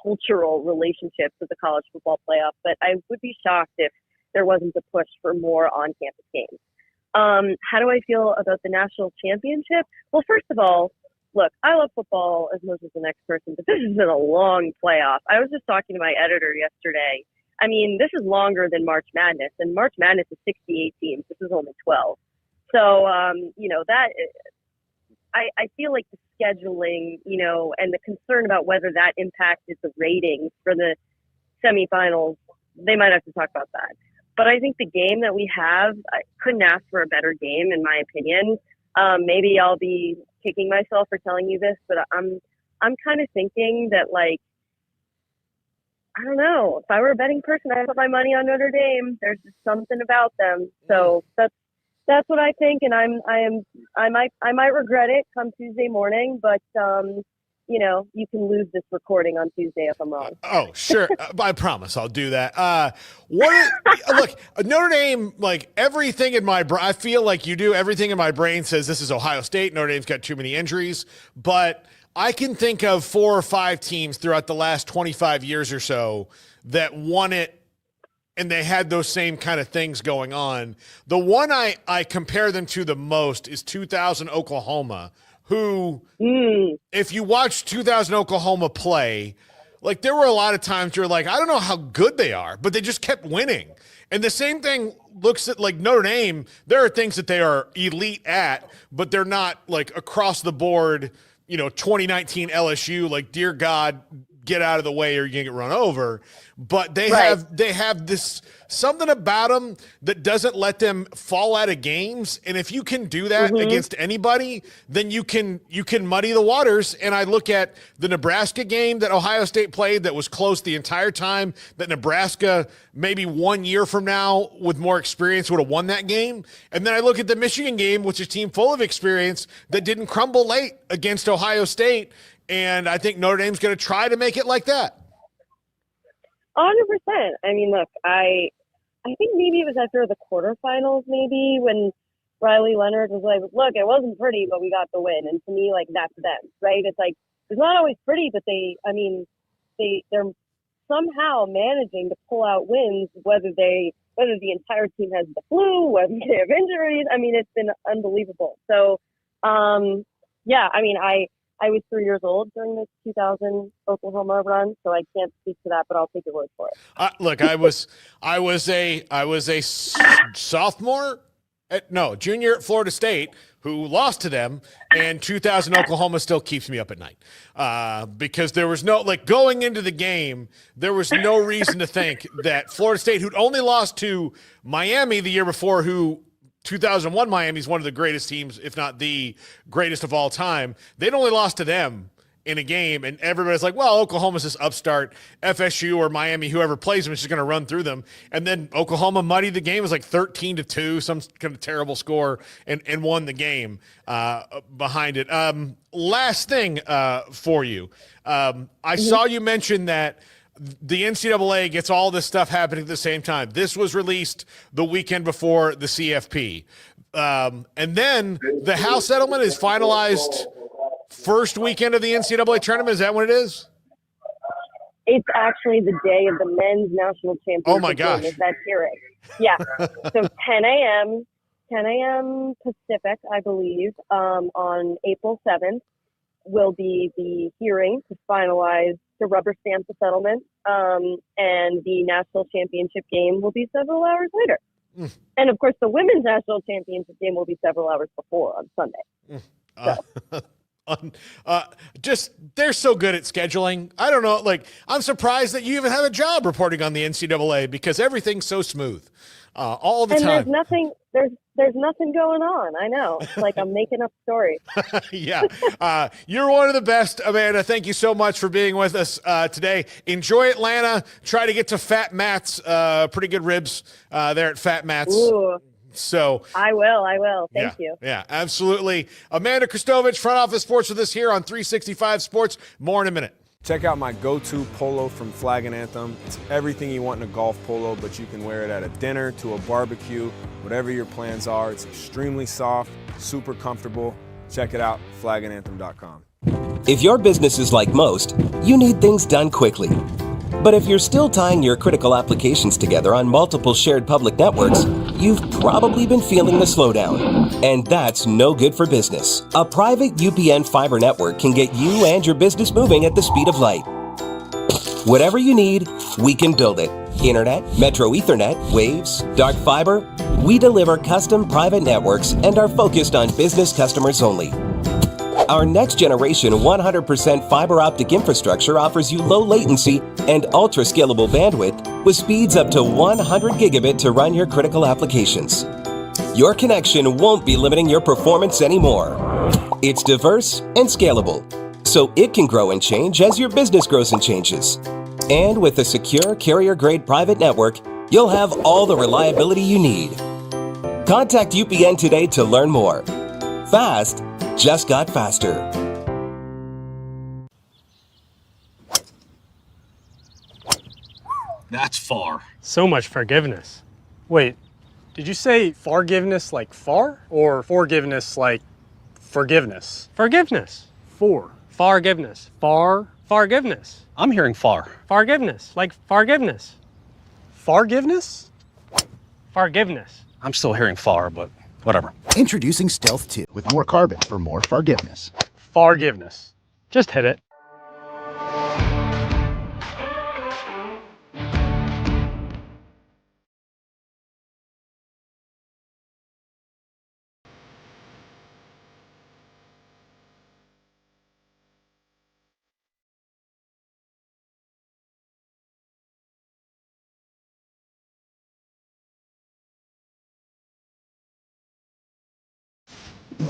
cultural relationship to the college football playoff, but I would be shocked if there wasn't a push for more on-campus games. How do I feel about the national championship? Well, first of all, look, I love football as much as the next person, but this has been a long playoff. I was just talking to my editor yesterday. I mean, this is longer than March Madness, and March Madness is 68 teams. This is only 12. So, I feel like the scheduling, and the concern about whether that impacted the ratings for the semifinals, they might have to talk about that. But I think the game that we have, I couldn't ask for a better game, in my opinion. Maybe I'll be kicking myself for telling you this, but I'm kind of thinking that, like, I don't know. If I were a betting person, I'd put my money on Notre Dame. There's just something about them. So that's what I think, and I might regret it come Tuesday morning, but you can lose this recording on Tuesday if I'm wrong. Oh, sure. I promise I'll do that. Look, Notre Dame, like everything in my brain, I feel like you do. Everything in my brain says this is Ohio State. Notre Dame's got too many injuries, but I can think of 4 or 5 teams throughout the last 25 years or so that won it, and they had those same kind of things going on. The one I compare them to the most is 2000 Oklahoma, who, if you watch 2000 Oklahoma play, like there were a lot of times you're like, I don't know how good they are, but they just kept winning. And the same thing looks at like Notre Dame. There are things that they are elite at, but they're not like across the board, 2019 LSU, like, dear God, get out of the way or you're going to get run over. But they have this something about them that doesn't let them fall out of games. And if you can do that against anybody, then you can muddy the waters. And I look at the Nebraska game that Ohio State played that was close the entire time, that Nebraska maybe 1 year from now with more experience would have won that game. And then I look at the Michigan game, which is a team full of experience that didn't crumble late against Ohio State. And I think Notre Dame's going to try to make it like that. 100%. I mean, look, I think maybe it was after the quarterfinals, maybe when Riley Leonard was like, look, it wasn't pretty, but we got the win. And to me, like, that's them, right? It's like, it's not always pretty, but they're somehow managing to pull out wins, whether the entire team has the flu, whether they have injuries. I mean, it's been unbelievable. So, yeah, I mean, I was 3 years old during the 2000 Oklahoma run, so I can't speak to that, but I'll take your word for it. Look, I was a sophomore, junior at Florida State who lost to them, and 2000 Oklahoma still keeps me up at night because there was no, like, going into the game, there was no reason to think that Florida State, who'd only lost to Miami the year before, who 2001 Miami's one of the greatest teams, if not the greatest of all time. They'd only lost to them in a game, and everybody's like, well, Oklahoma's this upstart. FSU or Miami, whoever plays them, is just going to run through them. And then Oklahoma muddied the game. It was like 13-2, some kind of terrible score, and won the game behind it. Last thing for you. I saw you mention that the NCAA gets all this stuff happening at the same time. This was released the weekend before the CFP. And then the House settlement is finalized first weekend of the NCAA tournament. Is that what it is? It's actually the day of the men's national championship. Oh, my gosh. Is that hearing? Yeah. So 10 a.m. Pacific, I believe, on April 7th will be the hearing to finalize, to rubber stamp the settlement, and the national championship game will be several hours later. And, of course, the women's national championship game will be several hours before on Sunday. Just, they're so good at scheduling. I don't know, like, I'm surprised that you even have a job reporting on the NCAA because everything's so smooth all the time. And there's nothing going on. I know. It's like I'm making up stories. Yeah. You're one of the best, Amanda. Thank you so much for being with us today. Enjoy Atlanta. Try to get to Fat Matt's. Pretty good ribs there at Fat Matt's. Ooh. So I will. Thank you. Yeah, absolutely. Amanda Kristovich, Front Office Sports, with us here on 365 Sports. More in a minute. Check out my go-to polo from Flag and Anthem. It's everything you want in a golf polo, but you can wear it at a dinner, to a barbecue, whatever your plans are. It's extremely soft, super comfortable. Check it out, flagandanthem.com. If your business is like most, you need things done quickly. But if you're still tying your critical applications together on multiple shared public networks, you've probably been feeling the slowdown. And that's no good for business. A private UPN fiber network can get you and your business moving at the speed of light. Whatever you need, we can build it. Internet, Metro Ethernet, Waves, dark fiber. We deliver custom private networks and are focused on business customers only. Our next generation 100% fiber optic infrastructure offers you low latency and ultra scalable bandwidth with speeds up to 100 gigabit to run your critical applications. Your connection won't be limiting your performance anymore. It's diverse and scalable, so it can grow and change as your business grows and changes. And with a secure carrier-grade private network, you'll have all the reliability you need. Contact UPN today to learn more. Fast just got faster. That's far. So much forgiveness. Wait, did you say forgiveness like far? Or forgiveness like forgiveness? Forgiveness. Forgiveness. Forgiveness. I'm hearing far. Forgiveness. Like forgiveness. Forgiveness? Forgiveness. I'm still hearing far, but whatever. Introducing Stealth 2 with more carbon for more forgiveness. Forgiveness. Just hit it. Get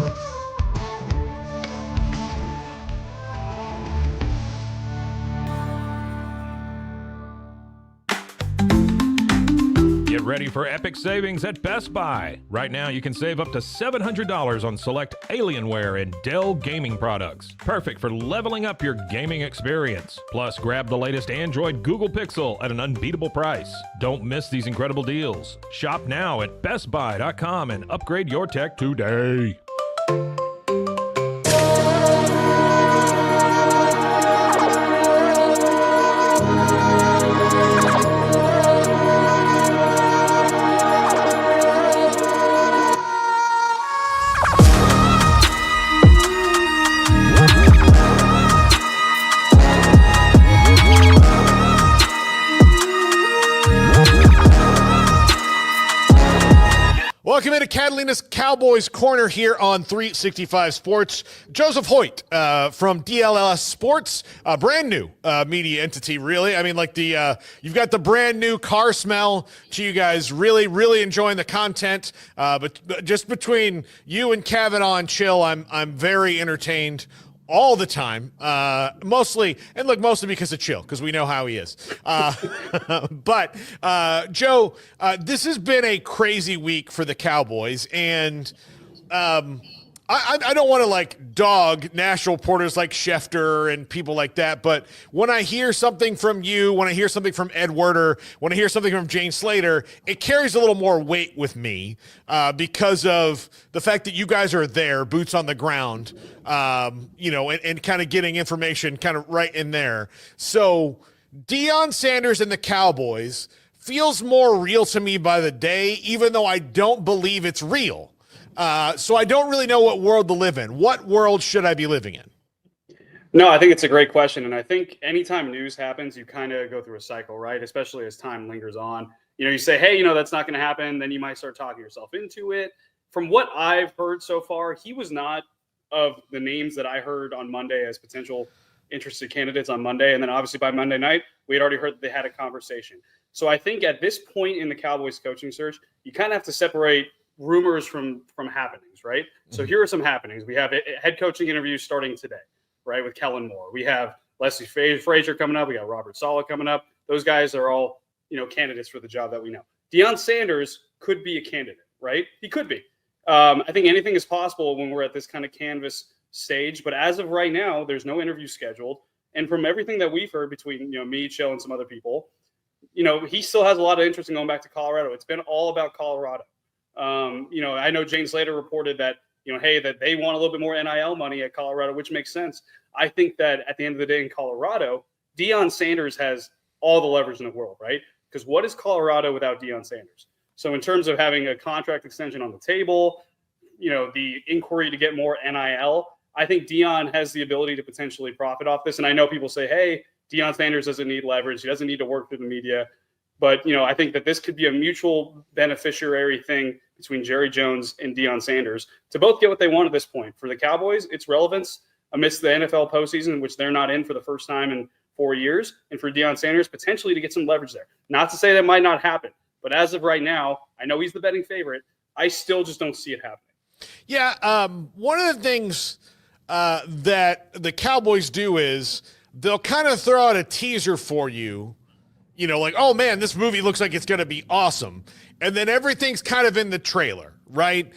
ready for epic savings at Best Buy. Right now, you can save up to $700 on select Alienware and Dell gaming products. Perfect for leveling up your gaming experience. Plus, grab the latest Android Google Pixel at an unbeatable price. Don't miss these incredible deals. Shop now at bestbuy.com and upgrade your tech today. Welcome into Catalina's Cowboys Corner here on 365 Sports. Joseph Hoyt from DLS Sports, a brand new media entity, really. I mean, like you've got the brand new car smell to you guys. Really, really enjoying the content. But just between you and Kavanaugh and Chill, I'm very entertained all the time, mostly because of Chill, because we know how he is. But Joe, this has been a crazy week for the Cowboys, and I don't want to dog national reporters like Schefter and people like that, but when I hear something from you, when I hear something from Ed Werder, when I hear something from Jane Slater, it carries a little more weight with me because of the fact that you guys are there, boots on the ground, and kind of getting information kind of right in there. So Deion Sanders and the Cowboys feels more real to me by the day, even though I don't believe it's real. So I don't really know what world to live in. What world should I be living in? No, I think it's a great question. And I think anytime news happens, you kind of go through a cycle, right? Especially as time lingers on. You say, hey, that's not going to happen. Then you might start talking yourself into it. From what I've heard so far, he was not of the names that I heard on Monday as potential interested candidates on Monday. And then obviously by Monday night, we had already heard that they had a conversation. So I think at this point in the Cowboys coaching search, you kind of have to separate rumors from happenings, right? So here are some happenings. We have head coaching interviews starting today, right, with Kellen Moore. We have Leslie Frazier coming up. We got Robert Saleh coming up. Those guys are all, candidates for the job that we know. Deion Sanders could be a candidate, right? He could be. I think anything is possible when we're at this kind of canvas stage. But as of right now, there's no interview scheduled. And from everything that we've heard between, me, Chill, and some other people, he still has a lot of interest in going back to Colorado. It's been all about Colorado. I know Jane Slater reported that, that they want a little bit more NIL money at Colorado, which makes sense. I think that at the end of the day in Colorado, Deion Sanders has all the leverage in the world, right? Because what is Colorado without Deion Sanders? So in terms of having a contract extension on the table, the inquiry to get more NIL, I think Deion has the ability to potentially profit off this. And I know people say, hey, Deion Sanders doesn't need leverage. He doesn't need to work through the media. But, I think that this could be a mutual beneficiary thing between Jerry Jones and Deion Sanders to both get what they want at this point. For the Cowboys, it's relevance amidst the NFL postseason, which they're not in for the first time in 4 years. And for Deion Sanders, potentially to get some leverage there. Not to say that might not happen. But as of right now, I know he's the betting favorite. I still just don't see it happening. Yeah, one of the things that the Cowboys do is they'll kind of throw out a teaser for you, oh, man, this movie looks like it's going to be awesome. And then everything's kind of in the trailer, right?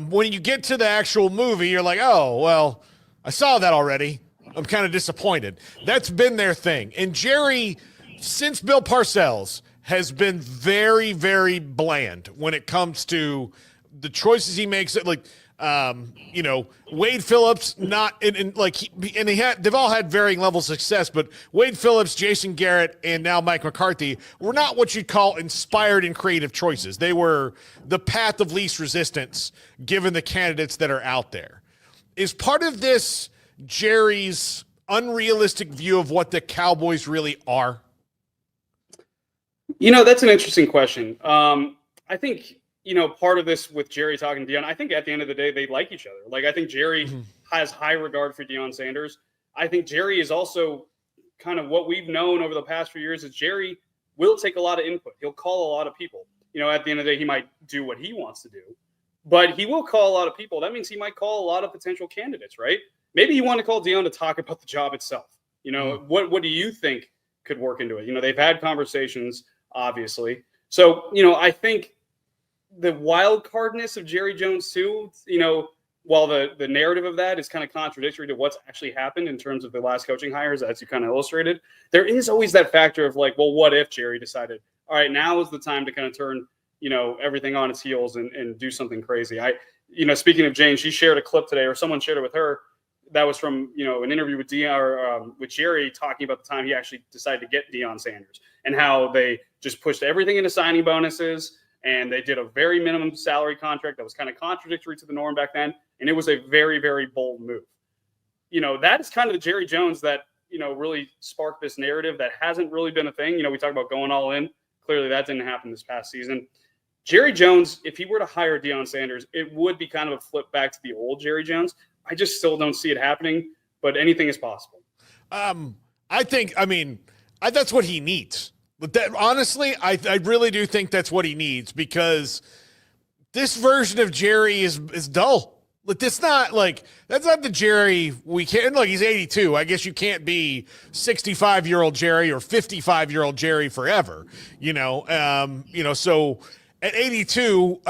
When you get to the actual movie, you're like, oh, well, I saw that already. I'm kind of disappointed. That's been their thing. And Jerry, since Bill Parcells, has been very, very bland when it comes to the choices he makes. Wade Phillips, they've all had varying levels of success, but Wade Phillips, Jason Garrett, and now Mike McCarthy were not what you'd call inspired and creative choices. They were the path of least resistance given the candidates that are out there. Is part of this Jerry's unrealistic view of what the Cowboys really are? That's an interesting question. I think, part of this with Jerry talking to Deion, I think at the end of the day, they like each other. I think Jerry has high regard for Deion Sanders. I think Jerry is also kind of what we've known over the past few years is Jerry will take a lot of input. He'll call a lot of people. At the end of the day, he might do what he wants to do. but he will call a lot of people. That means he might call a lot of potential candidates, right? Maybe you want to call Deion to talk about the job itself. What do you think could work into it? They've had conversations, obviously. So, I think the wild cardness of Jerry Jones too, while the narrative of that is kind of contradictory to what's actually happened in terms of the last coaching hires, as you kind of illustrated, there is always that factor of like, well, what if Jerry decided, all right, now is the time to kind of turn, everything on its heels and do something crazy. Speaking of Jane, she shared a clip today, or someone shared it with her, that was from, an interview with with Jerry, talking about the time he actually decided to get Deion Sanders and how they just pushed everything into signing bonuses. And they did a very minimum salary contract that was kind of contradictory to the norm back then. And it was a very, very bold move. That is kind of the Jerry Jones that, really sparked this narrative that hasn't really been a thing. We talk about going all in. Clearly that didn't happen this past season. Jerry Jones, if he were to hire Deion Sanders, it would be kind of a flip back to the old Jerry Jones. I just still don't see it happening, but anything is possible. I think that's what he needs. But honestly, I really do think that's what he needs, because this version of Jerry is dull. That's not the Jerry we can. Look, he's 82. I guess you can't be 65-year-old Jerry or 55-year-old Jerry forever. So at 82,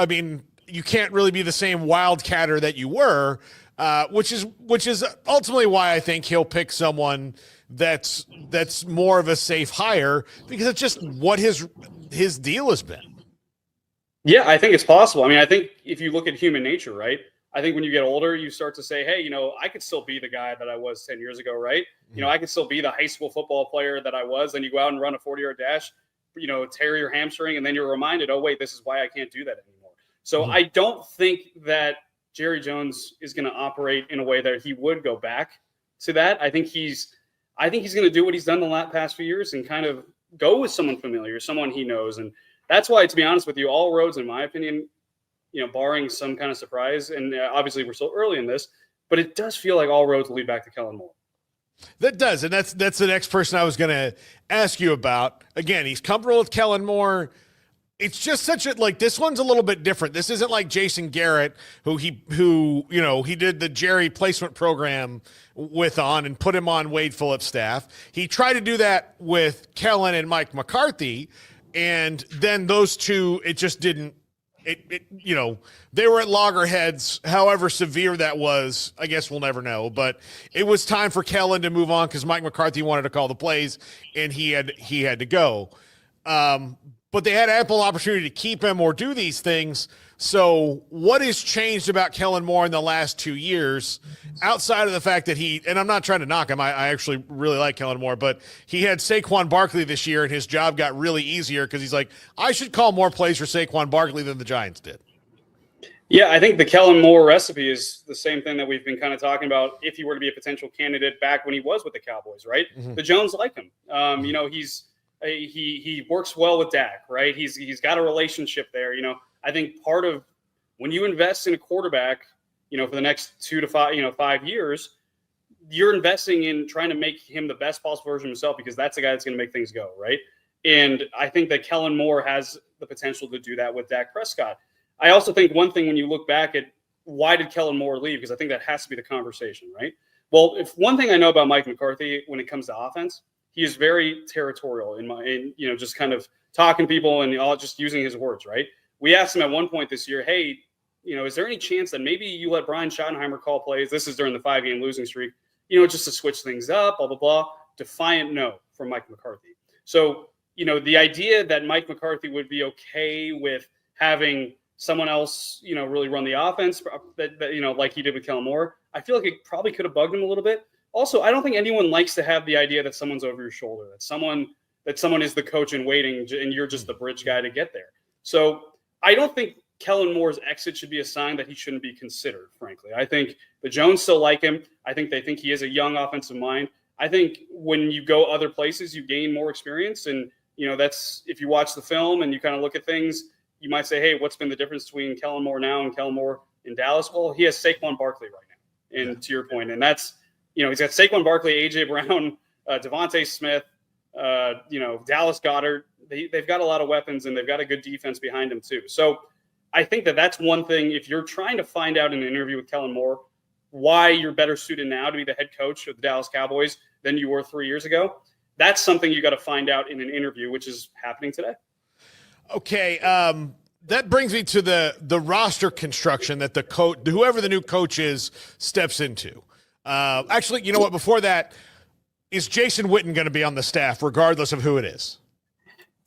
you can't really be the same wildcatter that you were, which is ultimately why I think he'll pick someone that's more of a safe hire, because it's just what his deal has been. Yeah, I think it's possible. I think if you look at human nature, right? I think when you get older, you start to say, hey, I could still be the guy that I was 10 years ago, right? I could still be the high school football player that I was. Then you go out and run a 40-yard dash, tear your hamstring, and then you're reminded, oh, wait, this is why I can't do that anymore. So I don't think that Jerry Jones is going to operate in a way that he would go back to that. I think he's going to do what he's done the past few years and kind of go with someone familiar, someone he knows. And that's why, to be honest with you, all roads, in my opinion, barring some kind of surprise, and obviously we're still early in this, but it does feel like all roads lead back to Kellen Moore. That does, and that's the next person I was going to ask you about. Again, he's comfortable with Kellen Moore. It's just this one's a little bit different. This isn't like Jason Garrett, who he did the Jerry placement program with and put him on Wade Phillips' staff. He tried to do that with Kellen and Mike McCarthy, and then those two, it just didn't. They were at loggerheads. However severe that was, I guess we'll never know. But it was time for Kellen to move on because Mike McCarthy wanted to call the plays, and he had to go. But they had ample opportunity to keep him or do these things. So what has changed about Kellen Moore in the last 2 years, outside of the fact that and I'm not trying to knock him, I actually really like Kellen Moore, but he had Saquon Barkley this year, and his job got really easier because he's like, I should call more plays for Saquon Barkley than the Giants did. Yeah, I think the Kellen Moore recipe is the same thing that we've been kind of talking about if he were to be a potential candidate back when he was with the Cowboys, right? Mm-hmm. The Jones like him. He works well with Dak, right? He's got a relationship there. I think part of when you invest in a quarterback, for the next 2 to 5 years, you're investing in trying to make him the best possible version of himself, because that's the guy that's going to make things go, right? And I think that Kellen Moore has the potential to do that with Dak Prescott. I also think one thing when you look back at why did Kellen Moore leave, because I think that has to be the conversation, right? Well, if one thing I know about Mike McCarthy when it comes to offense, he is very territorial in just kind of talking to people and all, just using his words, right? We asked him at one point this year, hey, is there any chance that maybe you let Brian Schottenheimer call plays? This is during the 5-game losing streak, just to switch things up, blah, blah, blah. Defiant no from Mike McCarthy. So, the idea that Mike McCarthy would be okay with having someone else, really run the offense, that like he did with Kellen Moore, I feel like it probably could have bugged him a little bit. Also, I don't think anyone likes to have the idea that someone's over your shoulder, that someone is the coach in waiting and you're just the bridge guy to get there. So I don't think Kellen Moore's exit should be a sign that he shouldn't be considered, frankly. I think the Jones still like him. I think they think he is a young offensive mind. I think when you go other places, you gain more experience. And, that's if you watch the film and you kind of look at things, you might say, hey, what's been the difference between Kellen Moore now and Kellen Moore in Dallas? Well, he has Saquon Barkley right now. And to your point, and that's, he's got Saquon Barkley, A.J. Brown, Devontae Smith, Dallas Goedert. They've got a lot of weapons, and they've got a good defense behind them too. So I think that that's one thing. If you're trying to find out in an interview with Kellen Moore why you're better suited now to be the head coach of the Dallas Cowboys than you were 3 years ago, that's something you got to find out in an interview, which is happening today. Okay, that brings me to the roster construction that the coach, whoever the new coach is, steps into. Actually, you know what? Before that, is Jason Witten going to be on the staff, regardless of who it is?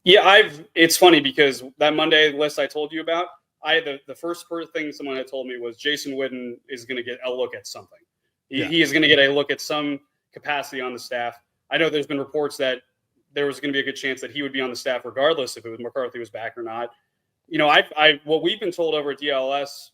Yeah, it's funny because that Monday list I told you about, the first thing someone had told me was Jason Witten is going to get a look at something. He is going to get a look at some capacity on the staff. I know there's been reports that there was going to be a good chance that he would be on the staff regardless if McCarthy was back or not. You know, what we've been told over at DLS,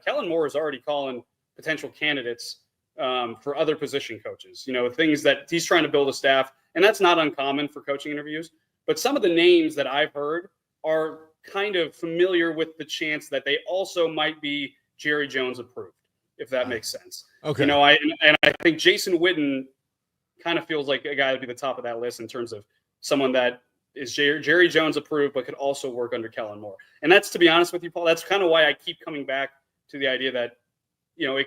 Kellen Moore is already calling potential candidates for other position coaches. You know, things that he's trying to build a staff, and that's not uncommon for coaching interviews. But some of the names that I've heard are kind of familiar with the chance that they also might be Jerry Jones approved, if that makes sense. Okay. You know, I think Jason Witten kind of feels like a guy to be the top of that list in terms of someone that is Jerry Jones approved, but could also work under Kellen Moore. And that's, to be honest with you, Paul, that's kind of why I keep coming back to the idea that, you know,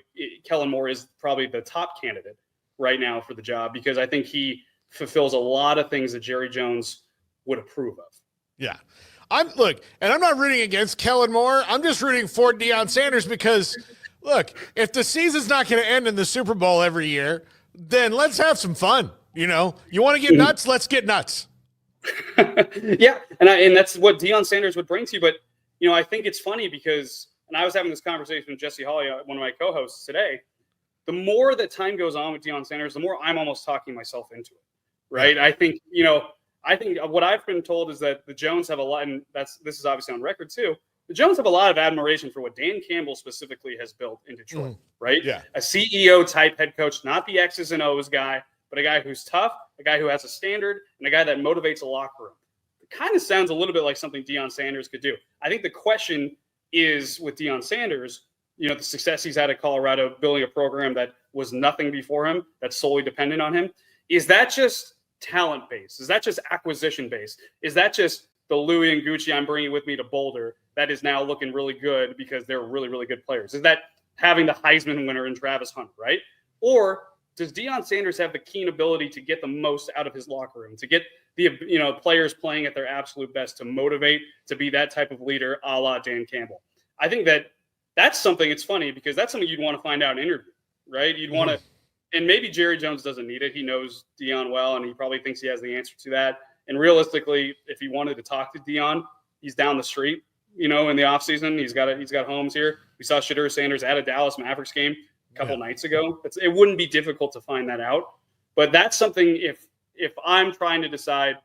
Kellen Moore is probably the top candidate right now for the job, because I think he fulfills a lot of things that Jerry Jones would approve of. Yeah. I'm not rooting against Kellen Moore. I'm just rooting for Deion Sanders because, look, if the season's not going to end in the Super Bowl every year, then let's have some fun. You know, you want to get nuts? Let's get nuts. Yeah, and that's what Deion Sanders would bring to you. But, you know, I think it's funny because, and I was having this conversation with Jesse Hawley, one of my co-hosts today, the more that time goes on with Deion Sanders, the more I'm almost talking myself into it, right? Yeah. I think what I've been told is that the Jones have a lot, and this is obviously on record too, the Jones have a lot of admiration for what Dan Campbell specifically has built in Detroit, right? Yeah. A CEO-type head coach, not the X's and O's guy, but a guy who's tough, a guy who has a standard, and a guy that motivates a locker room. It kind of sounds a little bit like something Deion Sanders could do. I think the question is with Deion Sanders, you know, the success he's had at Colorado, building a program that was nothing before him, that's solely dependent on him. Is that just talent based? Is that just acquisition based? Is that just the Louis and Gucci I'm bringing with me to Boulder that is now looking really good because they're really, really good players? Is that having the Heisman winner in Travis Hunter, right? Or does Deion Sanders have the keen ability to get the most out of his locker room, to get the players playing at their absolute best, to motivate, to be that type of leader a la Dan Campbell? I think that's something. It's funny because that's something you'd want to find out in an interview, right? You'd want to, and maybe Jerry Jones doesn't need it. He knows Deion well, and he probably thinks he has the answer to that. And realistically, if he wanted to talk to Deion, he's down the street, you know, in the offseason. He's got homes here. We saw Shedeur Sanders at a Dallas Mavericks game a couple nights ago. It wouldn't be difficult to find that out. But that's something, if I'm trying to decide,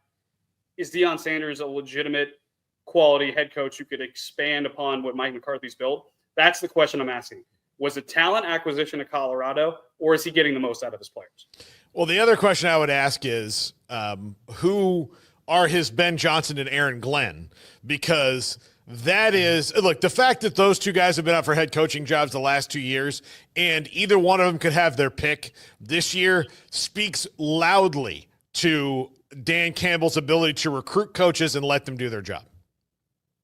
is Deion Sanders a legitimate quality head coach who could expand upon what Mike McCarthy's built? That's the question I'm asking. Was it talent acquisition of Colorado, or is he getting the most out of his players? Well, the other question I would ask is who are his Ben Johnson and Aaron Glenn? Because that is, look, the fact that those two guys have been up for head coaching jobs the last 2 years and either one of them could have their pick this year speaks loudly to Dan Campbell's ability to recruit coaches and let them do their job.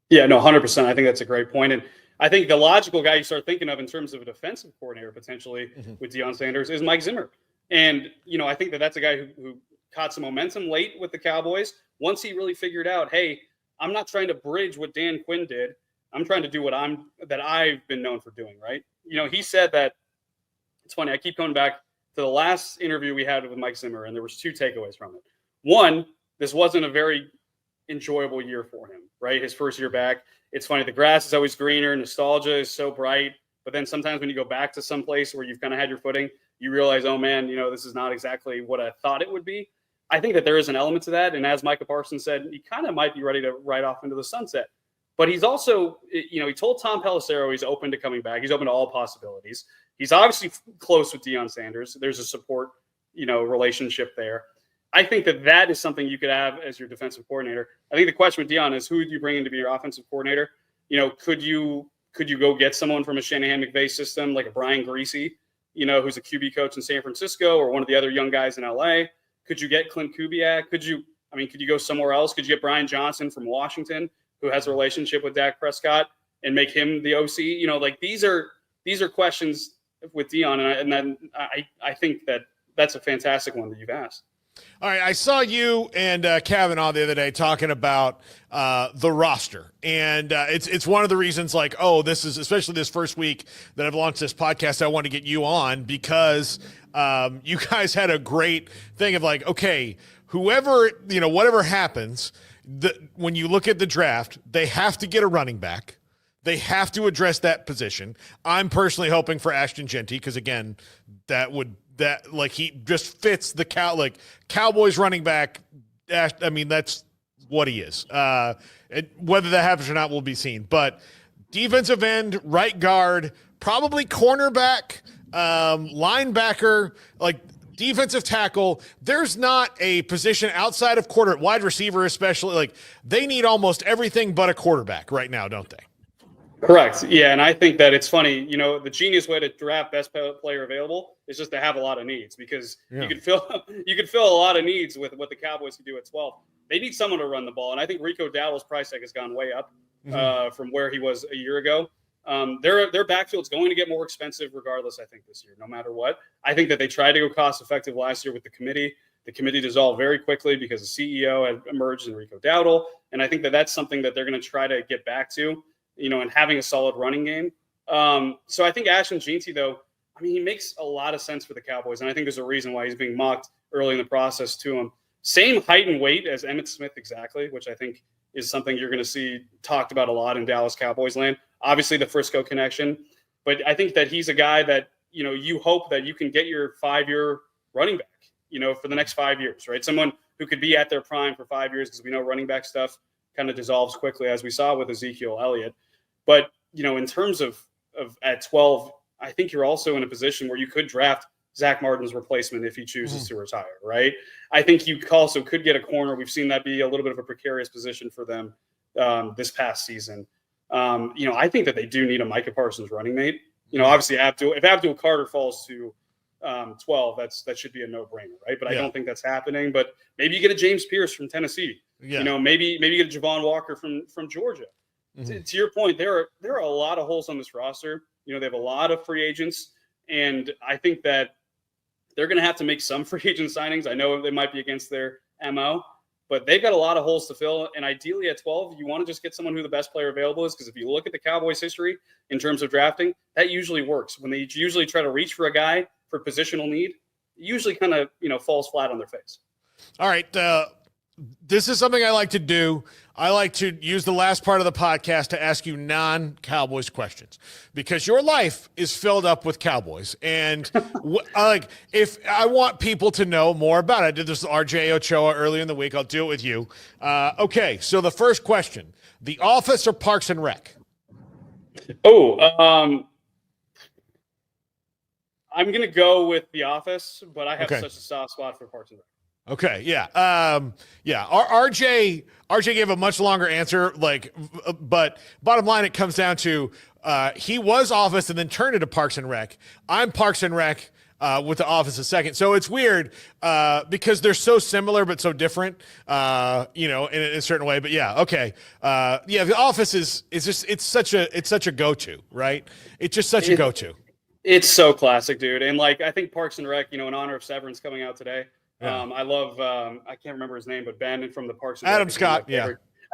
Yeah, no, 100%. I think that's a great point. And I think the logical guy you start thinking of in terms of a defensive coordinator potentially with Deion Sanders is Mike Zimmer. And, you know, I think that's a guy who caught some momentum late with the Cowboys. Once he really figured out, hey, I'm not trying to bridge what Dan Quinn did. I'm trying to do what I've been known for doing, right? You know, he said that, it's funny, I keep coming back to the last interview we had with Mike Zimmer, and there was two takeaways from it. One, this wasn't a very enjoyable year for him, right? His first year back. It's funny, the grass is always greener, nostalgia is so bright, but then sometimes when you go back to some place where you've kind of had your footing, you realize, oh man, you know, this is not exactly what I thought it would be. I think that there is an element to that. And as Micah Parsons said, he kind of might be ready to ride off into the sunset. But he's also, you know, he told Tom Pelissero he's open to coming back. He's open to all possibilities. He's obviously close with Deion Sanders. There's a support, you know, relationship there. I think that is something you could have as your defensive coordinator. I think the question with Deion is, who do you bring in to be your offensive coordinator? You know, could you go get someone from a Shanahan McVay system like a Brian Griese, you know, who's a QB coach in San Francisco, or one of the other young guys in LA? Could you get Clint Kubiak? Could you go somewhere else? Could you get Brian Johnson from Washington, who has a relationship with Dak Prescott? and make him the OC? You know, like these are questions with Dion, and then I think that's a fantastic one that you've asked. All right, I saw you and Kavanaugh the other day talking about the roster, and it's one of the reasons, like, oh, this is especially this first week that I've launched this podcast. I want to get you on because you guys had a great thing of like, okay, whoever, you know, whatever happens, when you look at the draft, they have to get a running back. They have to address that position. I'm personally hoping for Ashton Genty because, again, that he just fits the Cowboys running back. I mean, that's what he is. Whether that happens or not will be seen. But defensive end, right guard, probably cornerback, linebacker, like defensive tackle. There's not a position outside of wide receiver, especially. Like they need almost everything but a quarterback right now, don't they? Correct. Yeah, and I think that it's funny. You know, the genius way to draft best player available is just to have a lot of needs because you could fill a lot of needs with what the Cowboys can do at 12. They need someone to run the ball, and I think Rico Dowdle's price tag has gone way up from where he was a year ago. Their backfield's going to get more expensive regardless. I think this year, no matter what. I think that they tried to go cost effective last year with the committee. The committee dissolved very quickly because the CEO had emerged in Rico Dowdle, and I think that that's something that they're going to try to get back to. You know, and having a solid running game. So I think Ashton Genty, though, I mean, he makes a lot of sense for the Cowboys, and I think there's a reason why he's being mocked early in the process to him. Same height and weight as Emmitt Smith exactly, which I think is something you're going to see talked about a lot in Dallas Cowboys land. Obviously, the Frisco connection, but I think that he's a guy that, you know, you hope that you can get your 5-year running back, you know, for the next 5 years, right? Someone who could be at their prime for 5 years because we know running back stuff kind of dissolves quickly, as we saw with Ezekiel Elliott. But, you know, in terms of at 12, I think you're also in a position where you could draft Zach Martin's replacement if he chooses to retire, right? I think you also could get a corner. We've seen that be a little bit of a precarious position for them this past season. You know, I think that they do need a Micah Parsons running mate. You know, obviously if Abdul Carter falls to 12, that should be a no-brainer, right? But I don't think that's happening. But maybe you get a James Pierce from Tennessee. You know, maybe you get a Javon Walker from Georgia. To your point, there are a lot of holes on this roster. You know, they have a lot of free agents, and I think that they're going to have to make some free agent signings. I know they might be against their MO, but they've got a lot of holes to fill. And ideally at 12, you want to just get someone who the best player available is, because if you look at the Cowboys' history in terms of drafting, that usually works. When they usually try to reach for a guy for positional need, it usually kind of, you know, falls flat on their face. All right. This is something I like to do. I like to use the last part of the podcast to ask you non-Cowboys questions because your life is filled up with Cowboys. And if I want people to know more about it, I did this with RJ Ochoa earlier in the week. I'll do it with you. Okay, so the first question, The Office or Parks and Rec? I'm going to go with The Office, but I have such a soft spot for Parks and Rec. Okay, yeah. RJ gave a much longer answer, but bottom line, it comes down to he was Office and then turned into Parks and Rec. I'm Parks and Rec with The Office a second. So it's weird because they're so similar but so different, you know, in a certain way. But yeah, okay. The Office is just it's such a go-to, right? It's just such a go-to. It's so classic, dude. And I think Parks and Rec, you know, in honor of Severance coming out today. Yeah. I love I can't remember his name, but Bandon from the Parks and Adam Rec, Scott,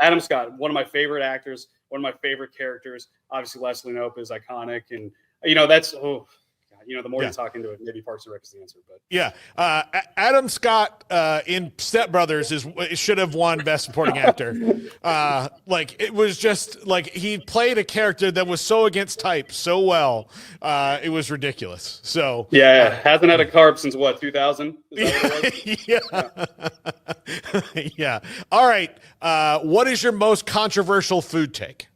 Adam Scott, one of my favorite actors, one of my favorite characters. Obviously, Leslie Knope is iconic, and you know that's you know, the more you talk into it, maybe Parks and Rec is the answer. But Adam Scott in Step Brothers should have won Best Supporting Actor. It was just he played a character that was so against type so well. It was ridiculous. So hasn't had a carb since what, 2000? Yeah. All right. What is your most controversial food take?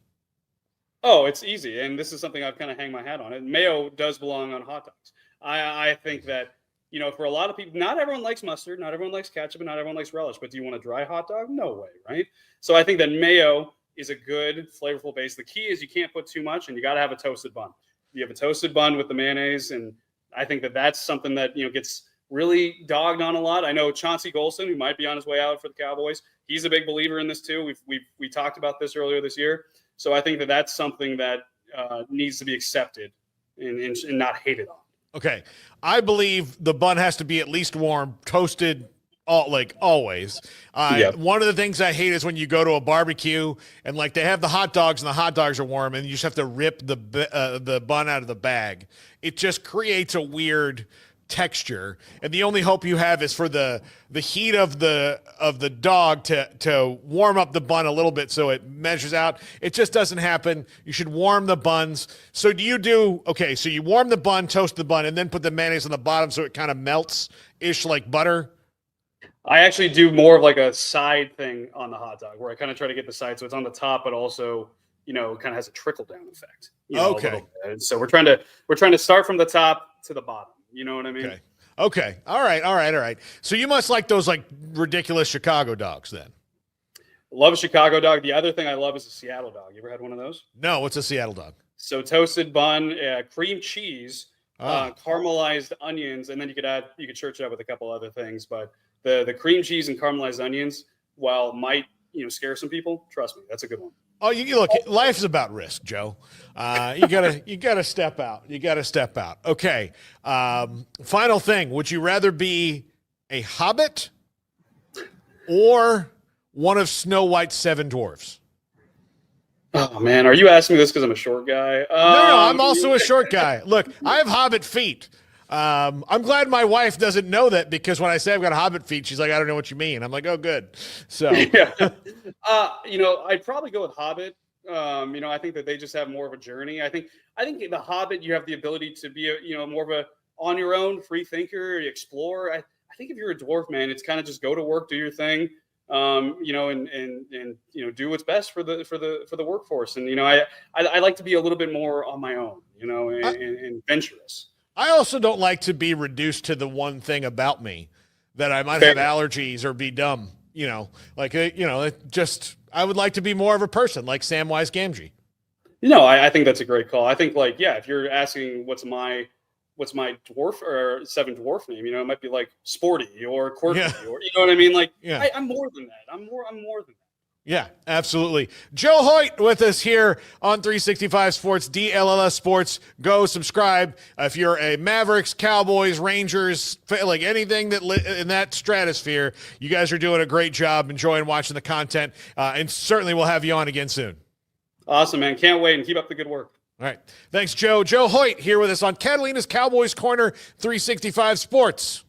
Oh, it's easy, and this is something I've kind of hang my hat on. And mayo does belong on hot dogs. I think that, you know, for a lot of people, not everyone likes mustard, not everyone likes ketchup, and not everyone likes relish. But do you want a dry hot dog? No way, right? So I think that mayo is a good, flavorful base. The key is you can't put too much, and you got to have a toasted bun. You have a toasted bun with the mayonnaise, and I think that that's something that, you know, gets really dogged on a lot. I know Chauncey Golston, who might be on his way out for the Cowboys, he's a big believer in this too. We talked about this earlier this year. So I think that that's something that needs to be accepted and not hated on. Okay. I believe the bun has to be at least warm, toasted, always. One of the things I hate is when you go to a barbecue and like they have the hot dogs and the hot dogs are warm and you just have to rip the bun out of the bag. It just creates a weird texture, and the only hope you have is for the heat of the dog to warm up the bun a little bit so it measures out. It just doesn't happen. You should warm the buns. So so you warm the bun, toast the bun, and then put the mayonnaise on the bottom so it kind of melts ish like butter? I actually do more of like a side thing on the hot dog where I kind of try to get the side so it's on the top, but also, kind of has a trickle down effect. Okay. So we're trying to start from the top to the bottom. You know what I mean? Okay. All right. So you must like those like ridiculous Chicago dogs then. Love a Chicago dog. The other thing I love is a Seattle dog. You ever had one of those? No. What's a Seattle dog? So toasted bun, cream cheese, caramelized onions, and then you could church it up with a couple other things. But the cream cheese and caramelized onions, while might scare some people, trust me, that's a good one. Oh, you look, life's about risk, Joe. You gotta step out. You gotta step out. Okay. Final thing. Would you rather be a hobbit or one of Snow White's 7 dwarfs? Oh man, are you asking me this because I'm a short guy? No, I'm also a short guy. Look, I have hobbit feet. I'm glad my wife doesn't know that, because when I say I've got hobbit feet, she's like, I don't know what you mean. I'm like, oh, good. So, yeah. I'd probably go with Hobbit. I think that they just have more of a journey. I think the Hobbit, you have the ability to be more of a on your own free thinker, explore. I think if you're a dwarf, man, it's kind of just go to work, do your thing, and do what's best for the workforce. And I like to be a little bit more on my own, and venturous. I also don't like to be reduced to the one thing about me that I might have allergies or be dumb. I would like to be more of a person like Samwise Gamgee. I think that's a great call. I think if you're asking what's my dwarf or 7 dwarf name, it might be like Sporty or Quirky, or you know what I mean? I'm more than that. I'm more than that. Yeah, absolutely. Joe Hoyt with us here on 365 Sports, DLLS Sports. Go subscribe. If you're a Mavericks, Cowboys, Rangers, like anything that in that stratosphere, you guys are doing a great job, enjoying watching the content, and certainly we'll have you on again soon. Awesome, man. Can't wait, and keep up the good work. All right. Thanks, Joe. Joe Hoyt here with us on Catalina's Cowboys Corner, 365 Sports.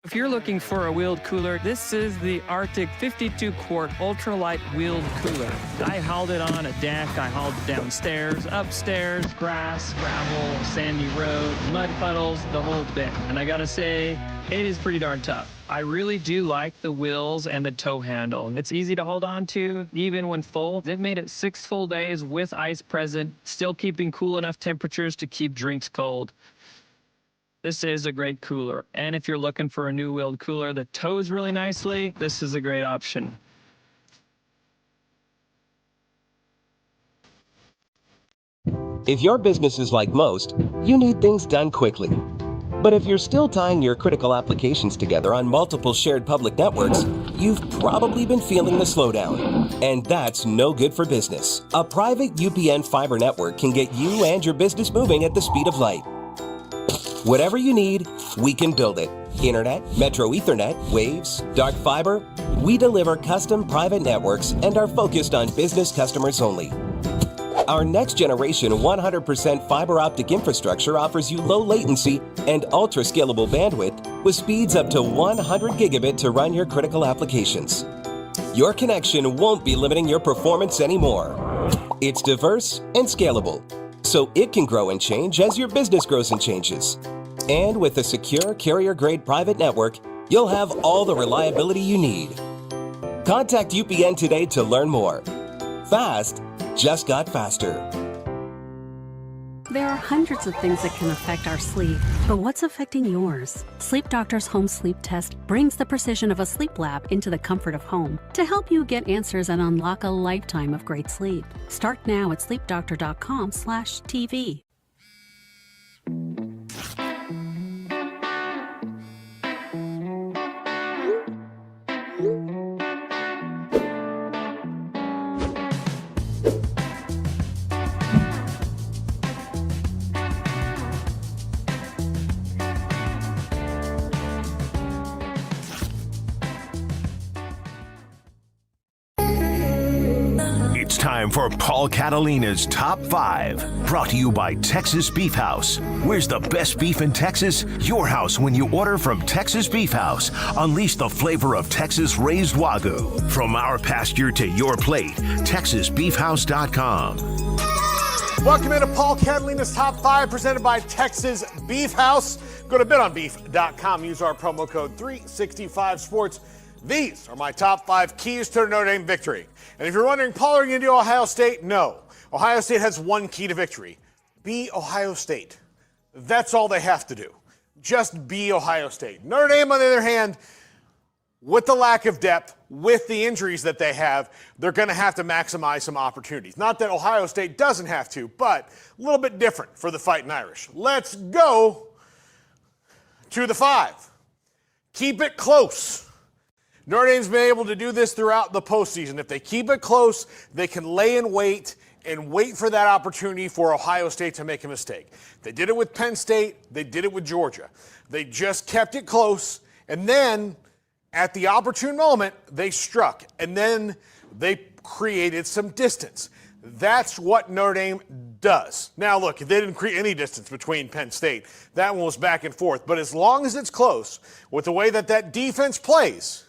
If you're looking for a wheeled cooler, this is the Arctic 52-quart ultralight wheeled cooler. I hauled it on a deck, I hauled it downstairs, upstairs, grass, gravel, sandy road, mud puddles, the whole bit. And I gotta say, it is pretty darn tough. I really do like the wheels and the tow handle. It's easy to hold on to, even when full. They've made it 6 full days with ice present, still keeping cool enough temperatures to keep drinks cold. This is a great cooler. And if you're looking for a new wheeled cooler that tows really nicely, this is a great option. If your business is like most, you need things done quickly. But if you're still tying your critical applications together on multiple shared public networks, you've probably been feeling the slowdown. And that's no good for business. A private UPN fiber network can get you and your business moving at the speed of light. Whatever you need, we can build it. Internet, Metro Ethernet, Waves, dark fiber. We deliver custom private networks and are focused on business customers only. Our next generation 100% fiber optic infrastructure offers you low latency and ultra scalable bandwidth with speeds up to 100 gigabit to run your critical applications. Your connection won't be limiting your performance anymore. It's diverse and scalable, so it can grow and change as your business grows and changes. And with a secure carrier-grade private network, you'll have all the reliability you need. Contact UPN today to learn more. Fast just got faster. There are hundreds of things that can affect our sleep, but what's affecting yours? Sleep Doctor's home sleep test brings the precision of a sleep lab into the comfort of home to help you get answers and unlock a lifetime of great sleep. Start now at sleepdoctor.com/TV. It's time for Paul Catalina's Top 5, brought to you by Texas Beef House. Where's the best beef in Texas? Your house when you order from Texas Beef House. Unleash the flavor of Texas raised Wagyu. From our pasture to your plate, TexasBeefHouse.com. Welcome into Paul Catalina's Top 5, presented by Texas Beef House. Go to bitonbeef.com. Use our promo code 365sports. These are my top 5 keys to a Notre Dame victory. And if you're wondering, Paul, are you going to do Ohio State? No. Ohio State has one key to victory. Be Ohio State. That's all they have to do. Just be Ohio State. Notre Dame, on the other hand, with the lack of depth, with the injuries that they have, they're going to have to maximize some opportunities. Not that Ohio State doesn't have to, but a little bit different for the Fighting Irish. Let's go to the 5. Keep it close. Notre Dame's been able to do this throughout the postseason. If they keep it close, they can lay in wait and wait for that opportunity for Ohio State to make a mistake. They did it with Penn State. They did it with Georgia. They just kept it close, and then at the opportune moment, they struck, and then they created some distance. That's what Notre Dame does. Now, look, they didn't create any distance between Penn State. That one was back and forth. But as long as it's close, with the way that defense plays,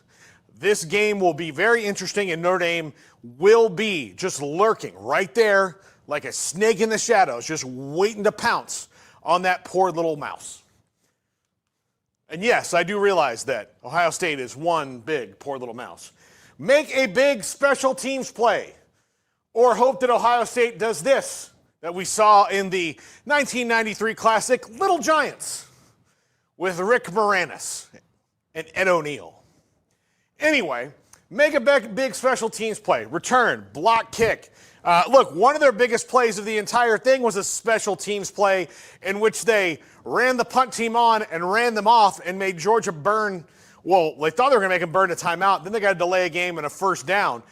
this game will be very interesting, and Notre Dame will be just lurking right there like a snake in the shadows, just waiting to pounce on that poor little mouse. And yes, I do realize that Ohio State is one big poor little mouse. Make a big special teams play, or hope that Ohio State does this that we saw in the 1993 Classic, Little Giants, with Rick Moranis and Ed O'Neill. Anyway, make a big special teams play. Return, block, kick. Look, one of their biggest plays of the entire thing was a special teams play in which they ran the punt team on and ran them off and made Georgia burn. Well, they thought they were going to make them burn a timeout. Then they got to delay a game and a first down.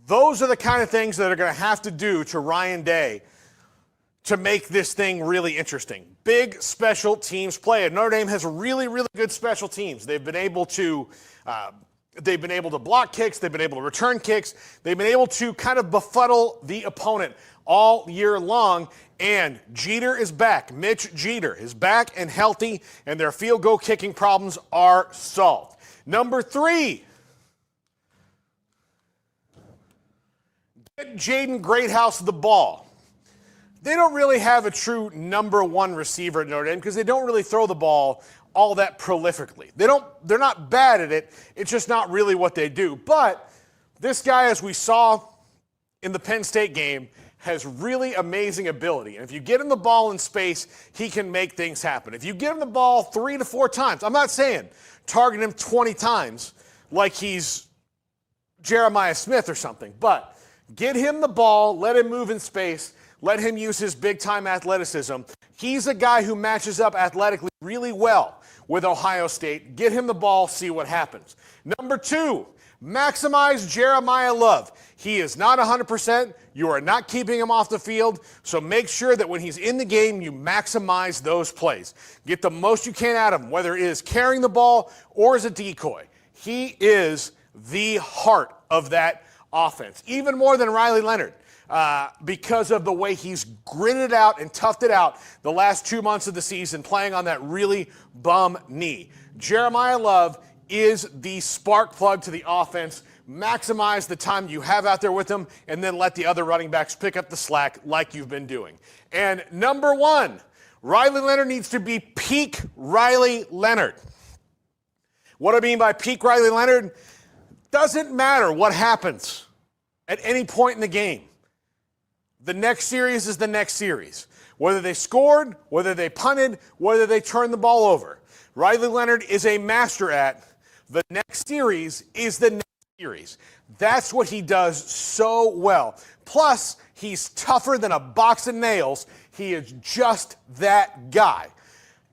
Those are the kind of things that are going to have to do to Ryan Day to make this thing really interesting. Big special teams play. And Notre Dame has really, really good special teams. They've been able to block kicks. They've been able to return kicks. They've been able to kind of befuddle the opponent all year long. And Jeter is back. Mitch Jeter is back and healthy, and their field goal kicking problems are solved. Number 3, get Jaden Greathouse the ball. They don't really have a true number 1 receiver at Notre Dame because they don't really throw the ball all that prolifically. They're not bad at it. It's just not really what they do. But this guy, as we saw in the Penn State game, has really amazing ability. And if you get him the ball in space, he can make things happen. If you give him the ball 3 to 4 times, I'm not saying target him 20 times like he's Jeremiah Smith or something, but get him the ball, let him move in space, let him use his big-time athleticism. He's a guy who matches up athletically really well with Ohio State. Get him the ball, see what happens. Number 2, maximize Jeremiah Love. He is not 100%. You are not keeping him off the field, so make sure that when he's in the game, you maximize those plays. Get the most you can out of him, whether it is carrying the ball or as a decoy. He is the heart of that offense, even more than Riley Leonard. because of the way he's gritted out and toughed it out the last 2 months of the season playing on that really bum knee. Jeremiah Love is the spark plug to the offense. Maximize the time you have out there with him, and then let the other running backs pick up the slack like you've been doing. And number one, Riley Leonard needs to be peak Riley Leonard. What I mean by peak Riley Leonard, doesn't matter what happens at any point in the game. The next series is the next series. Whether they scored, whether they punted, whether they turned the ball over. Riley Leonard is a master at the next series is the next series. That's what he does so well. Plus, he's tougher than a box of nails. He is just that guy.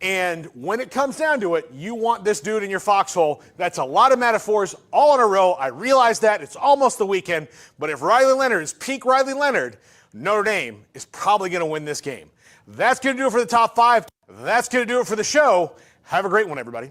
And when it comes down to it, you want this dude in your foxhole. That's a lot of metaphors all in a row. I realize that. It's almost the weekend. But if Riley Leonard is peak Riley Leonard, Notre Dame is probably going to win this game. That's going to do it for the top five. That's going to do it for the show. Have a great one, everybody.